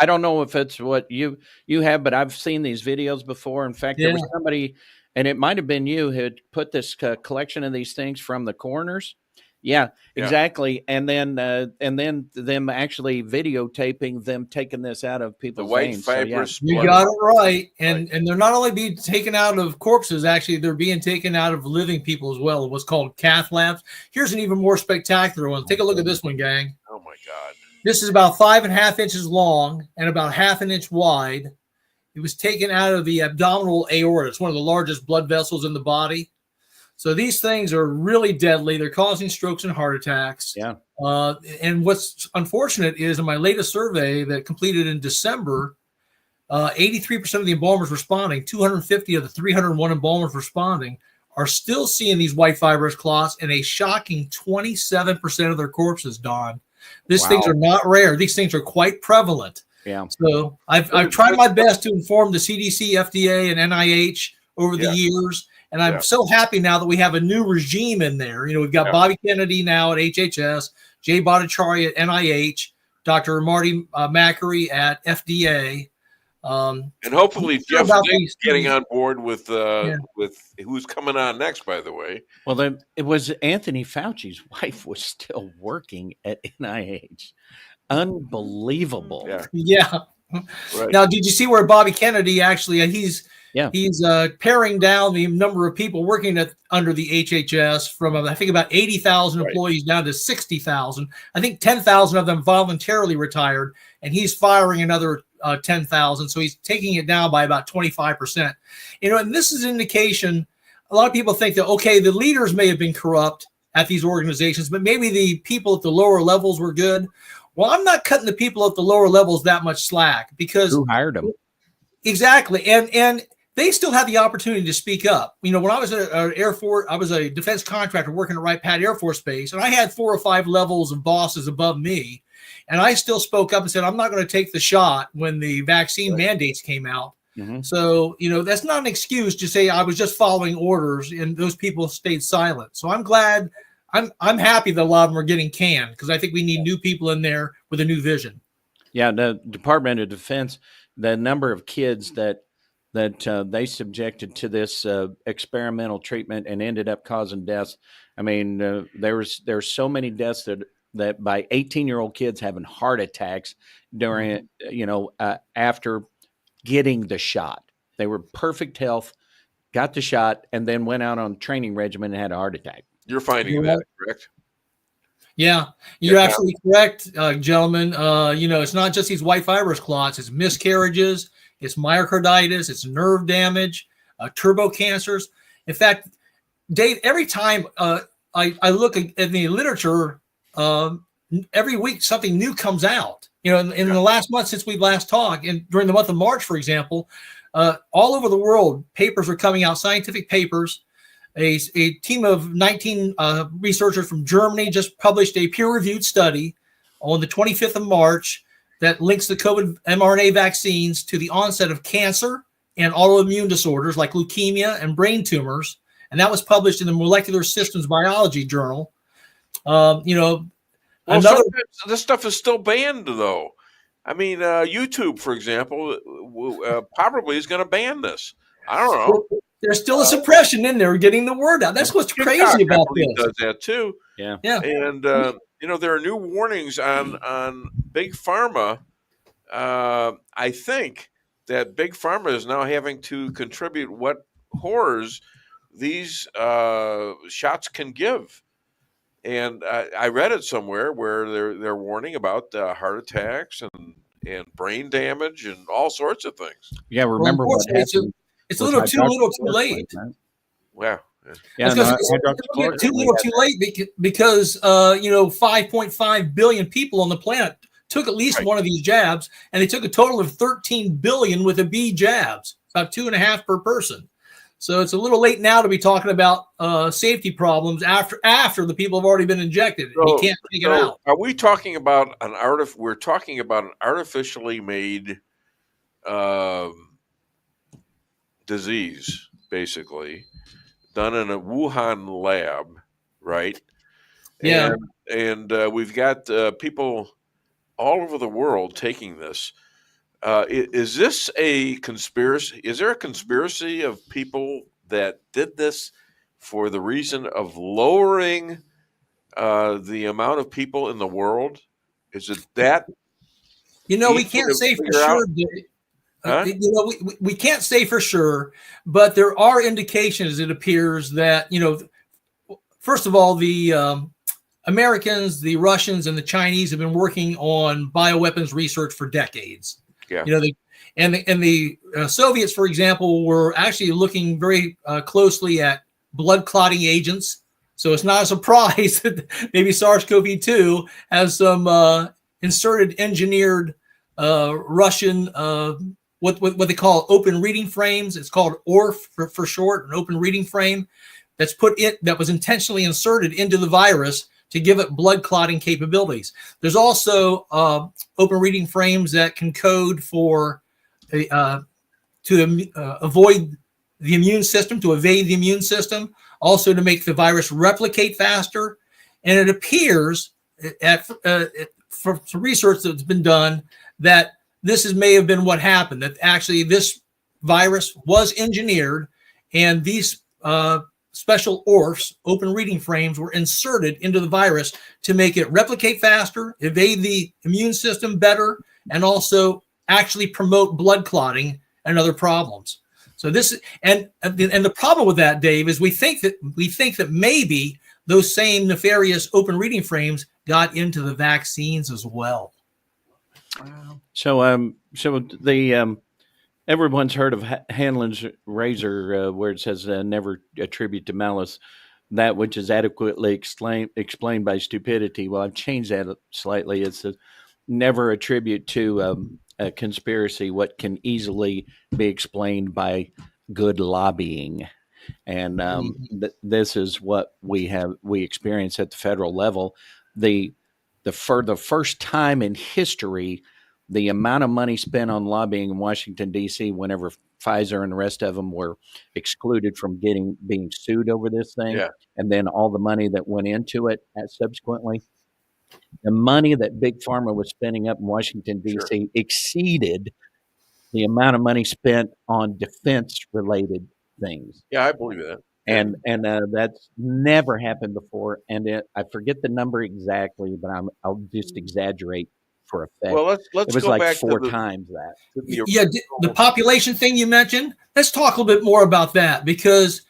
S21: don't know if it's what you have, but I've seen these videos before. In fact, there was somebody, and it might have been you, who had put this collection of these things from the coroners. Yeah, exactly. And then them actually videotaping them taking this out of people's veins.
S3: Fibrous
S8: you got it right. And they're not only being taken out of corpses, actually, they're being taken out of living people as well. What's called cath labs. Here's an even more spectacular one. Take a look at this one, gang.
S3: Oh my God.
S8: This is about 5.5 inches long and about half an inch wide. It was taken out of the abdominal aorta. It's one of the largest blood vessels in the body. So these things are really deadly. They're causing strokes and heart attacks.
S21: Yeah.
S8: And what's unfortunate is in my latest survey that completed in December, 83% of the embalmers responding, 250 of the 301 embalmers responding, are still seeing these white fibrous clots in a shocking 27% of their corpses, Don. These things are not rare. These things are quite prevalent.
S21: Yeah.
S8: So I've tried my best to inform the CDC, FDA, and NIH over the years. And I'm so happy now that we have a new regime in there. You know, we've got Bobby Kennedy now at HHS, Jay Bhattacharya at NIH, Dr. Marty Macri at FDA.
S3: And hopefully Jeff Zink getting on board with who's coming on next, by the way.
S21: Well, then it was Anthony Fauci's wife was still working at NIH. Unbelievable.
S8: Yeah.
S3: Right.
S8: Now, did you see where Bobby Kennedy actually, he's paring down the number of people working under the HHS from, I think, about 80,000 employees down to 60,000. I think 10,000 of them voluntarily retired, and he's firing another 10,000. So he's taking it down by about 25%. You know, and this is an indication. A lot of people think that, okay, the leaders may have been corrupt at these organizations, but maybe the people at the lower levels were good. Well, I'm not cutting the people at the lower levels that much slack because
S21: who hired them?
S8: Exactly. And they still have the opportunity to speak up. You know, when I was at Air Force, I was a defense contractor working at Wright Pat Air Force Base, and I had 4 or 5 levels of bosses above me. And I still spoke up and said, I'm not going to take the shot when the vaccine mandates came out.
S21: Mm-hmm.
S8: So, you know, that's not an excuse to say I was just following orders and those people stayed silent. So I'm glad, I'm happy that a lot of them are getting canned because I think we need new people in there with a new vision.
S21: Yeah, the Department of Defense, the number of kids that they subjected to this experimental treatment and ended up causing deaths. I mean, there's so many deaths that by 18-year-old kids having heart attacks during, after getting the shot. They were perfect health, got the shot, and then went out on training regimen and had a heart attack.
S3: You're finding that, correct?
S8: Yeah, you're absolutely correct, gentlemen. It's not just these white fibrous clots. It's miscarriages. It's myocarditis. It's nerve damage, turbo cancers. In fact, Dave, every time I look at the literature, every week something new comes out. You know, in the last month since we last talked, and during the month of March, for example, all over the world, papers are coming out, scientific papers. A team of 19 researchers from Germany just published a peer-reviewed study on the 25th of March that links the COVID mRNA vaccines to the onset of cancer and autoimmune disorders like leukemia and brain tumors. And that was published in the Molecular Systems Biology Journal.
S3: This stuff is still banned, though. I mean, YouTube, for example, probably is going to ban this. I don't know.
S8: There's still a suppression in there getting the word out. That's what's crazy about this.
S3: Does that too?
S21: Yeah.
S3: And there are new warnings on big pharma. I think that big pharma is now having to contribute what horrors these shots can give. And I read it somewhere where they're warning about heart attacks and brain damage and all sorts of things.
S21: Yeah, remember what happened.
S8: It's a little too late.
S3: Wow.
S21: Yeah,
S8: too little, too late because 5.5 billion people on the planet took at least one of these jabs, and they took a total of 13 billion with a B jabs, about 2.5 per person. So it's a little late now to be talking about safety problems after the people have already been injected. You can't take it out.
S3: Are we talking about we're talking about an artificially made disease, basically, done in a Wuhan lab, right?
S8: Yeah.
S3: And we've got people all over the world taking this. Is this a conspiracy? Is there a conspiracy of people that did this for the reason of lowering the amount of people in the world? Is it that?
S8: We can't say for sure. We can't say for sure, but there are indications. It appears that first of all, the Americans, the Russians, and the Chinese have been working on bioweapons research for decades.
S3: Yeah.
S8: The Soviets, for example, were actually looking very closely at blood clotting agents. So it's not a surprise that maybe SARS-CoV-2 has some inserted, engineered Russian what they call open reading frames. It's called ORF for short, an open reading frame that was intentionally inserted into the virus to give it blood clotting capabilities. There's also open reading frames that can code for to avoid the immune system, to evade the immune system, also to make the virus replicate faster. And it appears from some research that's been done that this may have been what happened, that actually this virus was engineered and these special ORFs, open reading frames, were inserted into the virus to make it replicate faster, evade the immune system better, and also actually promote blood clotting and other problems. So this and the problem with that, Dave, is we think that maybe those same nefarious open reading frames got into the vaccines as well.
S21: Wow. So the everyone's heard of Hanlon's razor, where it says never attribute to malice that which is adequately explained by stupidity. Well, I've changed that slightly. It's never attribute to a conspiracy what can easily be explained by good lobbying. And this is what we experience at the federal level. For the first time in history, the amount of money spent on lobbying in Washington, D.C., whenever Pfizer and the rest of them were excluded from being sued over this thing, and then all the money that went into it subsequently, the money that Big Pharma was spending up in Washington, D.C. exceeded the amount of money spent on defense-related things.
S3: Yeah, I believe that.
S21: And that's never happened before. And I forget the number exactly, but I'll just exaggerate for effect.
S3: Well, let's
S21: it was
S3: go
S21: like
S3: back
S21: four
S3: to
S21: times that.
S8: The population thing you mentioned, let's talk a little bit more about that because,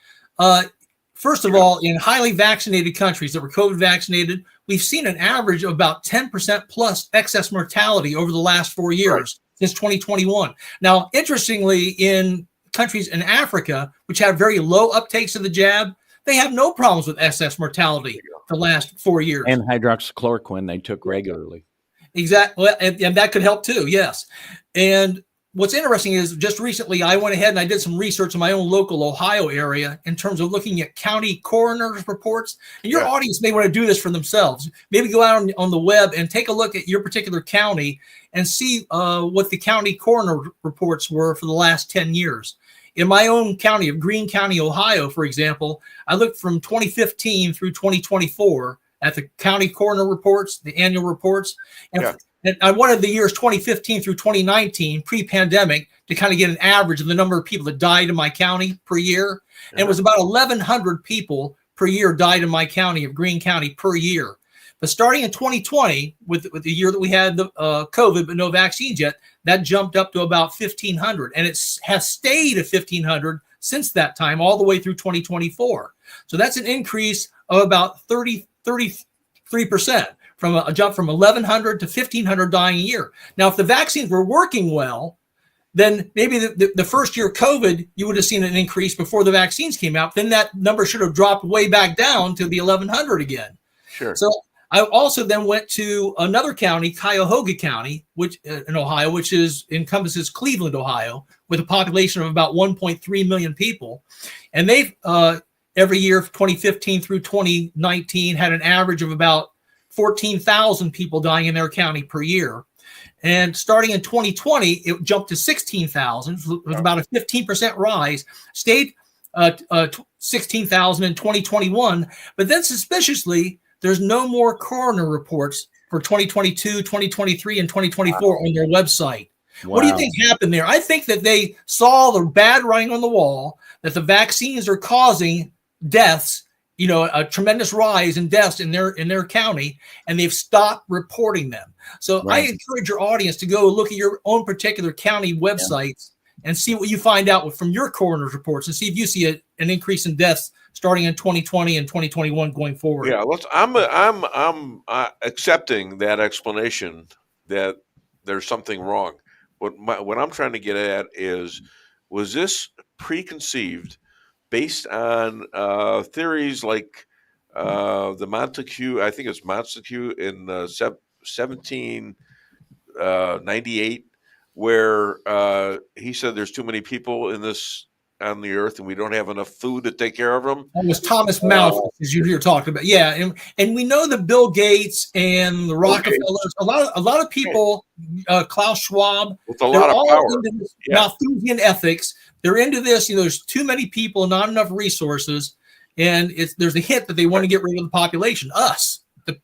S8: first of all, in highly vaccinated countries that were COVID vaccinated, we've seen an average of about 10% plus excess mortality over the last 4 years since 2021. Now, interestingly, in countries in Africa, which have very low uptakes of the jab, they have no problems with excess mortality the last 4 years.
S21: And hydroxychloroquine they took regularly.
S8: Exactly. And that could help too. Yes. And what's interesting is just recently I went ahead and I did some research in my own local Ohio area in terms of looking at county coroner's reports. And your audience may want to do this for themselves. Maybe go out on the web and take a look at your particular county and see what the county coroner reports were for the last 10 years. In my own county of Greene County, Ohio, for example, I looked from 2015 through 2024 at the county coroner reports, the annual reports. And I wanted the years 2015 through 2019, pre-pandemic, to kind of get an average of the number of people that died in my county per year. And it was about 1,100 people per year died in my county of Greene County per year. But starting in 2020, with the year that we had the COVID but no vaccines yet, that jumped up to about 1,500. And it has stayed at 1,500 since that time, all the way through 2024. So that's an increase of about 33% from a jump from 1,100 to 1,500 dying a year. Now, if the vaccines were working well, then maybe the first year of COVID, you would have seen an increase before the vaccines came out. Then that number should have dropped way back down to the 1,100 again.
S3: Sure.
S8: So I also then went to another county, Cuyahoga County, which in Ohio, which encompasses Cleveland, Ohio, with a population of about 1.3 million people. And they've every year, 2015 through 2019, had an average of about 14,000 people dying in their county per year. And starting in 2020, it jumped to 16,000. It was about a 15% rise. Stayed 16,000 in 2021. But then suspiciously, there's no more coroner reports for 2022, 2023, and 2024 on their website. Wow. What do you think happened there? I think that they saw the bad writing on the wall, that the vaccines are causing deaths, a tremendous rise in deaths in their county, and they've stopped reporting them. So right. I encourage your audience to go look at your own particular county websites and see what you find out from your coroner's reports, and see if you see an increase in deaths starting in 2020 and 2021 going forward.
S3: Yeah, I'm accepting that explanation that there's something wrong. What I'm trying to get at is, was this preconceived based on theories like the Montesquieu, I think it's Montesquieu in 1798, where he said there's too many people on the earth and we don't have enough food to take care of them.
S8: That was Thomas Malthus, as you're talking about. Yeah, and we know that Bill Gates and the Rockefellers, a lot of people, Klaus Schwab,
S3: with a lot of power,
S8: into this Malthusian ethics. They're into this. There's too many people, not enough resources, and there's a hint that they want to get rid of the population. Us, the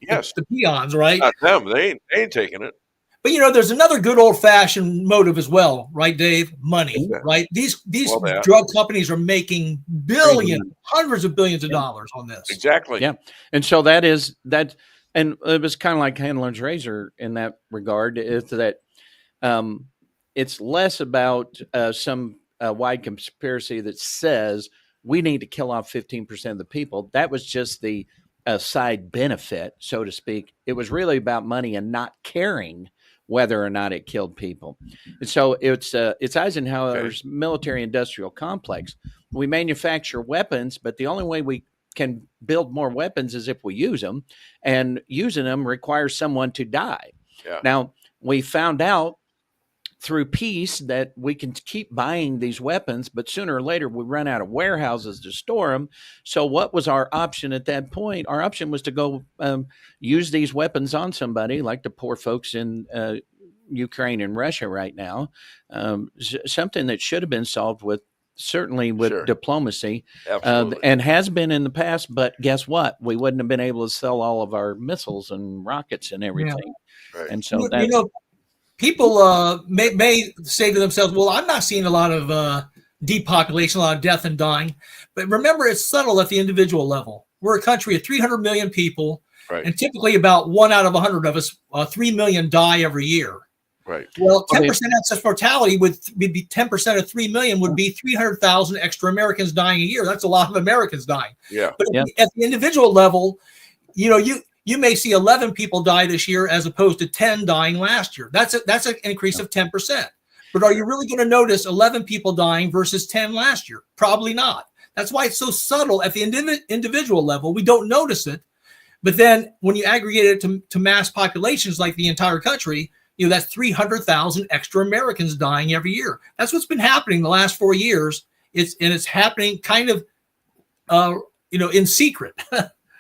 S8: peons, right?
S3: Not them. They ain't taking it.
S8: But there's another good old-fashioned motive as well, right, Dave? Money, right? These drug companies are making hundreds of billions of dollars on this.
S3: Exactly.
S21: Yeah, and so that, and it was kind of like Handler's razor in that regard. Is that it's less about some wide conspiracy that says we need to kill off 15% of the people. That was just the side benefit, so to speak. It was really about money and not caring whether or not it killed people. And so it's Eisenhower's military-industrial complex. We manufacture weapons, but the only way we can build more weapons is if we use them, and using them requires someone to die.
S3: Yeah.
S21: Now, we found out through peace that we can keep buying these weapons, but sooner or later we run out of warehouses to store them. So what was our option at that point? Our option was to go use these weapons on somebody, like the poor folks in Ukraine and Russia right now, something that should have been solved with diplomacy, and has been in the past. But guess what? We wouldn't have been able to sell all of our missiles and rockets and everything.
S3: Yeah. Right.
S21: And so
S8: people may say to themselves, well, I'm not seeing a lot of depopulation, a lot of death and dying. But remember, it's subtle at the individual level. We're a country of 300 million people, and typically about 1 out of 100 of us, 3 million die every year.
S3: Right.
S8: Well, 10% excess mortality would be 10% of 3 million would be 300,000 extra Americans dying a year. That's a lot of Americans dying.
S3: Yeah.
S8: But at the individual level, you may see 11 people die this year as opposed to 10 dying last year. That's an increase of 10%. But are you really going to notice 11 people dying versus 10 last year? Probably not. That's why it's so subtle at the individual level. We don't notice it. But then when you aggregate it to mass populations like the entire country, that's 300,000 extra Americans dying every year. That's what's been happening the last 4 years. It's happening kind of, in secret.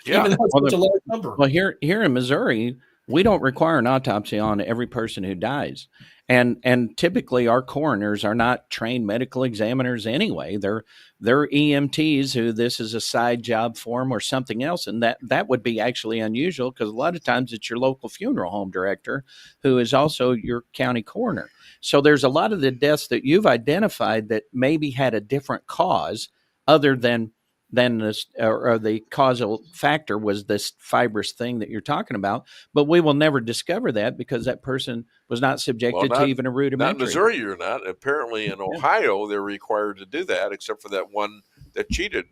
S3: Yeah.
S8: Even though it's such a large number.
S21: Well, here in Missouri, we don't require an autopsy on every person who dies. And typically our coroners are not trained medical examiners anyway. They're EMTs who this is a side job for them or something else. And that would be actually unusual, because a lot of times it's your local funeral home director who is also your county coroner. So there's a lot of the deaths that you've identified that maybe had a different cause other than this, or the causal factor was this fibrous thing that you're talking about. But we will never discover that because that person was not subjected to even a rudimentary.
S3: Not in Missouri, you're not. Apparently in Ohio, they're required to do that, except for that one that cheated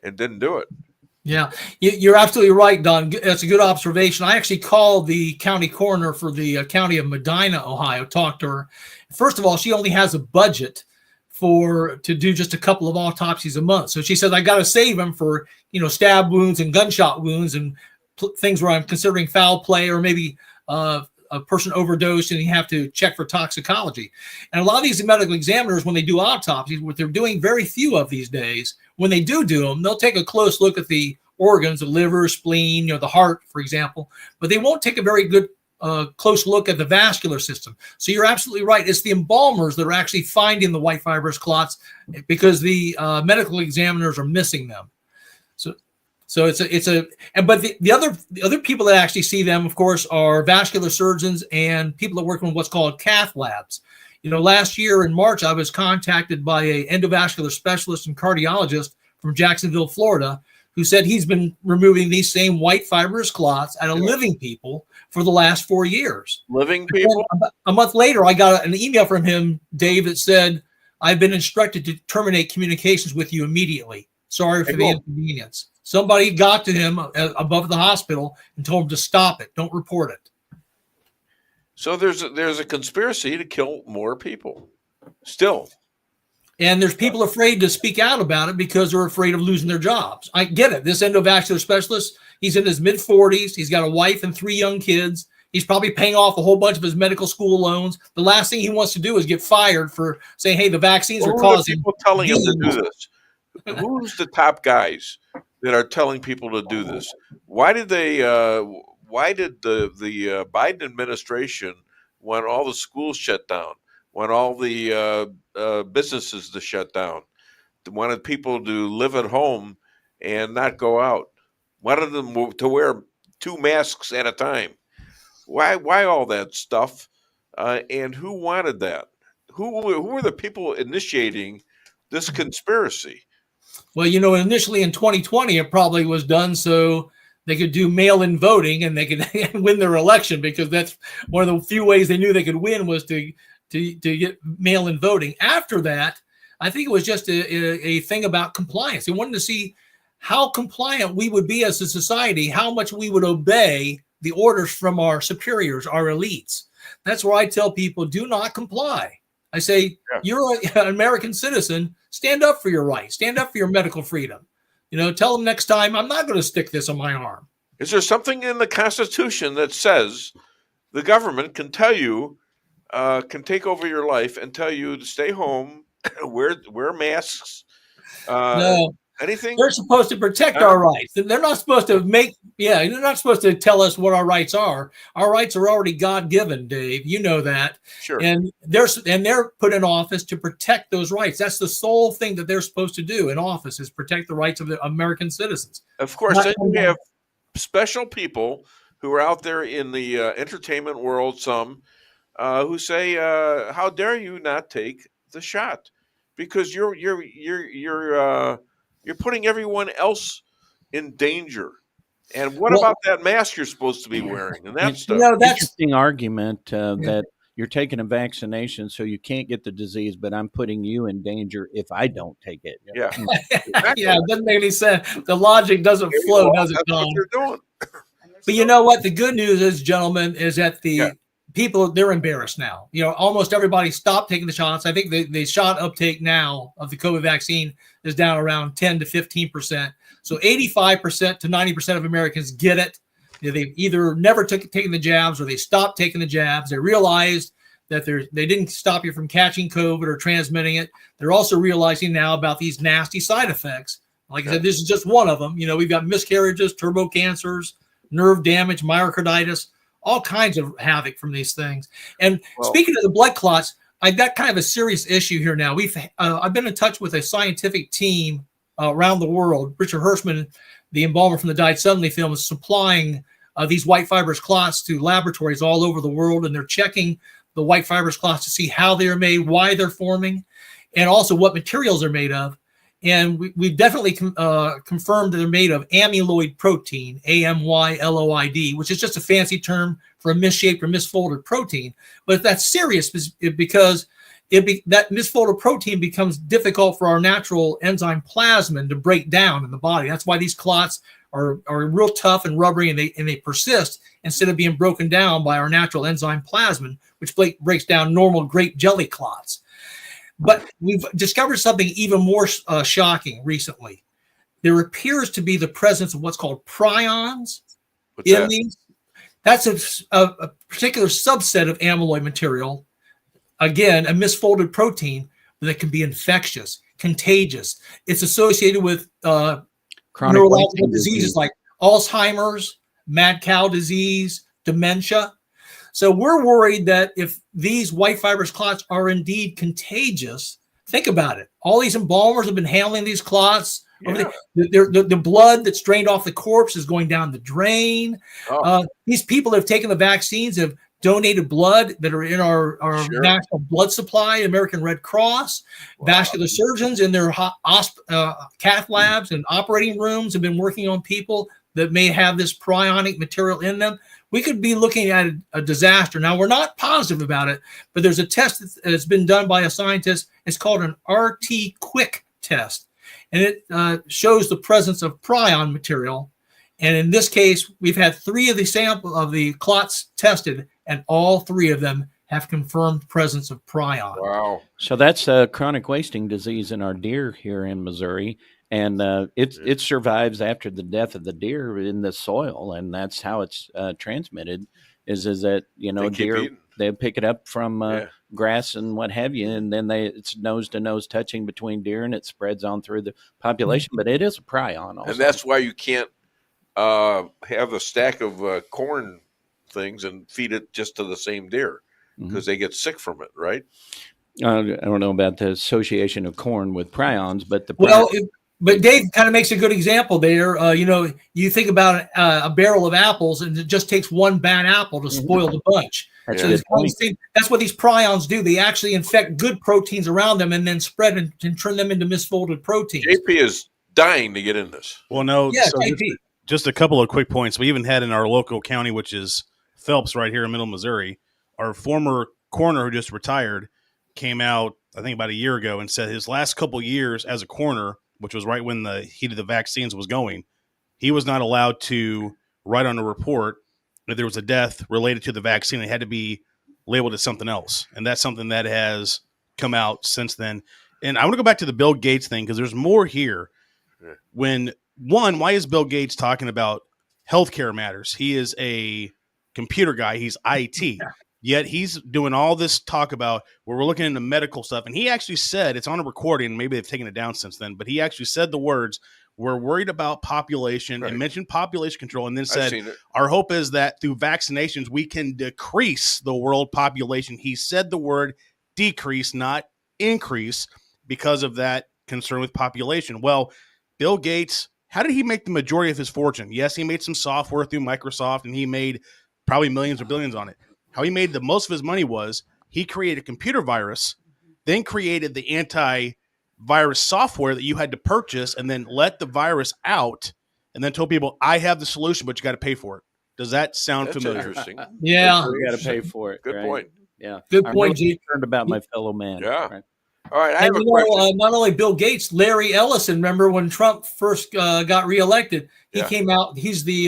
S3: and didn't do it.
S8: Yeah, you're absolutely right, Don. That's a good observation. I actually called the county coroner for the county of Medina, Ohio, talked to her. First of all, she only has a budget to do just a couple of autopsies a month. So she said, I got to save them for, stab wounds and gunshot wounds and things where I'm considering foul play or maybe a person overdosed and you have to check for toxicology. And a lot of these medical examiners, when they do autopsies, what they're doing very few of these days, when they do them, they'll take a close look at the organs, the liver, spleen, the heart, for example, but they won't take a very good close look at the vascular system. So you're absolutely right. It's the embalmers that are actually finding the white fibrous clots because the medical examiners are missing them. So but the other people that actually see them, of course, are vascular surgeons and people that work in what's called cath labs. Last year in March, I was contacted by an endovascular specialist and cardiologist from Jacksonville, Florida, who said he's been removing these same white fibrous clots out of living people for the last 4 years.
S3: Living people?
S8: A month later, I got an email from him, Dave, that said, I've been instructed to terminate communications with you immediately. Sorry for the inconvenience. Somebody got to him above the hospital and told him to stop it. Don't report it.
S3: So there's a conspiracy to kill more people still.
S8: And there's people afraid to speak out about it because they're afraid of losing their jobs. I get it. This endovascular specialist, he's in his mid-40s. He's got a wife and 3 young kids. He's probably paying off a whole bunch of his medical school loans. The last thing he wants to do is get fired for saying, hey, the vaccines are causing
S3: people telling him to do this. Who's the top guys that are telling people to do this? Why did the Biden administration want all the schools shut down, want all the businesses to shut down, wanted people to live at home and not go out, wanted them to wear 2 masks at a time? Why all that stuff? And who wanted that? Who were the people initiating this conspiracy?
S8: Well, initially in 2020, it probably was done so they could do mail-in voting and they could win their election, because that's one of the few ways they knew they could win was to get mail-in voting. After that, I think it was just a thing about compliance. They wanted to see how compliant we would be as a society, how much we would obey the orders from our superiors, our elites. That's where I tell people, do not comply. I say, you're an American citizen, stand up for your rights, stand up for your medical freedom. Tell them next time, I'm not going to stick this on my arm.
S3: Is there something in the Constitution that says the government can tell you, can take over your life and tell you to stay home, wear masks?
S8: No.
S3: Anything?
S8: They're supposed to protect our rights. They're not supposed to they're not supposed to tell us what our rights are. Our rights are already God-given, Dave. You know that.
S3: Sure.
S8: And they're put in office to protect those rights. That's the sole thing that they're supposed to do in office, is protect the rights of the American citizens.
S3: Of course, then you have special people who are out there in the entertainment world, some who say, how dare you not take the shot? Because you're putting everyone else in danger. And what about that mask you're supposed to be wearing and that stuff?
S21: That's an interesting argument that you're taking a vaccination so you can't get the disease, but I'm putting you in danger if I don't take it.
S3: Yeah.
S8: Yeah, it doesn't make any sense. The logic doesn't flow, does it, Don?
S3: That's what they're doing.
S8: But you know what? The good news is, gentlemen, is that the people, they're embarrassed now. Almost everybody stopped taking the shots. I think the shot uptake now of the COVID vaccine is down around 10 to 15%. So 85% to 90% of Americans get it. They've either never taken the jabs or they stopped taking the jabs. They realized that they didn't stop you from catching COVID or transmitting it. They're also realizing now about these nasty side effects. Like I said, this is just one of them. We've got miscarriages, turbo cancers, nerve damage, myocarditis, all kinds of havoc from these things. And speaking of the blood clots, I've got kind of a serious issue here now. I've been in touch with a scientific team around the world. Richard Hirschman, the embalmer from the Died Suddenly film, is supplying these white fibrous clots to laboratories all over the world, and they're checking the white fibrous clots to see how they're made, why they're forming, and also what materials they're made of. And we've definitely confirmed that they're made of amyloid protein, AMYLOID, which is just a fancy term for a misshaped or misfolded protein. But that's serious because that misfolded protein becomes difficult for our natural enzyme plasmin to break down in the body. That's why these clots are real tough and rubbery, and they persist instead of being broken down by our natural enzyme plasmin, which breaks down normal grape jelly clots. But we've discovered something even more shocking recently. There appears to be the presence of what's called prions in these. That's a particular subset of amyloid material. Again, a misfolded protein that can be infectious, contagious. It's associated with neurological diseases like Alzheimer's, mad cow disease, dementia. So we're worried that if these white fibrous clots are indeed contagious, think about it. All these embalmers have been handling these clots. Yeah. The blood that's drained off the corpse is going down the drain. These people that have taken the vaccines have donated blood that are in our national blood supply, American Red Cross. Vascular surgeons in their cath labs and operating rooms have been working on people that may have this prionic material in them. We could be looking at a disaster. Now, we're not positive about it, but there's a test that's been done by a scientist. It's called an RT-QuIC test, and it shows the presence of prion material. And in this case, we've had 3 of the sample of the clots tested, and all 3 of them have confirmed presence of prion.
S3: Wow.
S21: So that's a chronic wasting disease in our deer here in Missouri. And it survives after the death of the deer in the soil, and that's how it's transmitted. Is that deer they pick it up from grass and what have you, and then it's nose to nose touching between deer, and it spreads on through the population. But it is a prion, also.
S3: And that's why you can't have a stack of corn things and feed it just to the same deer because they get sick from it, right?
S21: I don't know about the association of corn with prions, but
S8: But Dave kind of makes a good example there. You think about a barrel of apples, and it just takes one bad apple to spoil the bunch. That's what these prions do. They actually infect good proteins around them and then spread and turn them into misfolded proteins.
S3: JP is dying to get in this.
S5: Well, no.
S8: Yeah,
S5: so
S8: JP.
S5: Just a couple of quick points. We even had in our local county, which is Phelps right here in Middle Missouri, our former coroner who just retired came out, I think about a year ago, and said his last couple years as a coroner, which was right when the heat of the vaccines was going, he was not allowed to write on a report that there was a death related to the vaccine. It had to be labeled as something else. And that's something that has come out since then. And I want to go back to the Bill Gates thing because there's more here. Why is Bill Gates talking about healthcare matters? He is a computer guy. He's IT. Yet he's doing all this talk about where we're looking into medical stuff. And he actually said, it's on a recording, maybe they've taken it down since then, but he actually said the words, we're worried about population, and mentioned population control, and then said, our hope is that through vaccinations, we can decrease the world population. He said the word decrease, not increase, because of that concern with population. Well, Bill Gates, how did he make the majority of his fortune? Yes, he made some software through Microsoft, and he made probably millions or billions on it. How he made the most of his money was he created a computer virus, then created the anti-virus software that you had to purchase, and then let the virus out, and then told people, I have the solution, but you got to pay for it. Does that sound familiar?
S3: Interesting.
S8: Yeah.
S21: You got to pay for it.
S3: Good point.
S21: Yeah.
S8: Good
S21: I'm
S8: point,
S21: really
S8: G.
S21: concerned about my fellow man.
S3: Yeah.
S21: Right?
S3: All right. I have
S8: And
S3: a question.
S8: not only Bill Gates, Larry Ellison, remember when Trump first got reelected, he came out, he's the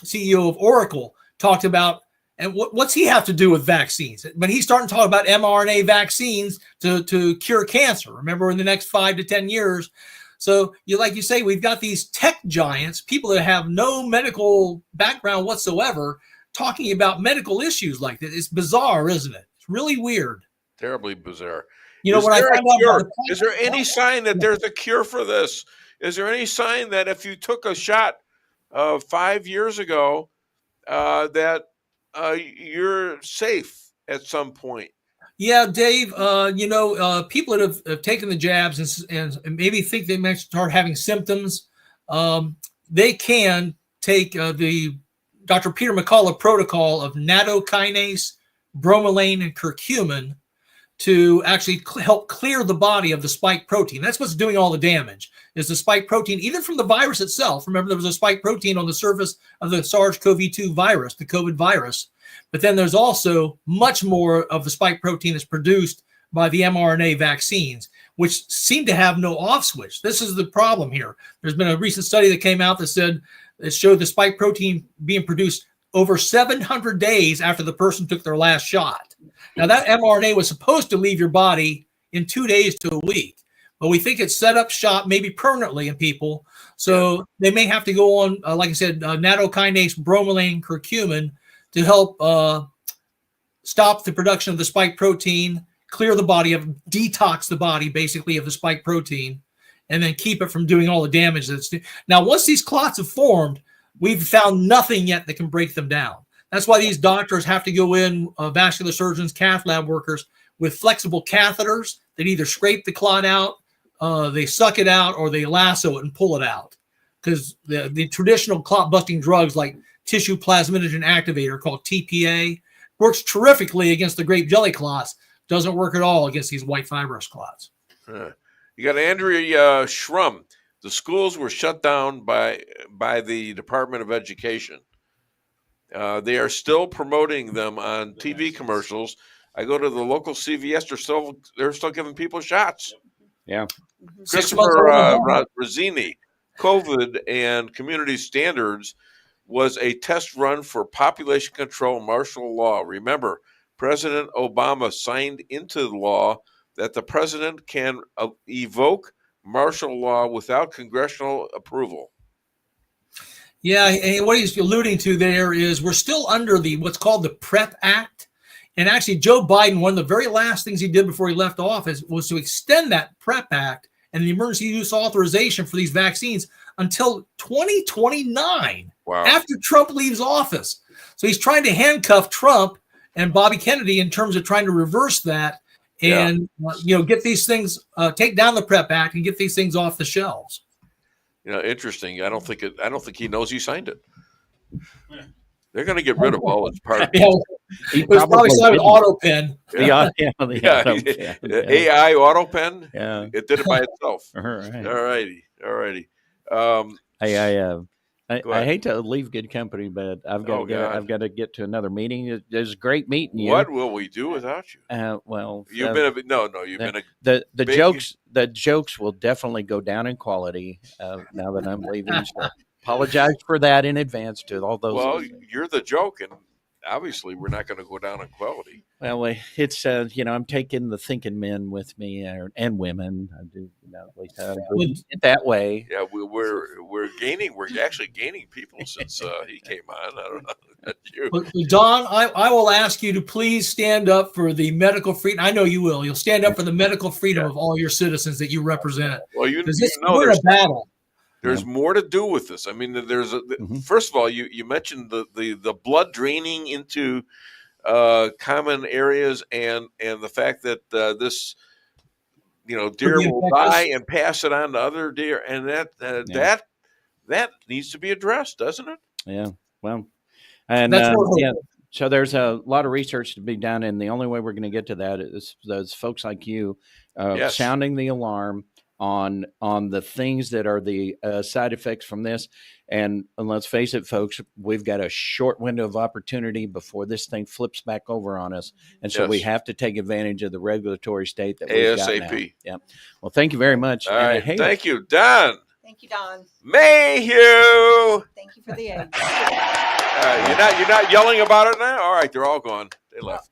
S8: CEO of Oracle, talked about, and what's he have to do with vaccines? But he's starting to talk about mRNA vaccines to cure cancer, remember, in the next 5 to 10 years. So like you say, we've got these tech giants, people that have no medical background whatsoever, talking about medical issues like this. It's bizarre, isn't it? It's really weird.
S3: Terribly bizarre.
S8: When I found out about
S3: is there any sign that there's a cure for this? Is there any sign that if you took a shot 5 years ago, that you're safe at some point?
S8: Yeah, Dave, people that have taken the jabs and maybe think they might start having symptoms, they can take the Dr. Peter McCullough protocol of nattokinase, bromelain, and curcumin to actually help clear the body of the spike protein. That's what's doing all the damage, is the spike protein, even from the virus itself. Remember, there was a spike protein on the surface of the SARS-CoV-2 virus, the COVID virus. But then there's also much more of the spike protein that's produced by the mRNA vaccines, which seem to have no off switch. This is the problem here. There's been a recent study that came out that said it showed the spike protein being produced over 700 days after the person took their last shot. Now, that mRNA was supposed to leave your body in 2 days to a week, but we think it's set up shop maybe permanently in people. So they may have to go on, like I said, nattokinase bromelain curcumin to help stop the production of the spike protein, clear the body of, detox the body basically of the spike protein, and then keep it from doing all the damage that's doing. Now, once these clots have formed, we've found nothing yet that can break them down. That's why these doctors have to go in, vascular surgeons, cath lab workers, with flexible catheters that either scrape the clot out, they suck it out, or they lasso it and pull it out. Because the traditional clot-busting drugs like tissue plasminogen activator, called TPA, works terrifically against the grape jelly clots, doesn't work at all against these white fibrous clots.
S3: You got Andrea Schrum. The schools were shut down by the Department of Education. They are still promoting them on TV commercials. I go to the local CVS; they're still giving people shots.
S21: Yeah.
S3: Christopher Razzini, COVID and community standards was a test run for population control martial law. Remember, President Obama signed into law that the president can evoke martial law without congressional approval.
S8: Yeah, and what he's alluding to there is we're still under what's called the PrEP Act. And actually, Joe Biden, one of the very last things he did before he left office was to extend that PrEP Act and the emergency use authorization for these vaccines until 2029, after Trump leaves office. So he's trying to handcuff Trump and Bobby Kennedy in terms of trying to reverse that and get these things, take down the PrEP Act and get these things off the shelves.
S3: Interesting. I don't think he knows he signed it. They're going to get rid of all his parts.
S8: He probably signed an auto pen.
S3: AI auto pen.
S21: Yeah,
S3: it did it by itself.
S21: All
S3: righty.
S21: I hate to leave good company, but I've got to get to another meeting. It was great meeting you.
S3: What will we do without you? You've been
S21: the jokes will definitely go down in quality now that I'm leaving. So apologize for that in advance to all those.
S3: Well, you're the joke, and obviously we're not going to go down in quality.
S21: Well, it's I'm taking the thinking men with me and women. I do, at least that way.
S3: Yeah, we're gaining. We're actually gaining people since he came on. I don't know. That's you.
S8: Don, I will ask you to please stand up for the medical freedom. I know you will. You'll stand up for the medical freedom of all your citizens that you represent.
S3: Well,
S8: we're in a battle.
S3: There's more to do with this. I mean, first of all, you mentioned the blood draining into common areas and the fact that this deer will die and pass it on to other deer, and that needs to be addressed, doesn't it?
S21: Yeah. Well, and so there's a lot of research to be done, and the only way we're going to get to that is those folks like you sounding the alarm on the things that are the side effects from this. And let's face it, folks, we've got a short window of opportunity before this thing flips back over on us. And so we have to take advantage of the regulatory state that we've got now.
S3: ASAP.
S21: Yeah. Well, thank you very much.
S3: All right. Thank you, Don.
S4: Thank you, Don.
S3: Mayhew.
S4: Thank you for the egg.
S3: You're not yelling about it now? All right, they're all gone. They left.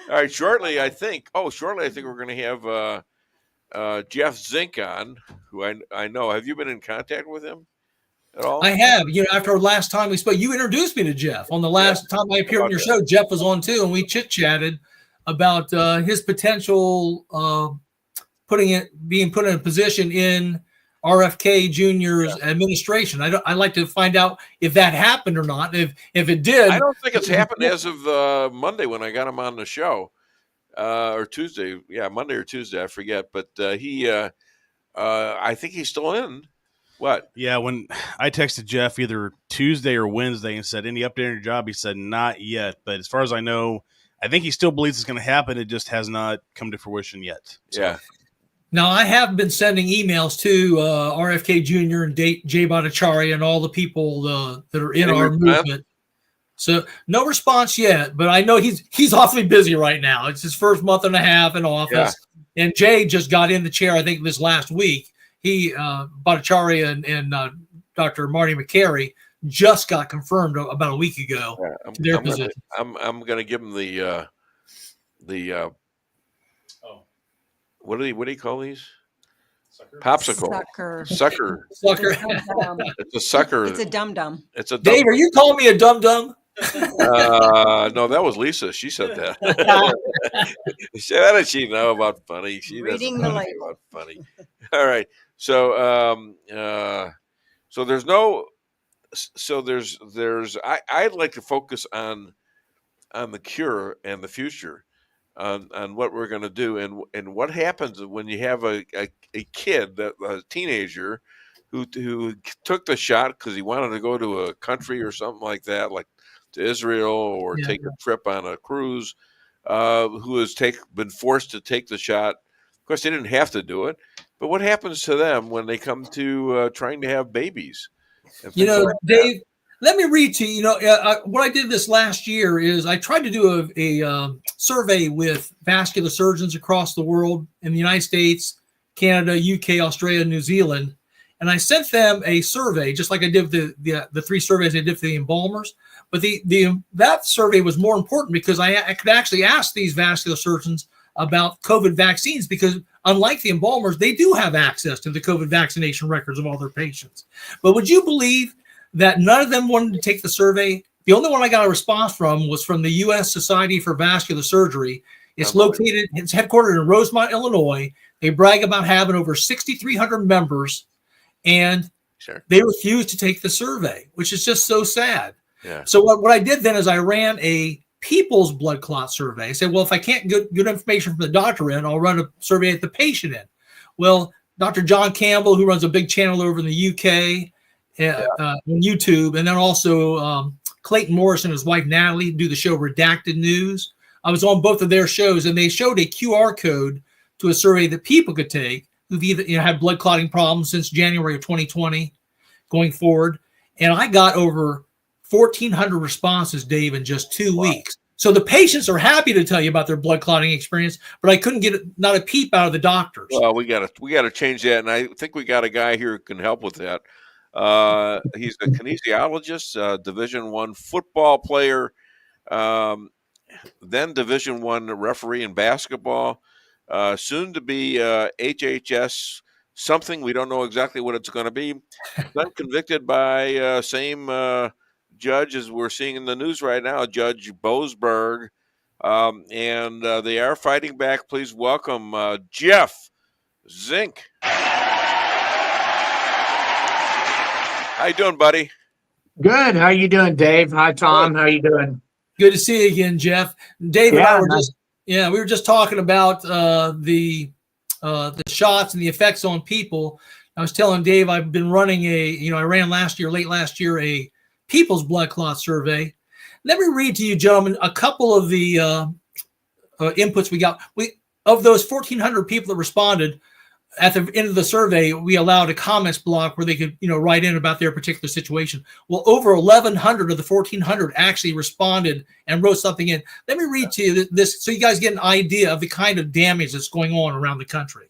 S3: All right, shortly I think we're going to have Jeff Zink on, who I know. Have you been in contact with him at all?
S8: I have. After our last time we spoke, you introduced me to Jeff. On the last time I appeared on your show, Jeff was on too, and we chit-chatted about his potential being put in a position in RFK Jr.'s administration. I'd like to find out if that happened or not. If it did,
S3: I don't think it's happened as of Monday when I got him on the show. Or Tuesday, Monday or Tuesday, I forget. But I think he's still in. What?
S5: Yeah, when I texted Jeff either Tuesday or Wednesday and said, any update on your job, he said, not yet. But as far as I know, I think he still believes it's going to happen. It just has not come to fruition yet. So.
S3: Yeah.
S8: Now, I have been sending emails to RFK Jr. and Jay Bhattacharya and all the people that are in our movement, So no response yet, but I know he's awfully busy right now. It's his first month and a half in office. Yeah. And Jay just got in the chair, I think, this last week. He, Bhattacharya and Dr. Marty McCary just got confirmed about a week ago to their position.
S3: I'm going to give him the what do you call these? Popsicle. Sucker. It's a sucker.
S4: It's a dum-dum.
S3: It's a
S8: Dave, are you calling me a dum-dum?
S3: No, that was Lisa. She said that. How did she know about funny? She
S4: Reading
S3: doesn't
S4: the
S3: know
S4: label.
S3: about funny. All right. So so there's no I'd like to focus on the cure and the future, on what we're going to do, and what happens when you have a kid, a teenager who took the shot because he wanted to go to a country or something like that, like to Israel, or take a trip on a cruise, who has been forced to take the shot. Of course, they didn't have to do it, but what happens to them when they come to trying to have babies?
S8: Dave, let me read to you. What I did this last year is I tried to do a survey with vascular surgeons across the world, in the United States, Canada, UK, Australia, New Zealand. And I sent them a survey, just like I did the 3 surveys I did for the embalmers. But that survey was more important because I could actually ask these vascular surgeons about COVID vaccines, because unlike the embalmers, they do have access to the COVID vaccination records of all their patients. But would you believe that none of them wanted to take the survey? The only one I got a response from was from the U.S. Society for Vascular Surgery. It's headquartered in Rosemont, Illinois. They brag about having over 6,300 members, and they refused to take the survey, which is just so sad.
S3: Yeah.
S8: So what I did then is I ran a people's blood clot survey. I said, well, if I can't get good information from the doctor in, I'll run a survey at the patient end. Well, Dr. John Campbell, who runs a big channel over in the UK on YouTube, and then also Clayton Morris and his wife Natalie do the show Redacted News. I was on both of their shows, and they showed a QR code to a survey that people could take who've either had blood clotting problems since January of 2020 going forward. And I got over 1,400 responses, Dave, in just 2 weeks. So the patients are happy to tell you about their blood clotting experience, but I couldn't get not a peep out of the doctors.
S3: Well, we got to change that, and I think we got a guy here who can help with that. He's a kinesiologist, Division I football player, then Division I referee in basketball, soon to be HHS something. We don't know exactly what it's going to be. Then convicted by same judge as we're seeing in the news right now, Judge Boasberg, and they are fighting back. Please welcome Jeff Zink. How you doing, buddy?
S9: Good. How you doing, Dave? Hi, Tom. How you doing?
S8: Good to see you again, Jeff. Dave and I were we were just talking about the shots and the effects on people. I was telling Dave I've been running I ran late last year, a people's blood clot survey. Let me read to you, gentlemen, a couple of the inputs we got. Of those 1,400 people that responded, at the end of the survey, we allowed a comments block where they could, write in about their particular situation. Well, over 1,100 of the 1,400 actually responded and wrote something in. Let me read to you this so you guys get an idea of the kind of damage that's going on around the country.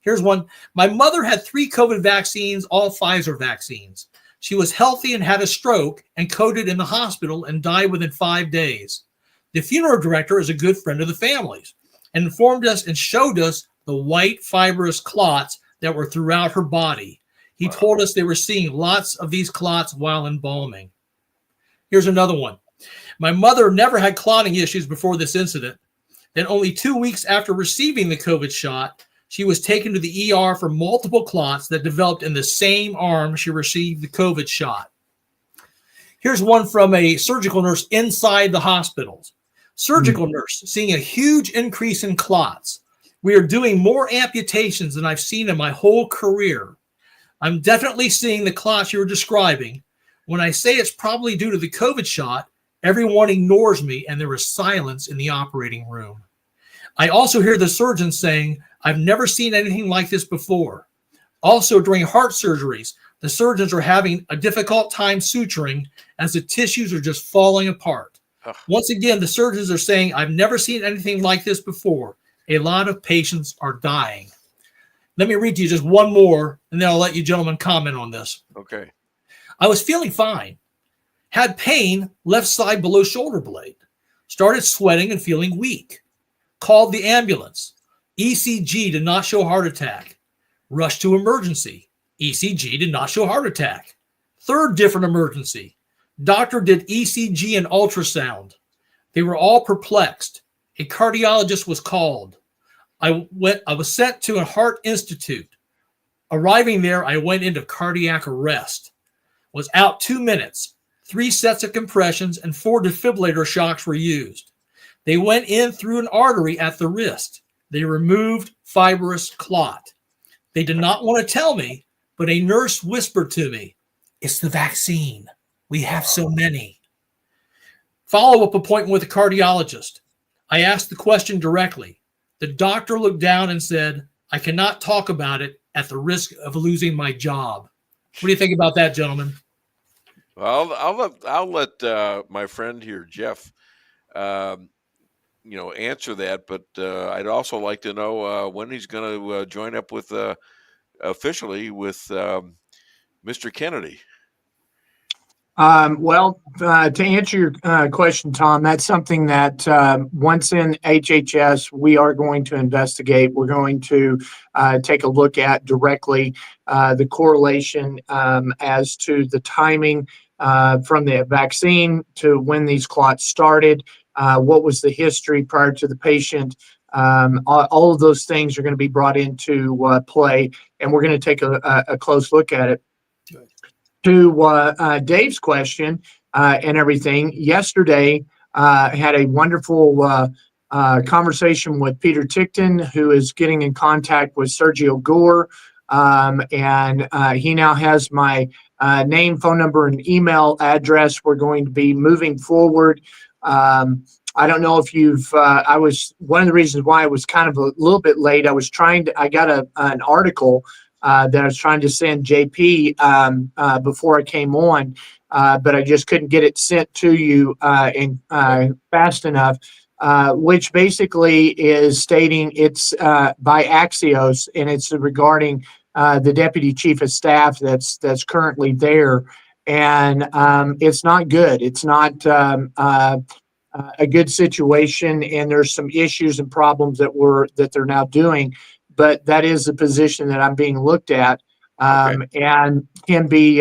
S8: Here's one. My mother had 3 COVID vaccines, all Pfizer vaccines. She was healthy and had a stroke and coded in the hospital and died within 5 days. The funeral director is a good friend of the family's and informed us and showed us the white fibrous clots that were throughout her body. He told us they were seeing lots of these clots while embalming. Here's another one. My mother never had clotting issues before this incident. Then only 2 weeks after receiving the COVID shot, she was taken to the ER for multiple clots that developed in the same arm she received the COVID shot. Here's one from a surgical nurse inside the hospitals. Surgical nurse seeing a huge increase in clots. We are doing more amputations than I've seen in my whole career. I'm definitely seeing the clots you were describing. When I say it's probably due to the COVID shot, everyone ignores me and there is silence in the operating room. I also hear the surgeon saying, I've never seen anything like this before. Also, during heart surgeries, the surgeons are having a difficult time suturing as the tissues are just falling apart. Once again, the surgeons are saying, I've never seen anything like this before. A lot of patients are dying. Let me read to you just one more, and then I'll let you gentlemen comment on this.
S3: Okay.
S8: I was feeling fine. Had pain left side below shoulder blade. Started sweating and feeling weak. Called the ambulance. ECG did not show heart attack. Rushed to emergency. ECG did not show heart attack. Third different emergency. Doctor did ECG and ultrasound. They were all perplexed. A cardiologist was called. I was sent to a heart institute. Arriving there, I went into cardiac arrest. Was out 2 minutes. 3 sets of compressions and 4 defibrillator shocks were used. They went in through an artery at the wrist. They removed fibrous clot. They did not want to tell me, but a nurse whispered to me, it's the vaccine. We have so many. Follow-up appointment with a cardiologist. I asked the question directly. The doctor looked down and said, I cannot talk about it at the risk of losing my job. What do you think about that, gentlemen?
S3: Well, I'll let my friend here, Jeff, answer that. But I'd also like to know when he's going to join up with officially with Mr. Kennedy.
S9: To answer your question, Tom, that's something that once in HHS, we are going to investigate. We're going to take a look at directly the correlation as to the timing from the vaccine to when these clots started. What was the history prior to the patient? All of those things are going to be brought into play, and we're going to take a close look at it. To Dave's question and everything, yesterday had a wonderful conversation with Peter Tickton, who is getting in contact with Sergio Gore, and he now has my name, phone number, and email address. We're going to be moving forward. I don't know if you've, I was, one of the reasons why I was kind of a little bit late, I got an article that I was trying to send JP before I came on, but I just couldn't get it sent to you fast enough, which basically is stating it's by Axios, and it's regarding the deputy chief of staff that's currently there, and it's not good. It's not a good situation, and there's some issues and problems that they're now doing. But that is the position that I'm being looked at, and can be,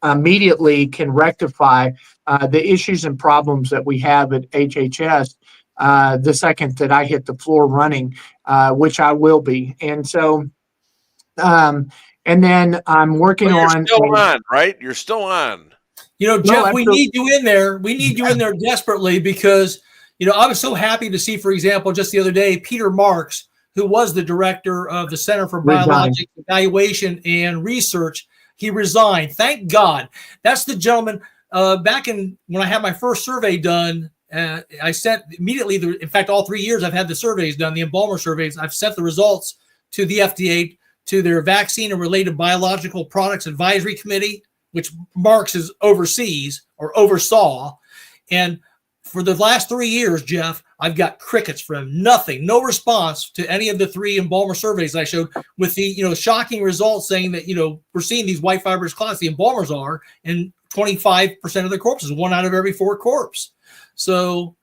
S9: immediately can rectify the issues and problems that we have at HHS the second that I hit the floor running, which I will be. And so, and then I'm working on.
S3: You're still on, right? You're still on.
S8: Jeff, we need you in there. We need you in there desperately because. I was so happy to see, for example, just the other day, Peter Marks, who was the director of the Center for Biologic Evaluation and Research, he resigned. Thank God. That's the gentleman. Back when I had my first survey done, I sent immediately, in fact, all 3 years I've had the surveys done, the embalmer surveys, I've sent the results to the FDA, to their Vaccine and Related Biological Products Advisory Committee, which Marks oversees or oversaw. And for the last 3 years, Jeff, I've got crickets from him. Nothing, no response to any of the 3 embalmer surveys I showed with the, shocking results saying that, we're seeing these white fibrous clots, the embalmers are, in 25% of the corpses, 1 out of every 4 corpse. So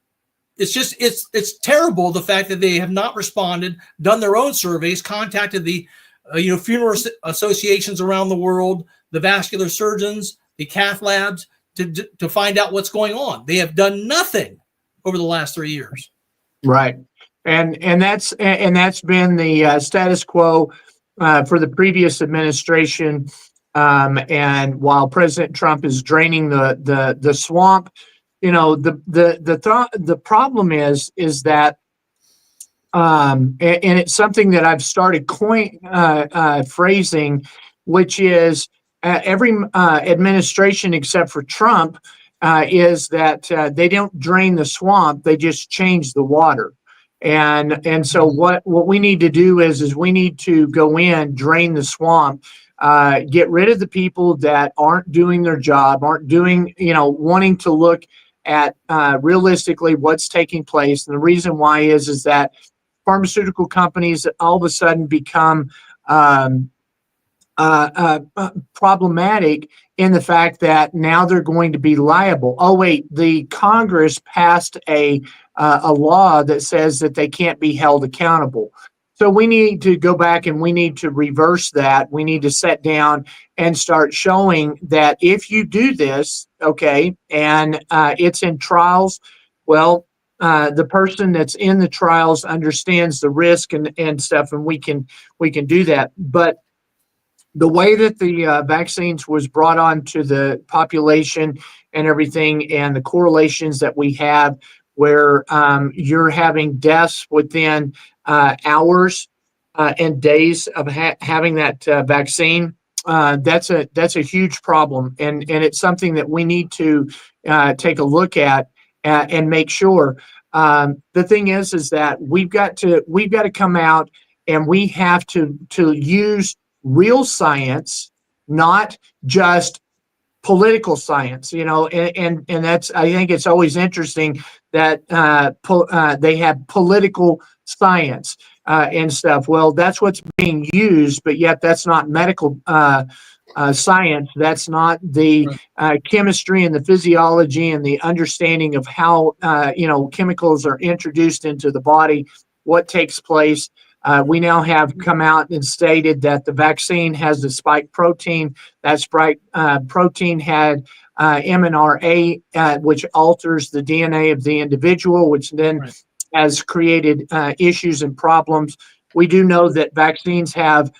S8: it's just, it's terrible, the fact that they have not responded, done their own surveys, contacted the, funeral associations around the world, the vascular surgeons, the cath labs, to find out what's going on. They have done nothing over the last 3 years.
S9: Right. And that's been the status quo for the previous administration. And while President Trump is draining the swamp, the problem is that and it's something that I've started phrasing, which is every administration except for Trump is that they don't drain the swamp, they just change the water. And so what we need to do is we need to go in, drain the swamp, get rid of the people that aren't doing their job, aren't doing, wanting to look at realistically what's taking place. And the reason why is that pharmaceutical companies all of a sudden become problematic in the fact that now they're going to be liable. Oh wait, the Congress passed a law that says that they can't be held accountable. So we need to go back and we need to reverse that. We need to sit down and start showing that if you do this, okay, and it's in trials, well, the person that's in the trials understands the risk and stuff, and we can do that. But the way that the vaccines was brought on to the population and everything, and the correlations that we have where you're having deaths within hours and days of having that vaccine, that's a huge problem. And it's something that we need to take a look at and make sure. The thing is that we've got to come out and we have to use real science, not just political science, and that's, I think it's always interesting that they have political science and stuff. Well, that's what's being used, but yet that's not medical science. That's not the chemistry and the physiology and the understanding of how chemicals are introduced into the body, what takes place. We now have come out and stated that the vaccine has the spike protein. That spike protein had mRNA, which alters the DNA of the individual, which then has created issues and problems. We do know that vaccines have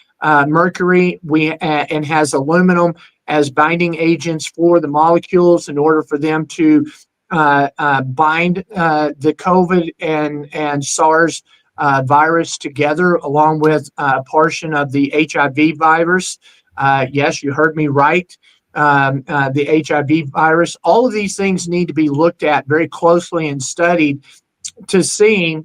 S9: mercury and has aluminum as binding agents for the molecules in order for them to bind the COVID and SARS virus together, along with a portion of the HIV virus. Yes, you heard me right. The HIV virus. All of these things need to be looked at very closely and studied to see,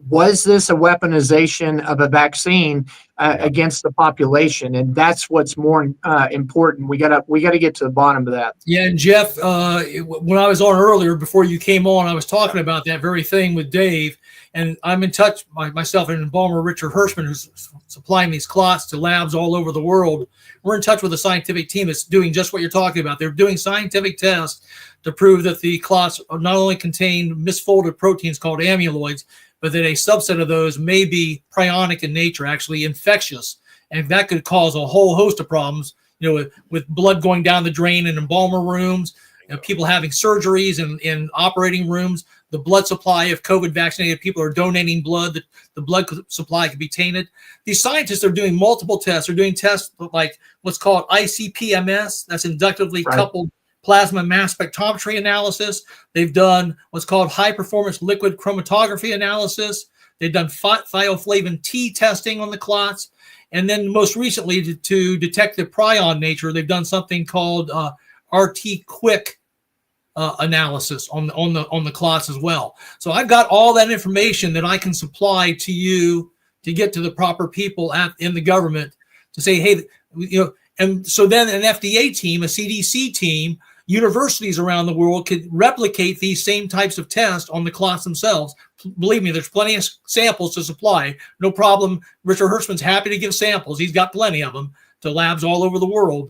S9: was this a weaponization of a vaccine against the population? And that's what's more important. We gotta get to the bottom of that.
S8: Yeah, and Jeff, when I was on earlier before you came on, I was talking about that very thing with Dave, and I'm in touch myself and embalmer Richard Hirschman, who's supplying these clots to labs all over the world. We're in touch with a scientific team that's doing just what you're talking about. They're doing scientific tests to prove that the clots not only contain misfolded proteins called amyloids, but that a subset of those may be prionic in nature, actually infectious. And that could cause a whole host of problems, with blood going down the drain in embalmer rooms, people having surgeries in operating rooms. The blood supply of COVID vaccinated people are donating blood. The blood supply could be tainted. These scientists are doing multiple tests. They're doing tests like what's called ICP-MS, that's inductively coupled plasma mass spectrometry analysis. They've done what's called high performance liquid chromatography analysis. They've done thioflavin T testing on the clots. And then most recently, to detect the prion nature, they've done something called RT-Quick analysis on the clots as well. So I've got all that information that I can supply to you to get to the proper people in the government to say, hey, and so then an FDA team, a CDC team, universities around the world could replicate these same types of tests on the clots themselves. Believe me, there's plenty of samples to supply. No problem. Richard Hirschman's happy to give samples. He's got plenty of them to labs all over the world.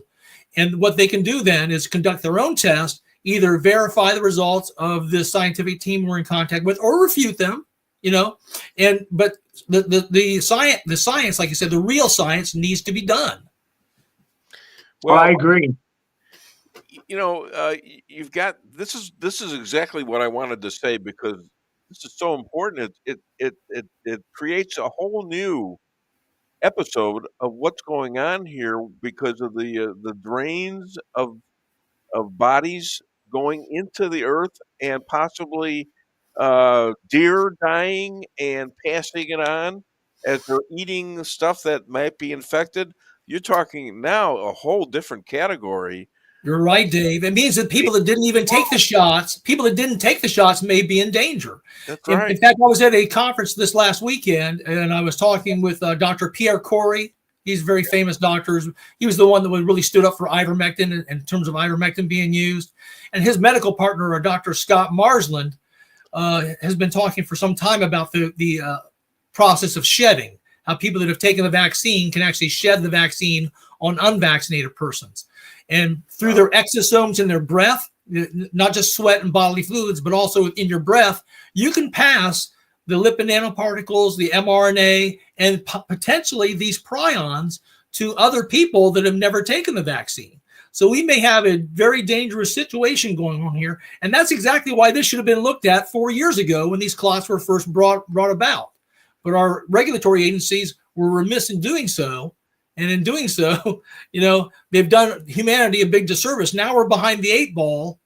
S8: And what they can do then is conduct their own test, either verify the results of the scientific team we're in contact with or refute them, but the science, like you said, the real science needs to be done.
S9: Well, I agree.
S3: You've got this is exactly what I wanted to say, because this is so important. It creates a whole new episode of what's going on here because of the drains of bodies going into the earth, and possibly deer dying and passing it on as they're eating stuff that might be infected. You're talking now a whole different category
S8: You're right, Dave. It means that people that didn't even take the shots, may be in danger.
S3: That's right.
S8: In fact, I was at a conference this last weekend, and I was talking with Dr. Pierre Corey. He's a very famous doctor. He was the one that really stood up for ivermectin in terms of ivermectin being used. And his medical partner, Dr. Scott Marsland, has been talking for some time about the process of shedding, how people that have taken the vaccine can actually shed the vaccine on unvaccinated persons. And through their exosomes in their breath, not just sweat and bodily fluids, but also in your breath, you can pass the lipid nanoparticles, the mRNA, and potentially these prions to other people that have never taken the vaccine. So we may have a very dangerous situation going on here. And that's exactly why this should have been looked at 4 years ago when these clots were first brought about. But our regulatory agencies were remiss in doing so. And in doing so, they've done humanity a big disservice. Now we're behind the 8 ball,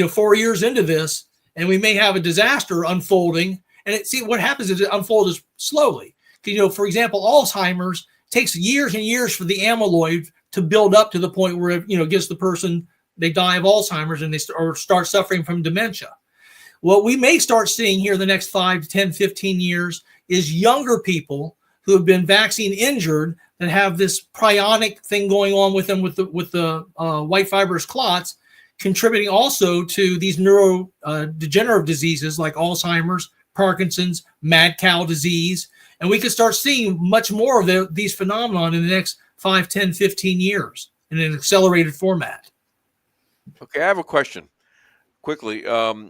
S8: 4 years into this, and we may have a disaster unfolding. And what happens is it unfolds slowly. For example, Alzheimer's takes years and years for the amyloid to build up to the point where it gets the person, they die of Alzheimer's and they start suffering from dementia. What we may start seeing here in the next 5 to 10, 15 years is younger people who have been vaccine injured that have this prionic thing going on with them with the white fibrous clots, contributing also to these neurodegenerative diseases like Alzheimer's, Parkinson's, mad cow disease. And we could start seeing much more of these phenomenon in the next 5, 10, 15 years in an accelerated format.
S3: Okay, I have a question quickly. Now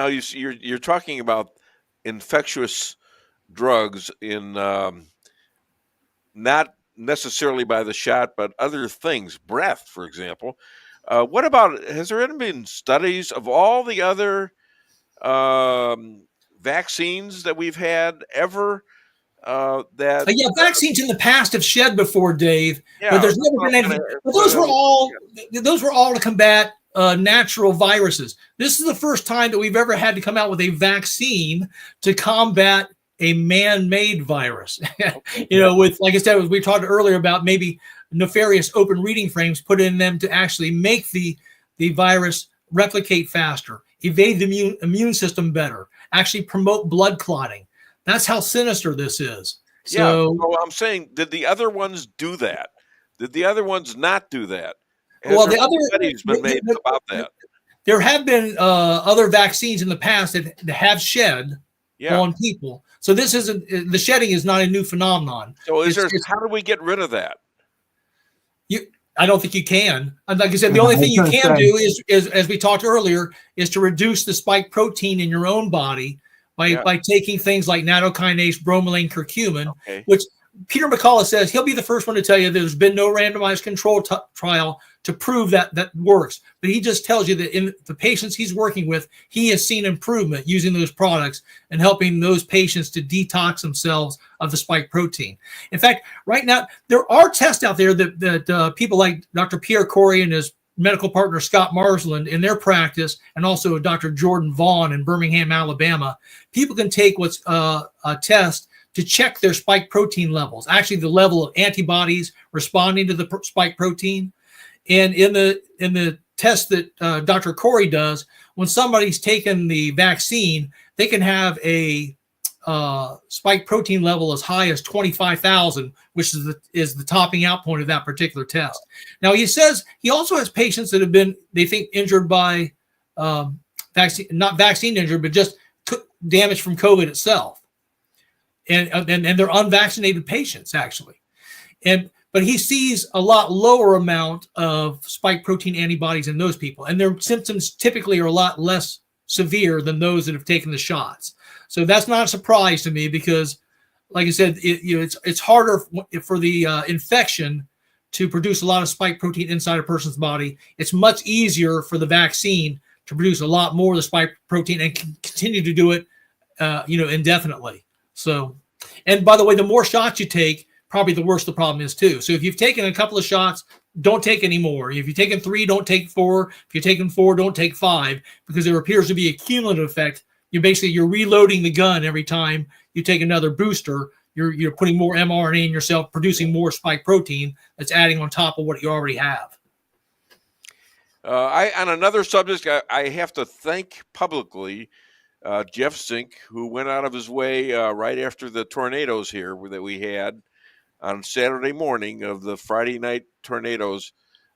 S3: you're talking about infectious drugs in not necessarily by the shot, but other things, breath, for example. What about, has there been studies of all the other vaccines that we've had ever?
S8: Vaccines in the past have shed before, Dave.
S3: Yeah,
S8: but there's never been anything. But those were all to combat natural viruses. This is the first time that we've ever had to come out with a vaccine to combat a man-made virus. With, like I said, we talked earlier about maybe nefarious open reading frames put in them to actually make the virus replicate faster, evade the immune system better, actually promote blood clotting. That's how sinister this is.
S3: So I'm saying, did the other ones do that? Did the other ones not do that?
S8: The other
S3: studies been made about that.
S8: There have been other vaccines in the past that have shed on people. So this isn't, the shedding is not a new phenomenon.
S3: So how do we get rid of that?
S8: I don't think you can. Like I said, the only thing you can do is, as we talked earlier, is to reduce the spike protein in your own body by taking things like nattokinase, bromelain, curcumin, which Peter McCullough says he'll be the first one to tell you there's been no randomized control trial to prove that works. But he just tells you that in the patients he's working with, he has seen improvement using those products and helping those patients to detox themselves of the spike protein. In fact, right now, there are tests out there that people like Dr. Pierre Corey and his medical partner Scott Marsland in their practice, and also Dr. Jordan Vaughn in Birmingham, Alabama, people can take what's a test to check their spike protein levels, actually the level of antibodies responding to the spike protein. And in the test that Dr. Corey does, when somebody's taken the vaccine, they can have a spike protein level as high as 25,000, which is the topping out point of that particular test. Now, he says he also has patients that have been, they think, injured by vaccine, not vaccine injured, but just damage from COVID itself. And they're unvaccinated patients, actually. But he sees a lot lower amount of spike protein antibodies in those people. And their symptoms typically are a lot less severe than those that have taken the shots. So that's not a surprise to me because, like I said, it's harder for the infection to produce a lot of spike protein inside a person's body. It's much easier for the vaccine to produce a lot more of the spike protein and continue to do it, indefinitely. So, and by the way, the more shots you take, probably the worse the problem is too. So if you've taken a couple of shots, don't take any more. If you've taken 3, don't take 4. If you've taken 4, don't take 5, because there appears to be a cumulative effect. You're reloading the gun every time you take another booster. You're putting more mRNA in yourself, producing more spike protein that's adding on top of what you already have.
S3: On another subject, I have to thank publicly Jeff Zink, who went out of his way right after the tornadoes here that we had on Saturday morning of the Friday night tornadoes,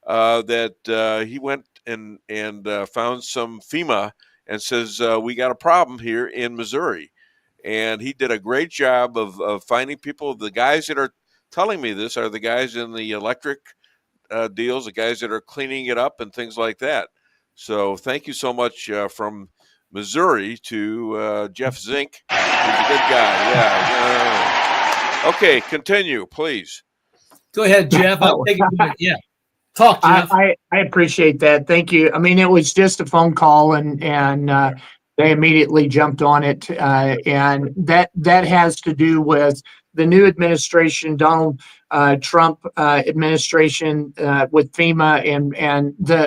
S3: that he went and found some FEMA and says, we got a problem here in Missouri. And he did a great job of finding people. The guys that are telling me this are the guys in the electric deals, the guys that are cleaning it up and things like that. So thank you so much from Missouri to Jeff Zink. He's a good guy. Yeah. Okay, continue, please.
S8: Go ahead, Jeff. I'll take it. Yeah. Talk, Jeff.
S9: I appreciate that. Thank you. I mean, it was just a phone call, and they immediately jumped on it, and that has to do with the new administration, Donald Trump administration, with FEMA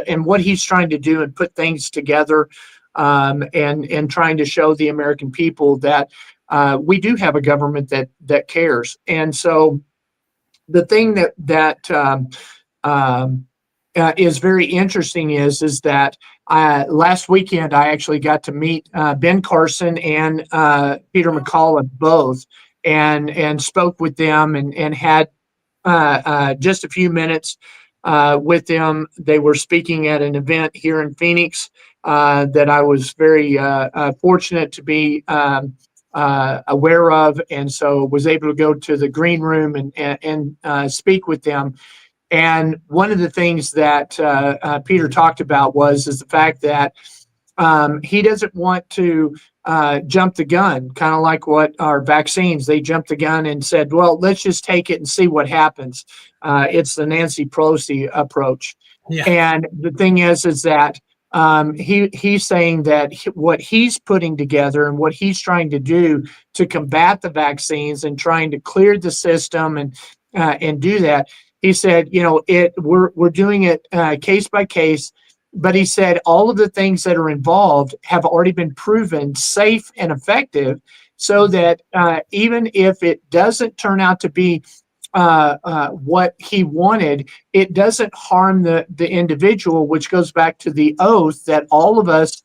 S9: and what he's trying to do and put things together, and trying to show the American people that we do have a government that cares. And so the thing that is very interesting is that last weekend I actually got to meet Ben Carson and Peter McCullough both, and spoke with them and had just a few minutes with them. They were speaking at an event here in Phoenix that I was very fortunate to be aware of, and so was able to go to the green room and speak with them. And one of the things that Peter talked about is the fact that he doesn't want to jump the gun, kind of like what our vaccines, they jumped the gun and said, well, let's just take it and see what happens. It's the Nancy Pelosi approach. Yeah. And the thing is that he's saying that what he's putting together and what he's trying to do to combat the vaccines and trying to clear the system and do that, he said, we're doing it case by case. But he said all of the things that are involved have already been proven safe and effective, so that even if it doesn't turn out to be what he wanted, it doesn't harm the individual, which goes back to the oath that all of us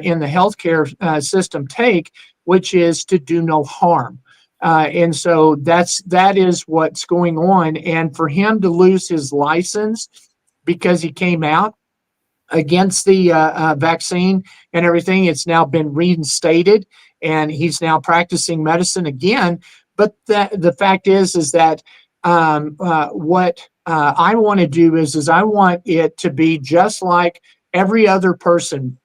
S9: in the healthcare system take, which is to do no harm. And so that is what's going on. And for him to lose his license because he came out against the vaccine and everything, it's now been reinstated, and he's now practicing medicine again. But the fact is that what I want to do is I want it to be just like every other person,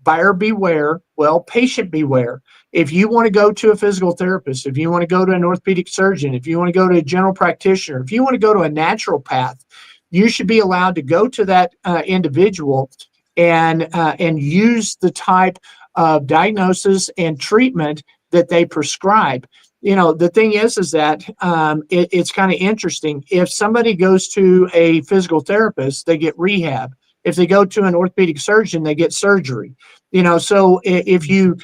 S9: buyer beware, well, patient beware. If you want to go to a physical therapist, if you want to go to an orthopedic surgeon, if you want to go to a general practitioner, if you want to go to a naturopath, you should be allowed to go to that individual and use the type of diagnosis and treatment that they prescribe. The thing is that it's kind of interesting. If somebody goes to a physical therapist, they get rehab. If they go to an orthopedic surgeon, they get surgery. So if you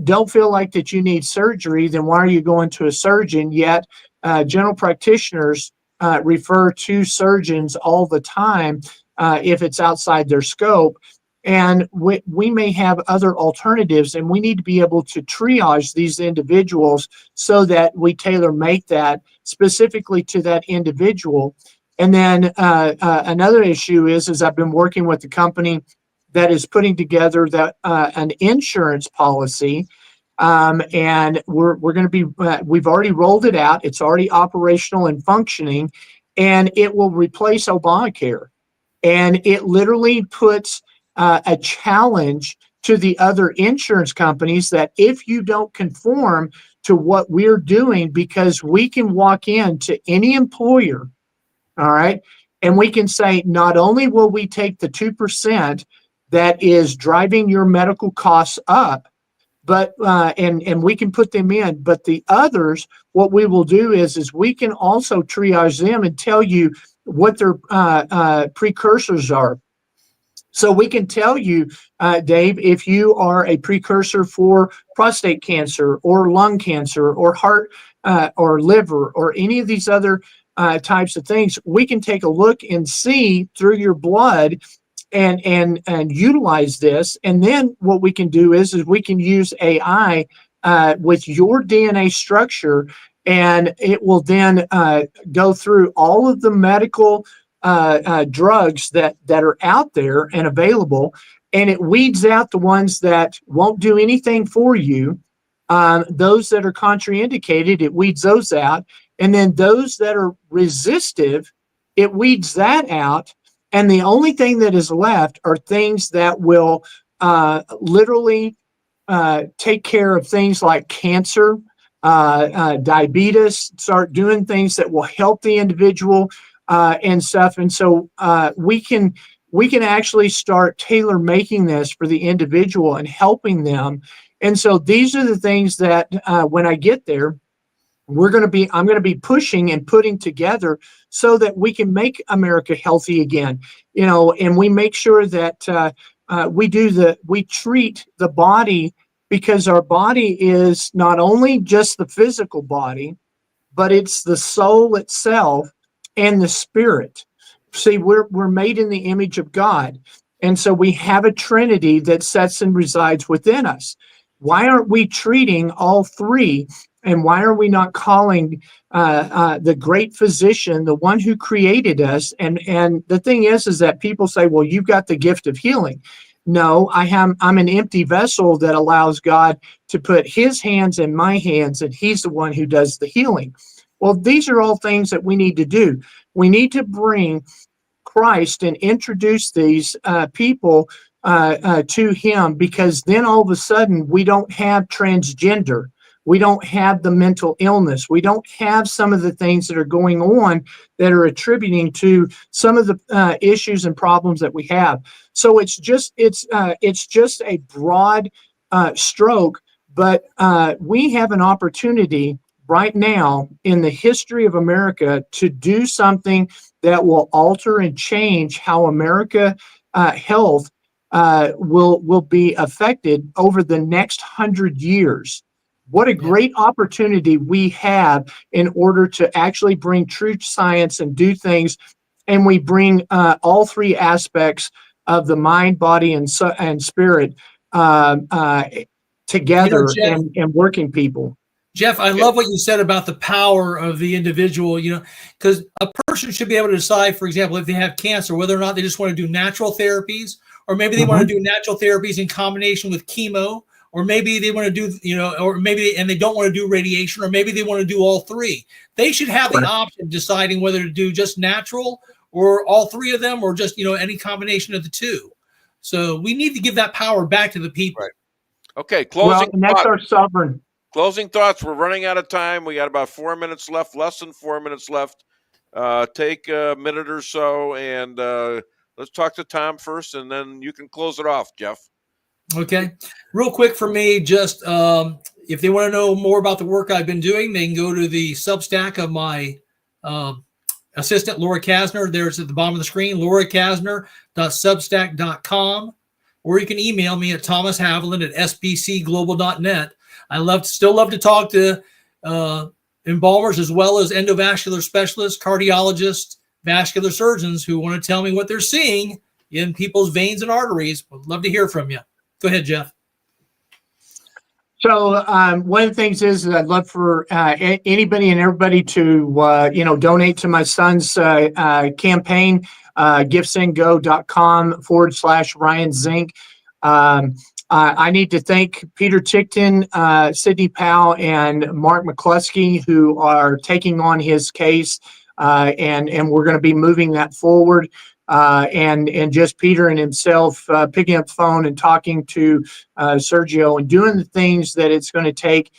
S9: don't feel like that you need surgery, then why are you going to a surgeon? Yet general practitioners refer to surgeons all the time if it's outside their scope. And we may have other alternatives, and we need to be able to triage these individuals so that we tailor make that specifically to that individual. And then another issue is I've been working with the company that is putting together an insurance policy. And we're going to be, we've already rolled it out. It's already operational and functioning, and it will replace Obamacare. And it literally puts a challenge to the other insurance companies that if you don't conform to what we're doing, because we can walk in to any employer, all right, and we can say, not only will we take the 2% that is driving your medical costs up, but and we can put them in, but the others, what we will do is we can also triage them and tell you what their precursors are. So we can tell you, Dave, if you are a precursor for prostate cancer or lung cancer or heart or liver or any of these other types of things, we can take a look and see through your blood and utilize this. And then what we can do is we can use AI with your DNA structure, and it will then go through all of the medical drugs that are out there and available, and it weeds out the ones that won't do anything for you. Those that are contraindicated, it weeds those out. And then those that are resistive, it weeds that out. And the only thing that is left are things that will literally take care of things like cancer, diabetes, start doing things that will help the individual and stuff. And so we can actually start tailor making this for the individual and helping them. And so these are the things that when I get there, I'm going to be pushing and putting together so that we can make America healthy again, and we make sure that we treat the body, because our body is not only just the physical body, but it's the soul itself and the spirit. See, we're made in the image of God. And so we have a Trinity that sets and resides within us. Why aren't we treating all three? And why are we not calling the great physician, the one who created us? And the thing is that people say, well, you've got the gift of healing. No, I'm an empty vessel that allows God to put his hands in my hands, and he's the one who does the healing. Well, these are all things that we need to do. We need to bring Christ and introduce these people to him, because then all of a sudden we don't have transgender. We don't have the mental illness. We don't have some of the things that are going on that are attributing to some of the issues and problems that we have. So it's just a broad stroke, but we have an opportunity right now in the history of America to do something that will alter and change how America health will be affected over the next 100 years. What a great opportunity we have in order to actually bring true science and do things. And we bring all three aspects of the mind, body, and spirit together,
S8: Jeff,
S9: and working people.
S8: Jeff, I love what you said about the power of the individual, because a person should be able to decide, for example, if they have cancer, whether or not they just want to do natural therapies, or maybe they want to do natural therapies in combination with chemo, or maybe they want to do, and they don't want to do radiation, or maybe they want to do all three. They should have the option of deciding whether to do just natural or all three of them, or just, any combination of the two. So we need to give that power back to the people.
S3: Right. Okay. Closing
S9: and that's our sovereign.
S3: Closing thoughts. We're running out of time. We got about 4 minutes left, less than 4 minutes left. Take a minute or so, and let's talk to Tom first, and then you can close it off, Jeff.
S8: Okay. Real quick for me, just if they want to know more about the work I've been doing, they can go to the Substack of my assistant, Laura Kasner. There's at the bottom of the screen, lauracasner.substack.com, or you can email me at thomashaviland@sbcglobal.net. I still love to talk to embalmers, as well as endovascular specialists, cardiologists, vascular surgeons who want to tell me what they're seeing in people's veins and arteries. Would love to hear from you. Go ahead, Jeff.
S9: So one of the things is that I'd love for anybody and everybody to donate to my son's campaign, giftsandgo.com/Ryan Zink. I need to thank Peter Tickton, Sidney Powell, and Mark McCluskey, who are taking on his case, and we're going to be moving that forward. And just Peter and himself picking up the phone and talking to Sergio and doing the things that it's going to take.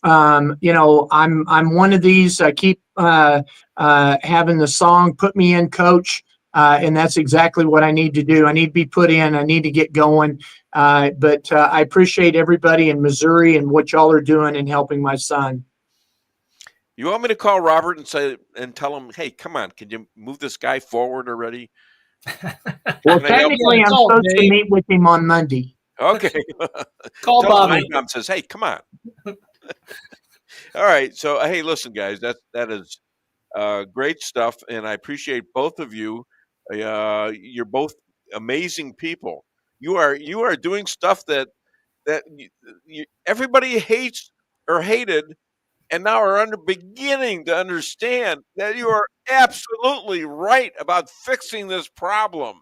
S9: I'm one of these. I keep having the song "Put Me In, Coach," and that's exactly what I need to do. I need to be put in. I need to get going. But I appreciate everybody in Missouri and what y'all are doing in helping my son.
S3: You want me to call Robert and tell him, hey, come on, can you move this guy forward already?
S9: Well, technically, I'm supposed to meet with him on Monday.
S3: Okay.
S8: Call Bobby.
S3: Mom says, hey, come on. All right. So, hey, listen, guys, that is great stuff, and I appreciate both of you. You're both amazing people. You are doing stuff that everybody hates or hated, and now are beginning to understand that you are absolutely right about fixing this problem.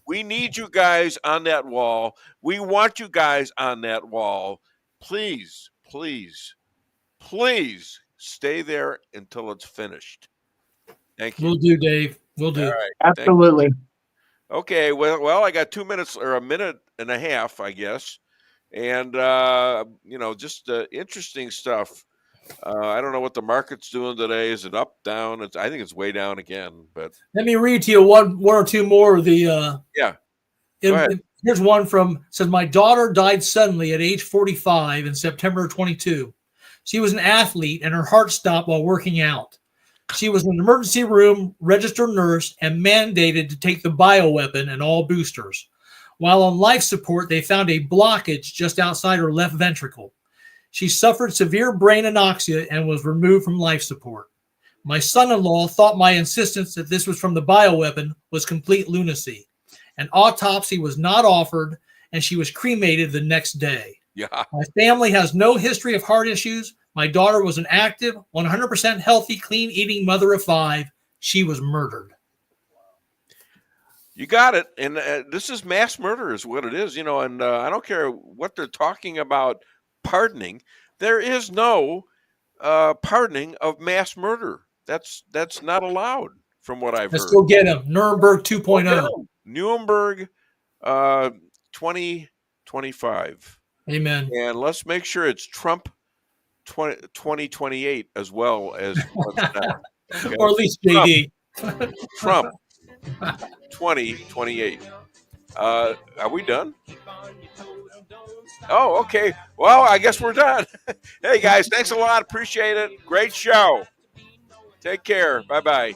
S3: We need you guys on that wall. We want you guys on that wall. Please, please, please stay there until it's finished. Thank you.
S8: We'll do, Dave. We'll do.
S3: All right.
S9: Absolutely.
S3: Okay. Well, I got 2 minutes or a minute and a half, I guess. And, just interesting stuff. I don't know what the market's doing today. Is it up, down? I think it's way down again. But
S8: let me read to you one or two more of the.
S3: Yeah. Go ahead.
S8: Here's one says, my daughter died suddenly at age 45 in September of 22. She was an athlete and her heart stopped while working out. She was in an emergency room, registered nurse, and mandated to take the bioweapon and all boosters. While on life support, they found a blockage just outside her left ventricle. She suffered severe brain anoxia and was removed from life support. My son-in-law thought my insistence that this was from the bioweapon was complete lunacy. An autopsy was not offered, and she was cremated the next day.
S3: Yeah.
S8: My family has no history of heart issues. My daughter was an active, 100% healthy, clean-eating mother of 5. She was murdered.
S3: You got it. And this is mass murder is what it is, and I don't care what they're talking about pardoning. There is no pardoning of mass murder. That's not allowed from what I've heard.
S8: Let's go get him. Nuremberg 2.0.
S3: Nuremberg 2025.
S8: Amen.
S3: And let's make sure it's Trump 2028 as well as okay?
S8: Or at least JD.
S3: Trump 2028. Are we done? Oh, okay. Well, I guess we're done. Hey, guys, thanks a lot. Appreciate it. Great show. Take care. Bye-bye.